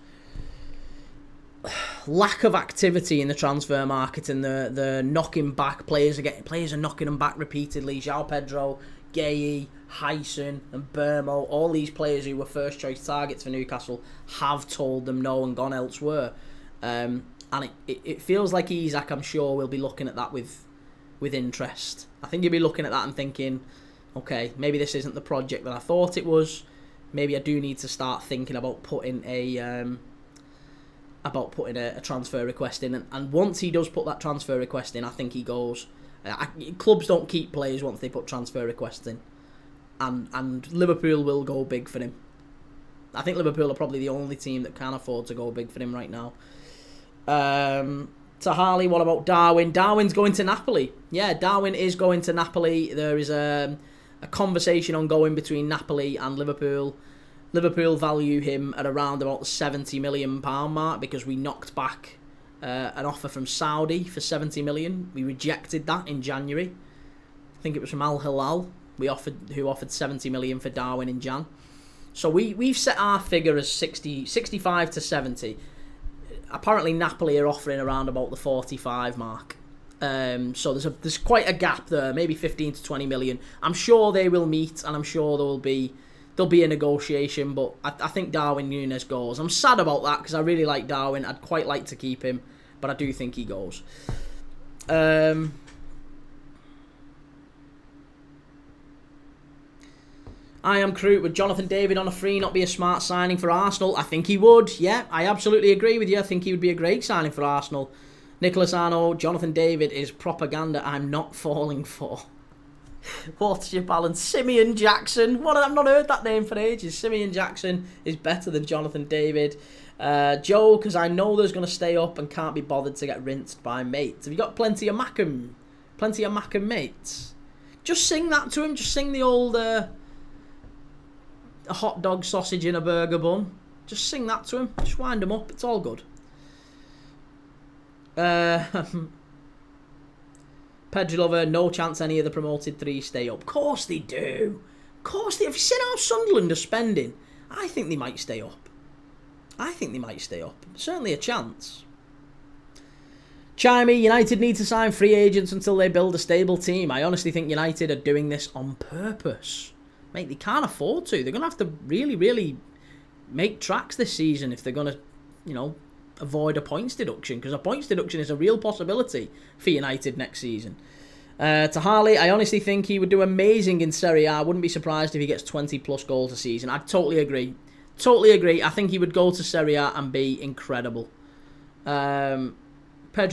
[SPEAKER 1] lack of activity in the transfer market and the knocking back. Players are knocking them back repeatedly. João Pedro, Gueye, Hyson and Burmo, all these players who were first choice targets for Newcastle have told them no and gone elsewhere. And it feels like Isak, I'm sure, will be looking at that with interest. I think he'll be looking at that and thinking, okay, maybe this isn't the project that I thought it was. Maybe I do need to start thinking about putting a transfer request in. And once he does put that transfer request in, I think he goes. Clubs don't keep players once they put transfer requests in. And Liverpool will go big for him. I think Liverpool are probably the only team that can afford to go big for him right now. Tahali, what about Darwin? Darwin's going to Napoli. Yeah, Darwin is going to Napoli. There is a conversation ongoing between Napoli and Liverpool. Liverpool value him at around about the £70 million mark because we knocked back an offer from Saudi for £70 million. We rejected that in January. I think it was from Al Hilal. Who offered £70 million for Darwin in Jan. So we've set our figure as 65 to 70. Apparently Napoli are offering around about the 45 mark. So there's quite a gap there, maybe 15 to 20 million. I'm sure they will meet, and I'm sure there'll be a negotiation. But I think Darwin Núñez goes. I'm sad about that because I really like Darwin. I'd quite like to keep him, but I do think he goes. I am Crute. Would Jonathan David on a free not be a smart signing for Arsenal? I think he would. Yeah, I absolutely agree with you. I think he would be a great signing for Arsenal. Nicholas Arno, Jonathan David is propaganda I'm not falling for. What's your balance? Simeon Jackson. I've not heard that name for ages. Simeon Jackson is better than Jonathan David. Joe, because I know there's going to stay up and can't be bothered to get rinsed by mates. Have you got plenty of Mackham mates? Just sing that to him. Just sing the old... a hot dog, sausage in a burger bun. Just sing that to him. Just wind him up. It's all good. Pedro Lover, no chance any of the promoted three stay up. Of course they do. Of course they. Have you seen how Sunderland are spending? I think they might stay up. Certainly a chance. Chimey, United need to sign free agents until they build a stable team. I honestly think United are doing this on purpose. Mate, they can't afford to. They're going to have to really, really make tracks this season if they're going to, avoid a points deduction. Because a points deduction is a real possibility for United next season. To Harley, I honestly think he would do amazing in Serie A. I wouldn't be surprised if he gets 20 plus goals a season. I totally agree. I think he would go to Serie A and be incredible. Pedro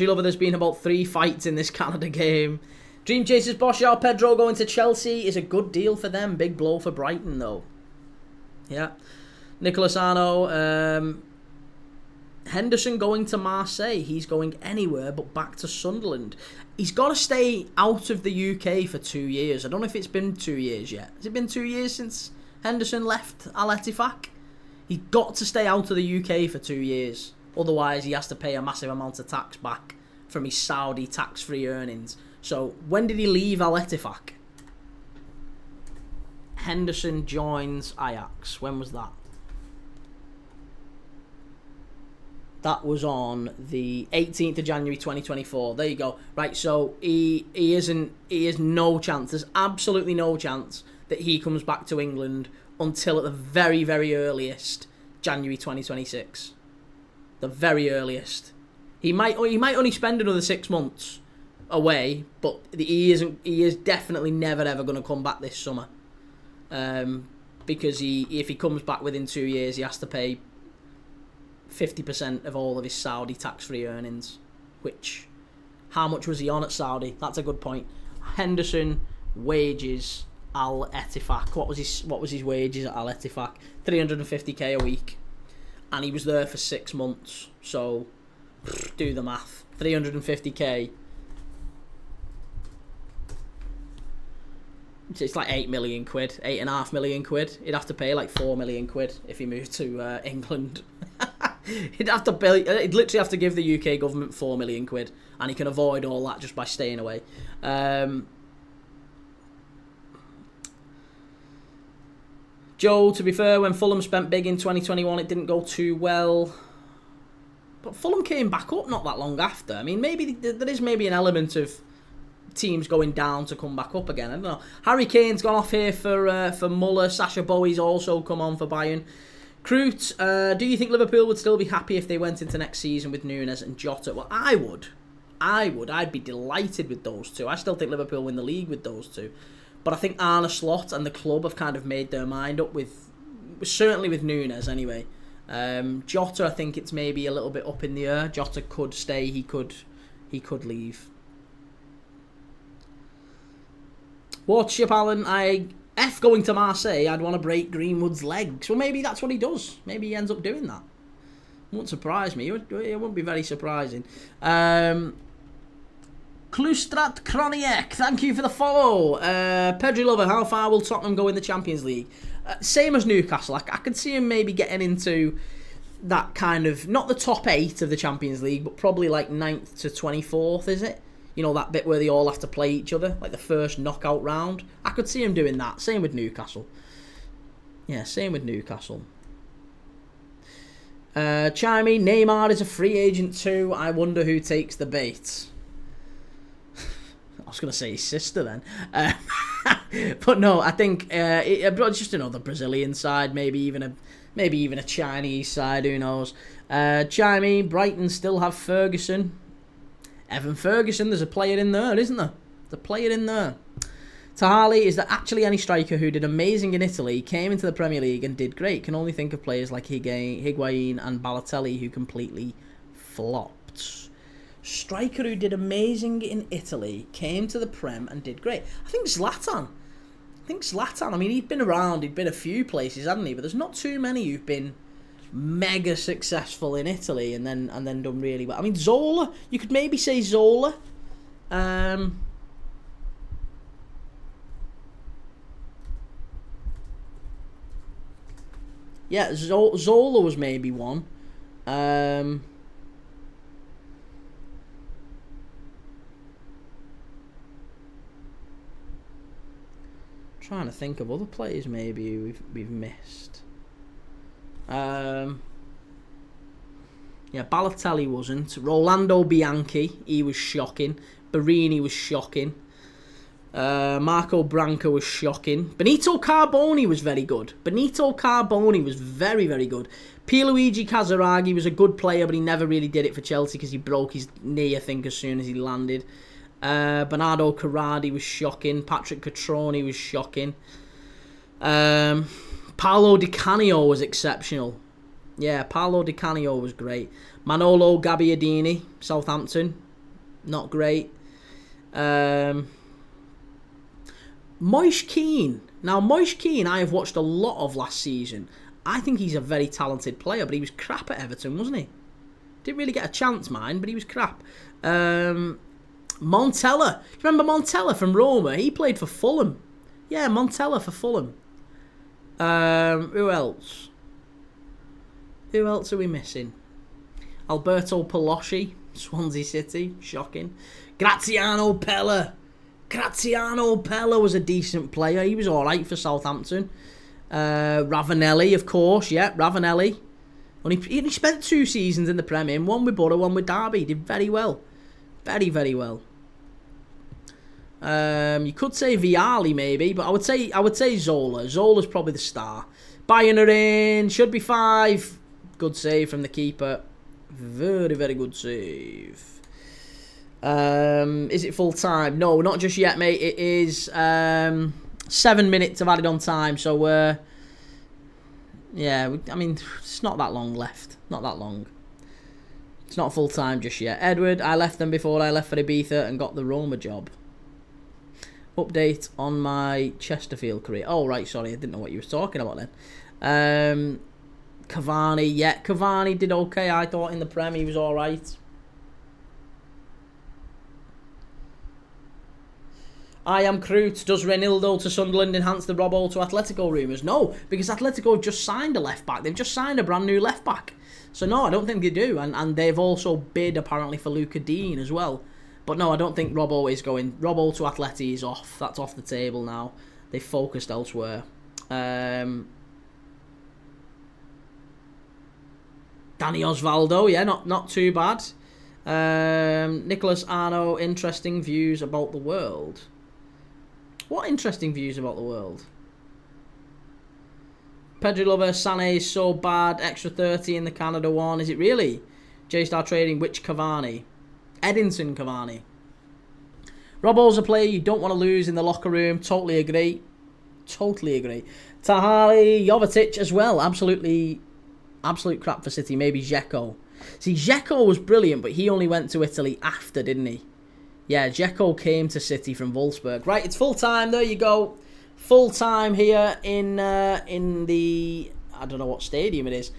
[SPEAKER 1] Lover, there's been about 3 fights in this Canada game. Dream Chasers Boschar, Pedro going to Chelsea is a good deal for them. Big blow for Brighton, though. Yeah. Nicholas Arno, Henderson going to Marseille. He's going anywhere but back to Sunderland. He's got to stay out of the UK for 2 years. I don't know if it's been 2 years yet. Has it been 2 years since Henderson left Al Ettifaq? He's got to stay out of the UK for 2 years. Otherwise, he has to pay a massive amount of tax back from his Saudi tax-free earnings. So, when did he leave Al Ettifaq? Henderson joins Ajax. When was that? That was on the 18th of January 2024. There you go. Right, so he is no chance. There's absolutely no chance that he comes back to England until at the very, very earliest January 2026. The very earliest. He might only spend another 6 months away, but he is definitely never ever going to come back this summer. Because if he comes back within 2 years, he has to pay 50% of all of his Saudi tax-free earnings. Which, how much was he on at Saudi? That's a good point. Henderson wages Al Ettifaq. What was his wages at Al Ettifaq? 350k a week, and he was there for 6 months. So, do the math. 350k. It's like 8 million quid, 8.5 million quid. He'd have to pay like 4 million quid if he moved to England. He'd literally have to give the UK government 4 million quid, and he can avoid all that just by staying away. Joe, to be fair, when Fulham spent big in 2021, it didn't go too well. But Fulham came back up not that long after. I mean, maybe there is maybe an element of teams going down to come back up again. I don't know. Harry Kane's gone off here for Muller. Sacha Boey's also come on for Bayern. Kroot, do you think Liverpool would still be happy if they went into next season with Núñez and Jota? Well, I would. I'd be delighted with those two. I still think Liverpool win the league with those two. But I think Arne Slot and the club have kind of made their mind up certainly with Núñez anyway. Jota, I think it's maybe a little bit up in the air. Jota could stay, he could leave. Worship Alan, going to Marseille, I'd want to break Greenwood's legs. Well, maybe that's what he does. Maybe he ends up doing that. Wouldn't surprise me. It wouldn't be very surprising. Klustrat Kroniek, thank you for the follow. Pedri Lover, how far will Tottenham go in the Champions League? Same as Newcastle. I could see him maybe getting into that kind of, not the top 8 of the Champions League, but probably like 9th to 24th, is it? You know, that bit where they all have to play each other, like the first knockout round. I could see him doing that. Same with Newcastle. Yeah, same with Newcastle. Chimey, Neymar is a free agent too. I wonder who takes the bait. I was going to say his sister then. But no, I think it's just another Brazilian side, maybe even a Chinese side, who knows. Chimey, Brighton still have Ferguson. Evan Ferguson, there's a player in there, isn't there? There's a player in there. Tahali, is there actually any striker who did amazing in Italy, came into the Premier League and did great? Can only think of players like Higuain and Balotelli who completely flopped. Striker who did amazing in Italy, came to the Prem and did great. I think Zlatan. I mean, he'd been around, he'd been a few places, hadn't he? But there's not too many who've been mega successful in Italy and then done really well. I mean, Zola, you could maybe say Zola. Yeah, Zola was maybe one. Trying to think of other players maybe we've missed. Yeah, Balotelli wasn't. Rolando Bianchi, he was shocking. Barini was shocking. Marco Branco was shocking. Benito Carboni was very good. Very, very good. Pierluigi Casaraghi was a good player, but he never really did it for Chelsea because he broke his knee, I think, as soon as he landed. Bernardo Corradi was shocking. Patrick Catroni was shocking. Paolo Di Canio was exceptional. Yeah, Paolo Di Canio was great. Manolo Gabbiadini, Southampton, not great. Moise Keane. Now, Moise Keane, I have watched a lot of last season. I think he's a very talented player, but he was crap at Everton, wasn't he? Didn't really get a chance, mine, but he was crap. Montella. Do you remember Montella from Roma? He played for Fulham. Yeah, Montella for Fulham. Who else? Who else are we missing? Alberto Palosci, Swansea City. Shocking. Graziano Pella. Graziano Pella was a decent player. He was alright for Southampton. Ravanelli, of course. Yeah, Ravanelli. He spent 2 seasons in the Premier. One with Borough, one with Derby. He did very well. Very, very well. You could say Vialli maybe, but I would say Zola. Zola's probably the star. Bayern are in. Should be 5. Good save from the keeper. Very, very good save. Is it full time? No, not just yet, mate. It is 7 minutes of added on time. So, yeah, I mean, it's not that long left. Not that long. It's not full time just yet. Edward, I left them before I left for Ibiza and got the Roma job. Update on my Chesterfield career. Oh, right, sorry. I didn't know what you were talking about then. Cavani, yeah. Cavani did okay, I thought, in the Prem. He was alright. I am Crute. Does Reinildo to Sunderland enhance the Robbo to Atletico rumours? No, because Atletico have just signed a left-back. They've just signed a brand new left-back. So no, I don't think they do. And they've also bid, apparently, for Luca Dean as well. But no, I don't think Robbo is going. Robbo to Atleti is off. That's off the table now. They've focused elsewhere. Danny Osvaldo, yeah, not too bad. Nicholas Arno, interesting views about the world. What interesting views about the world? Pedro Lover, Sané is so bad. Extra 30 in the Canada one. Is it really? J-Star Trading, which Cavani? Edinson Cavani. Robbo's a player you don't want to lose in the locker room. Totally agree. Totally agree. Tahali Jovetic as well. Absolute crap for City. Maybe Dzeko. See, Dzeko was brilliant, but he only went to Italy after, didn't he? Yeah, Dzeko came to City from Wolfsburg. Right, it's full time. There you go. Full time here in the, I don't know what stadium it is,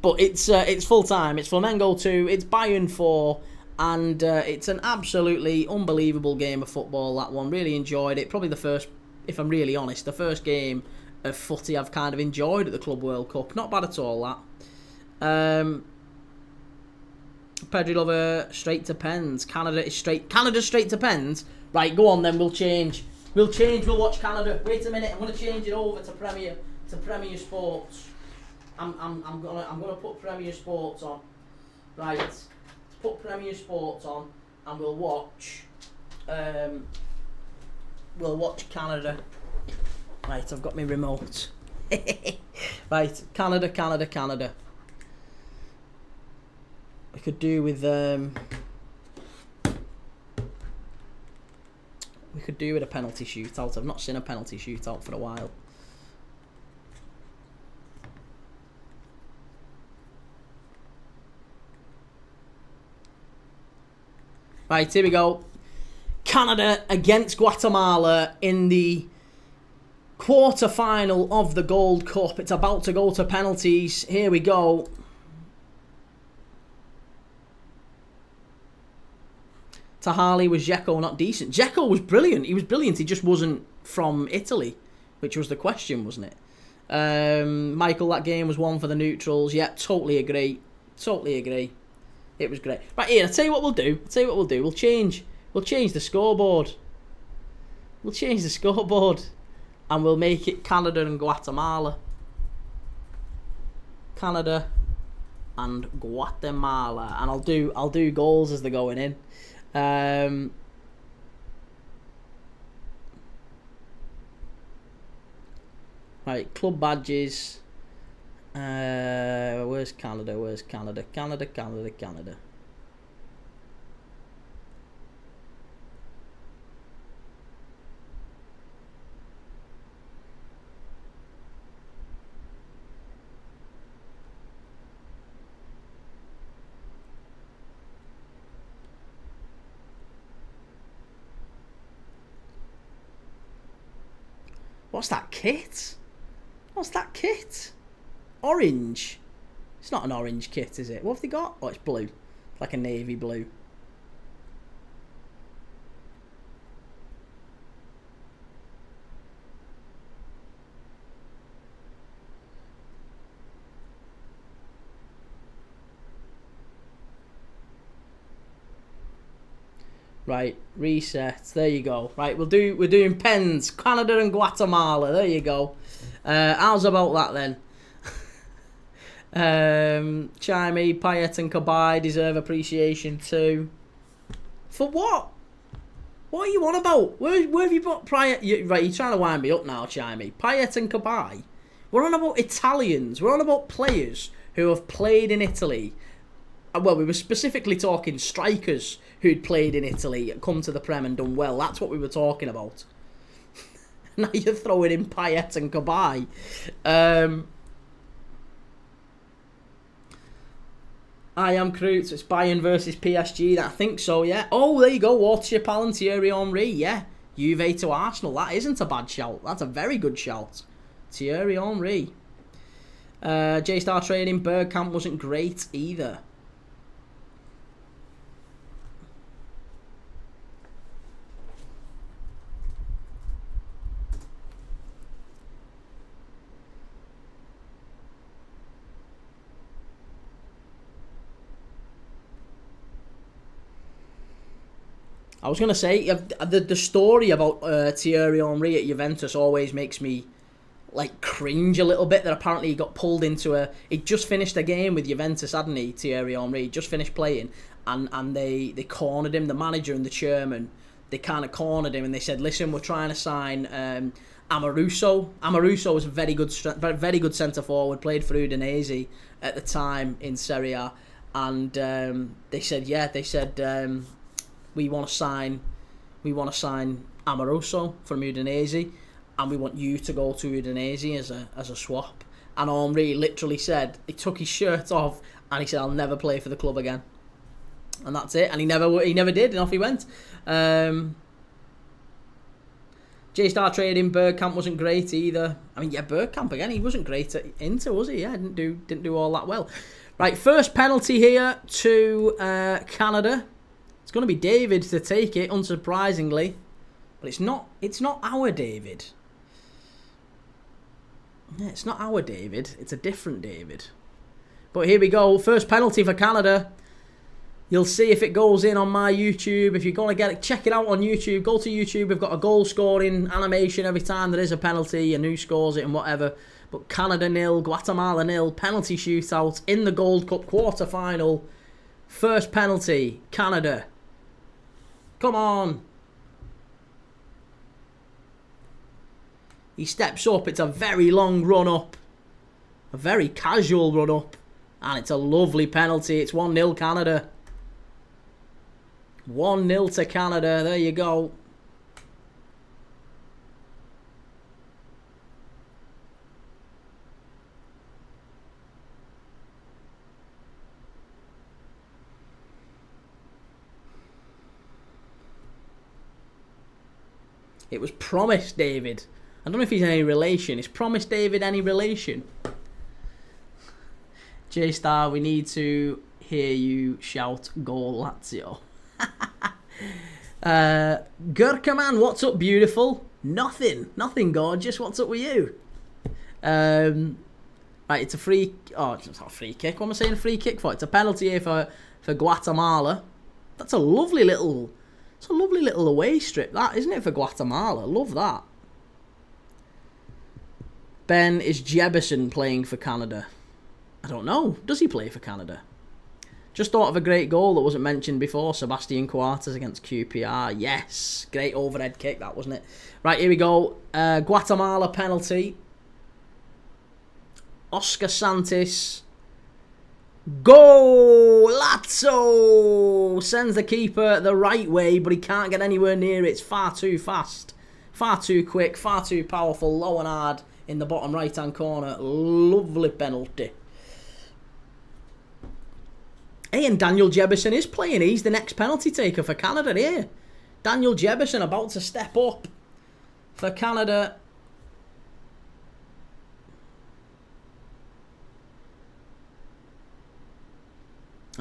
[SPEAKER 1] but it's full time. It's Flamengo 2. It's Bayern 4. And it's an absolutely unbelievable game of football, that one. Really enjoyed it. Probably the first, if I'm really honest, the first game of footy I've kind of enjoyed at the Club World Cup. Not bad at all, that. Pedro Lover, straight to pens. Canada straight to pens. Right, go on then, we'll change. We'll watch Canada. Wait a minute, I'm gonna change it over to Premier Sports. I'm gonna put Premier Sports on. Right. Put Premier Sports on and we'll watch Canada. Right, I've got my remote. Right, Canada. We could do with a penalty shootout. I've not seen a penalty shootout for a while. Right, here we go. Canada against Guatemala in the quarter-final of the Gold Cup. It's about to go to penalties. Here we go. Tahali was Dzeko not decent? Dzeko was brilliant. He was brilliant. He just wasn't from Italy, which was the question, wasn't it? Michael, that game was one for the neutrals. Yeah, totally agree. It was great. Right, here, I'll tell you what we'll do. We'll change the scoreboard. And we'll make it Canada and Guatemala. And I'll do goals as they're going in. Right, club badges. Where's Canada? Canada. What's that kit? Orange. It's not an orange kit, is it? What have they got? Oh, it's blue. Like a navy blue. Right, reset. There you go. Right, we're doing pens. Canada and Guatemala. There you go. How's about that then? Chimey, Payet and Kabay deserve appreciation too. For what? What are you on about? Where have you got Payet? Right, you're trying to wind me up now, Chimey. Payet and Kabay. We're on about Italians. We're on about players who have played in Italy. Well, we were specifically talking strikers who'd played in Italy, come to the Prem and done well. That's what we were talking about. Now you're throwing in Payet and Kabay. I am Croots. It's Bayern versus PSG. I think so, yeah. Oh, there you go. Watership Allen, Thierry Henry. Yeah. Juve to Arsenal. That isn't a bad shout. That's a very good shout. Thierry Henry. J-Star Trading. Bergkamp wasn't great either. I was going to say, the story about Thierry Henry at Juventus always makes me like cringe a little bit, that apparently he got pulled into he'd just finished a game with Juventus, hadn't he, Thierry Henry? He'd just finished playing, and they cornered him, the manager and the chairman, they kind of cornered him, and they said, listen, we're trying to sign Amoruso. Amoruso was a very good centre-forward, played for Udinese at the time in Serie A, and they said, we want to sign Amoruso from Udinese, and we want you to go to Udinese as a swap. And Henry literally said, he took his shirt off and he said, I'll never play for the club again. And that's it. And he never did, and off he went. J-Star Trading, Bergkamp wasn't great either. I mean, yeah, Bergkamp again, he wasn't great at Inter, was he? Yeah, didn't do all that well. Right, first penalty here to Canada. It's going to be David to take it, unsurprisingly, but it's not our David. Yeah, it's not our David. It's a different David. But here we go. First penalty for Canada. You'll see if it goes in on my YouTube. If you're going to get it, check it out on YouTube. Go to YouTube. We've got a goal scoring animation every time there is a penalty and who scores it and whatever. But Canada 0, Guatemala 0. Penalty shootout in the Gold Cup quarter-final. First penalty, Canada. Come on. He steps up. It's a very long run-up. A very casual run-up. And it's a lovely penalty. It's 1-0 Canada. 1-0 to Canada. There you go. It was Promise David. I don't know if he's any relation. Is Promise David any relation? J-Star, we need to hear you shout goal Lazio. Gurkha man, what's up, beautiful? Nothing gorgeous. What's up with you? Right, it's a free. Oh, it's not a free kick. What am I saying? A free kick for? It's a penalty here for Guatemala. That's a lovely little. It's a lovely little away strip, that, isn't it, for Guatemala? Love that. Ben, is Jebison playing for Canada? I don't know. Does he play for Canada? Just thought of a great goal that wasn't mentioned before. Sebastian Coates against QPR. Yes. Great overhead kick, that, wasn't it? Right, here we go. Guatemala penalty. Oscar Santis. Go! Lazio! Sends the keeper the right way, but he can't get anywhere near it. It's far too fast. Far too quick. Far too powerful. Low and hard in the bottom right-hand corner. Lovely penalty. Hey, and Daniel Jebison is playing. He's the next penalty taker for Canada here. Daniel Jebison about to step up for Canada.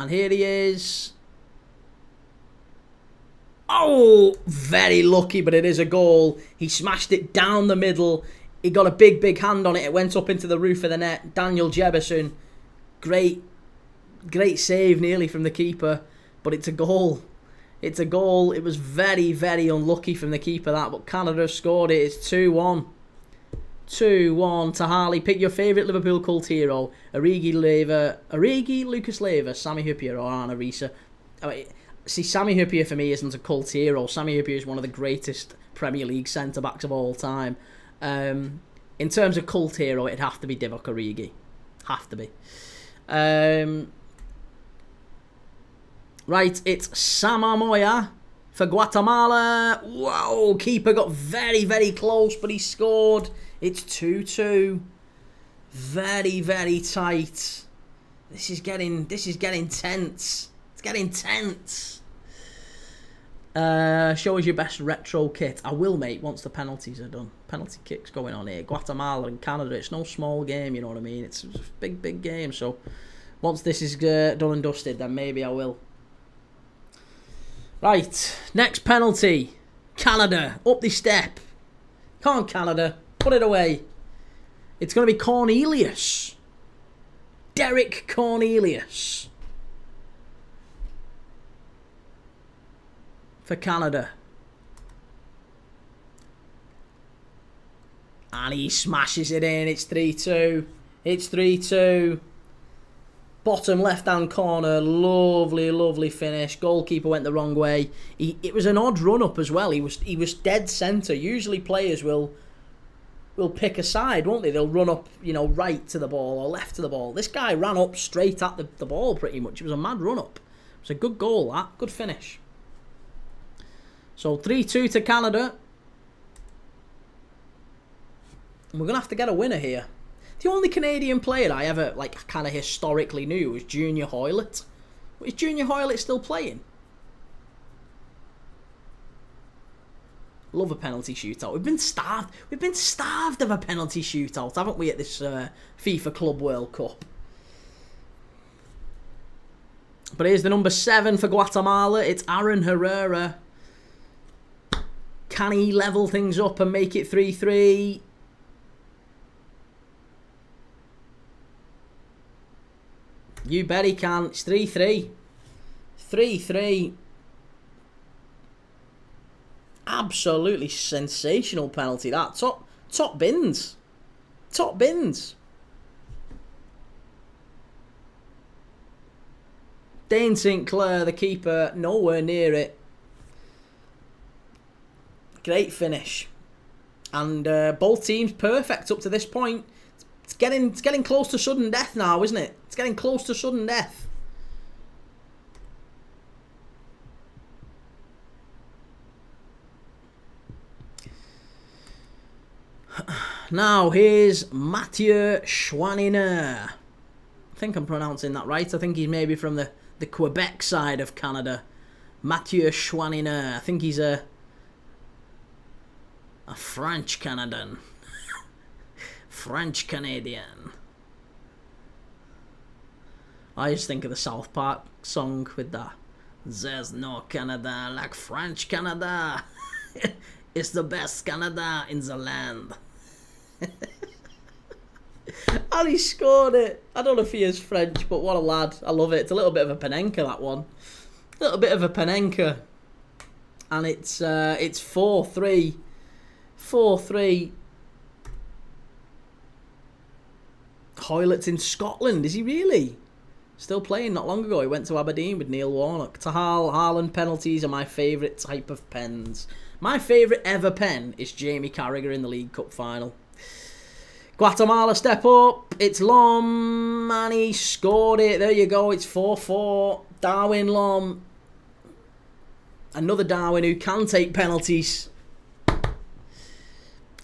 [SPEAKER 1] And here he is. Oh, very lucky, but it is a goal. He smashed it down the middle. He got a big, big hand on it. It went up into the roof of the net. Daniel Jefferson, great save nearly from the keeper, but it's a goal. It's a goal. It was very, very unlucky from the keeper, that, but Canada have scored it. It's 2-1. 2-1 to Harley. Pick your favourite Liverpool cult hero. Origi, Lucas Leiva, Sami Hyypiä, or Arne Riise. See, Sami Hyypiä for me isn't a cult hero. Sami Hyypiä is one of the greatest Premier League centre-backs of all time. In terms of cult hero, it'd have to be Divock Origi. Have to be. Right, it's Samamoya for Guatemala. Whoa, keeper got very, very close, but he scored. It's 2-2. Very, very tight. This is getting tense. It's getting tense. Show us your best retro kit. I will, mate, once the penalties are done. Penalty kicks going on here. Guatemala and Canada. It's no small game, you know what I mean? It's a big, big game. So once this is done and dusted, then maybe I will. Right, next penalty. Canada, up the step. Come on, Canada, put it away. It's going to be Cornelius. Derek Cornelius. For Canada. And he smashes it in. It's 3-2. It's 3-2. Bottom left-hand corner, lovely, lovely finish. Goalkeeper went the wrong way. It was an odd run-up as well. He was dead centre. Usually players will pick a side, won't they? They'll run up, right to the ball or left to the ball. This guy ran up straight at the ball pretty much. It was a mad run-up. It was a good goal, that. Good finish. So 3-2 to Canada. And we're going to have to get a winner here. The only Canadian player I ever, kind of historically knew was Junior Hoilett. Is Junior Hoilett still playing? Love a penalty shootout. We've been starved. We've been starved of a penalty shootout, haven't we, at this FIFA Club World Cup? But here's the number 7 for Guatemala. It's Aaron Herrera. Can he level things up and make it 3-3? You bet he can. It's 3-3. 3-3. Absolutely sensational penalty, that. Top bins. Top bins. Dane Sinclair, the keeper, nowhere near it. Great finish. And both teams perfect up to this point. It's getting close to sudden death now, isn't it? It's getting close to sudden death. Now here's Mathieu Chouinard. I think I'm pronouncing that right. I think he's maybe from the Quebec side of Canada. Mathieu Chouinard. I think he's a French Canadian. French Canadian. I just think of the South Park song with that. There's no Canada like French Canada. It's the best Canada in the land. And he scored it. I don't know if he is French, but what a lad. I love it. It's a little bit of a Panenka, that one. A little bit of a Panenka. And it's 4-3. 4-3. Hoylett's in Scotland. Is he really? Still playing. Not long ago he went to Aberdeen with Neil Warnock. Tahal Haaland penalties are my favourite type of pens. My favourite ever pen is Jamie Carragher in the League Cup final. Guatemala step up. It's Lom. And he scored it. There you go. It's 4-4. Darwin Lom. Another Darwin who can take penalties.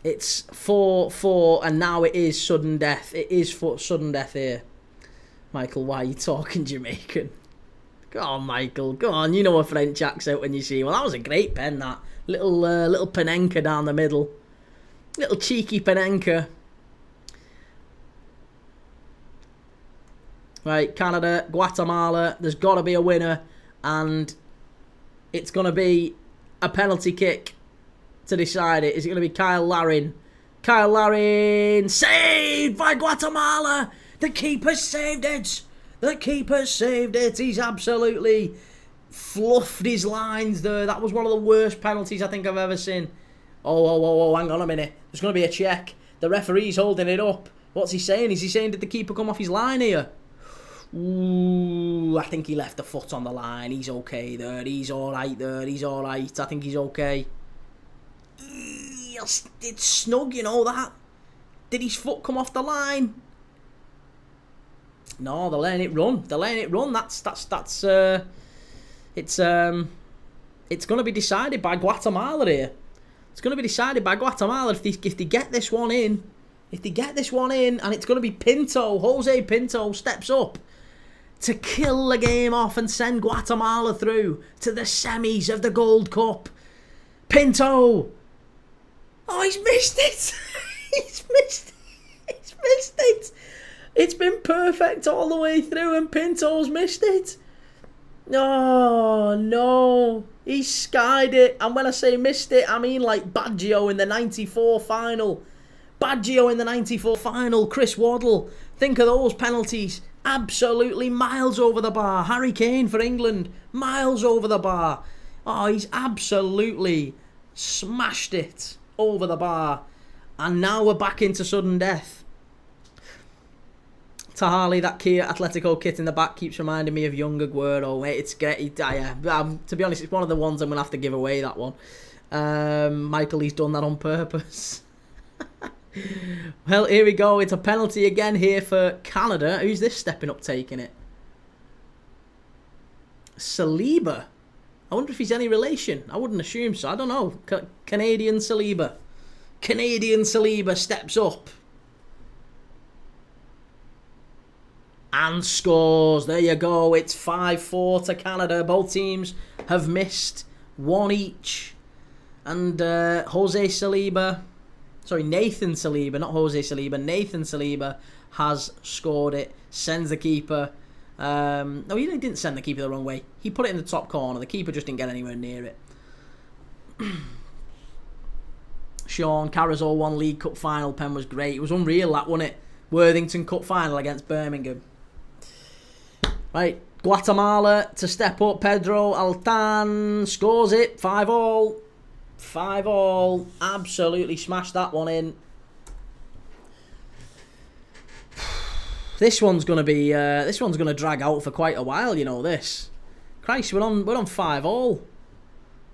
[SPEAKER 1] It's 4-4. And now it is sudden death. It is sudden death here. Michael, why are you talking Jamaican? Go on, Michael. Go on. You know a French accent when you see him. Well, that was a great pen, that. Little Panenka down the middle. Little cheeky Panenka. Right, Canada, Guatemala. There's got to be a winner, and it's going to be a penalty kick to decide it. Is it going to be Kyle Larin? Kyle Larin, saved by Guatemala. The keeper saved it. The keeper saved it. He's absolutely fluffed his lines there. That was one of the worst penalties I think I've ever seen. Oh, hang on a minute. There's going to be a check. The referee's holding it up. What's he saying? Is he saying did the keeper come off his line here? Ooh, I think he left the foot on the line. He's okay there. He's alright there. He's alright. I think he's okay. It's snug, you know that. Did his foot come off the line? No, they're letting it run. They're letting it run. It's going to be decided by Guatemala here. It's going to be decided by Guatemala if they get this one in. If they get this one in, and it's going to be Pinto. Jose Pinto steps up to kill the game off and send Guatemala through to the semis of the Gold Cup. Pinto. Oh, he's missed it. He's missed it. It's been perfect all the way through, and Pinto's missed it. Oh, no. He skied it. And when I say missed it, I mean like Baggio in the 94 final. Baggio in the 94 final. Chris Waddle. Think of those penalties. Absolutely miles over the bar. Harry Kane for England. Miles over the bar. Oh, he's absolutely smashed it over the bar. And now we're back into sudden death. Tahali, that Kia Atletico kit in the back keeps reminding me of young Aguero. It's great. To be honest, it's one of the ones I'm going to have to give away, that one. Michael, he's done that on purpose. Well, here we go. It's a penalty again here for Canada. Who's this stepping up taking it? Saliba. I wonder if he's any relation. I wouldn't assume so. I don't know. Canadian Saliba. Canadian Saliba steps up. And scores. There you go. It's 5-4 to Canada. Both teams have missed one each. And Nathan Saliba, not Jose Saliba. Nathan Saliba has scored it. Sends the keeper. No, he didn't send the keeper the wrong way. He put it in the top corner. The keeper just didn't get anywhere near it. Sean, Carazol won League Cup final. Pen was great. It was unreal, that, wasn't it? Worthington Cup final against Birmingham. Right, Guatemala to step up. Pedro Altan scores it. 5-5. 5-5. Absolutely smashed that one in. This one's gonna drag out for quite a while, you know this. Christ, we're on 5-5.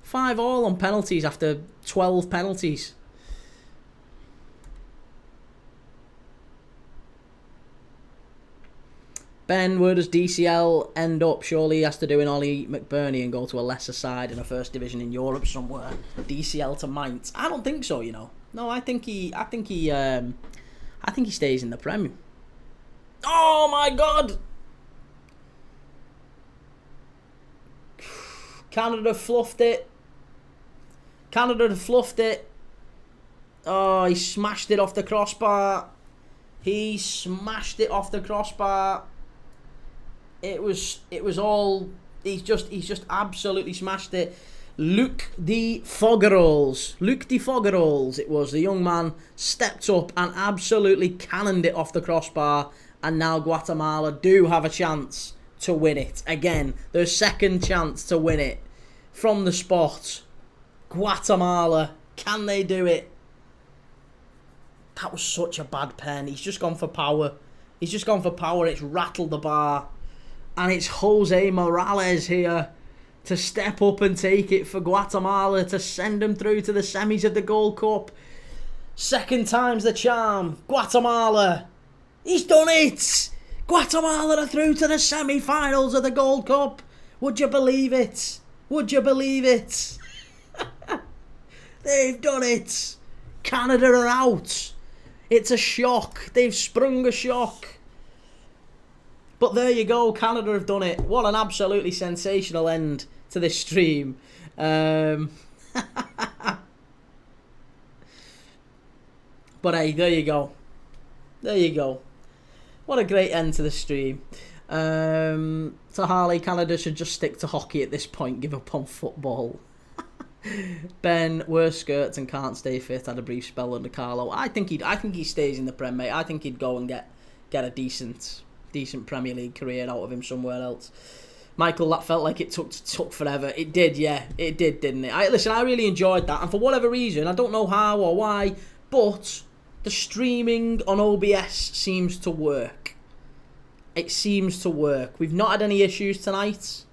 [SPEAKER 1] 5-5 on penalties after 12 penalties. Ben, where does DCL end up? Surely he has to do an Ollie McBurney and go to a lesser side in a first division in Europe somewhere. DCL to Mainz. I don't think so, you know. No, I think he stays in the Premier. Oh my God! Canada fluffed it. Oh, he smashed it off the crossbar. It was all. He's just absolutely smashed it. Luc de Fogerols. It was the young man stepped up and absolutely cannoned it off the crossbar. And now Guatemala do have a chance to win it again. Their second chance to win it from the spot. Guatemala, can they do it? That was such a bad pen. He's just gone for power. It's rattled the bar. And it's Jose Morales here to step up and take it for Guatemala to send them through to the semis of the Gold Cup. Second time's the charm. Guatemala. He's done it. Guatemala are through to the semi-finals of the Gold Cup. Would you believe it? They've done it. Canada are out. It's a shock. They've sprung a shock. But there you go, Canada have done it. What an absolutely sensational end to this stream. But hey, there you go. What a great end to the stream. To Harley, Canada should just stick to hockey at this point. Give up on football. Ben, wears skirts and can't stay fit. Had a brief spell under Carlo. I think he stays in the Prem, mate. I think he'd go and get a decent Premier League career out of him somewhere else. Michael, that felt like it took forever. It did, yeah. It did, didn't it? I really enjoyed that. And for whatever reason, I don't know how or why, but the streaming on OBS seems to work. It seems to work. We've not had any issues tonight.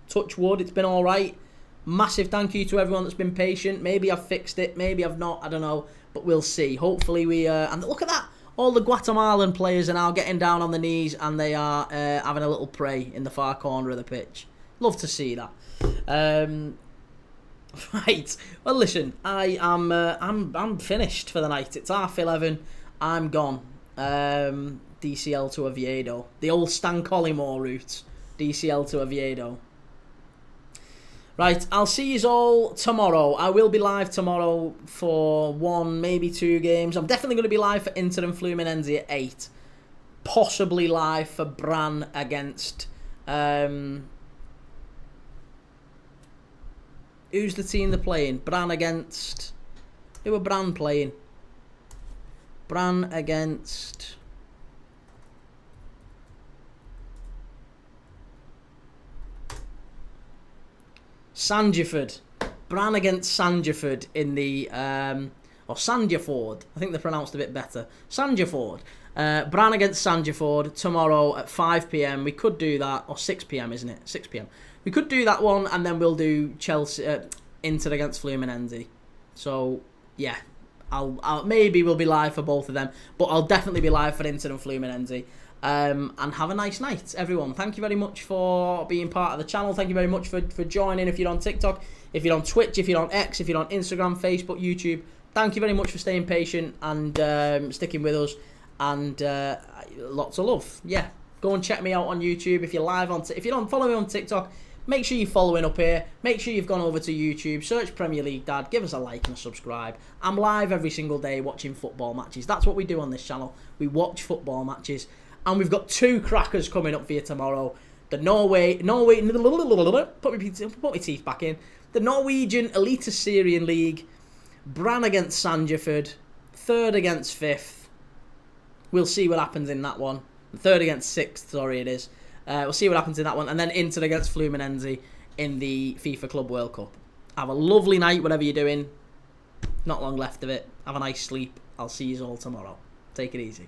[SPEAKER 1] Touch wood, it's been all right. Massive thank you to everyone that's been patient. Maybe I've fixed it, maybe I've not, I don't know. But we'll see. Hopefully we... and look at that. All the Guatemalan players are now getting down on the knees and they are having a little pray in the far corner of the pitch. Love to see that. Right. Well, listen, I'm finished for the night. It's 11:30. I'm gone. DCL to Oviedo. The old Stan Collymore route. DCL to Oviedo. Right, I'll see you all tomorrow. I will be live tomorrow for 1, maybe 2 games. I'm definitely going to be live for Inter and Fluminense at 8. Possibly live for Bran against... who's the team they're playing? Bran against... Who are Bran playing? Bran against... Sandefjord. Bran against Sandefjord in the... or Sandefjord. I think they're pronounced a bit better. Sandefjord. Bran against Sandefjord tomorrow at 5 p.m. We could do that. Or 6 p.m, isn't it? 6 p.m. We could do that one and then we'll do Chelsea... Inter against Fluminense. So, yeah. I'll maybe we'll be live for both of them. But I'll definitely be live for Inter and Fluminense. And have a nice night, everyone. Thank you very much for being part of the channel. Thank you very much for joining. If you're on TikTok, if you're on Twitch, if you're on X, if you're on Instagram, Facebook, YouTube, thank you very much for staying patient and sticking with us. And lots of love. Yeah, go and check me out on YouTube. If you're live on, if you don't follow me on TikTok, make sure you're following up here. Make sure you've gone over to YouTube, search Premier League Dad, give us a like and a subscribe. I'm live every single day watching football matches. That's what we do on this channel. We watch football matches. And we've got 2 crackers coming up for you tomorrow. The put my teeth back in. The Norwegian Elite Syrian League. Bran against Sandefjord. 3rd against 5th. We'll see what happens in that one. 3rd against 6th, sorry it is. We'll see what happens in that one. And then Inter against Fluminense in the FIFA Club World Cup. Have a lovely night, whatever you're doing. Not long left of it. Have a nice sleep. I'll see you all tomorrow. Take it easy.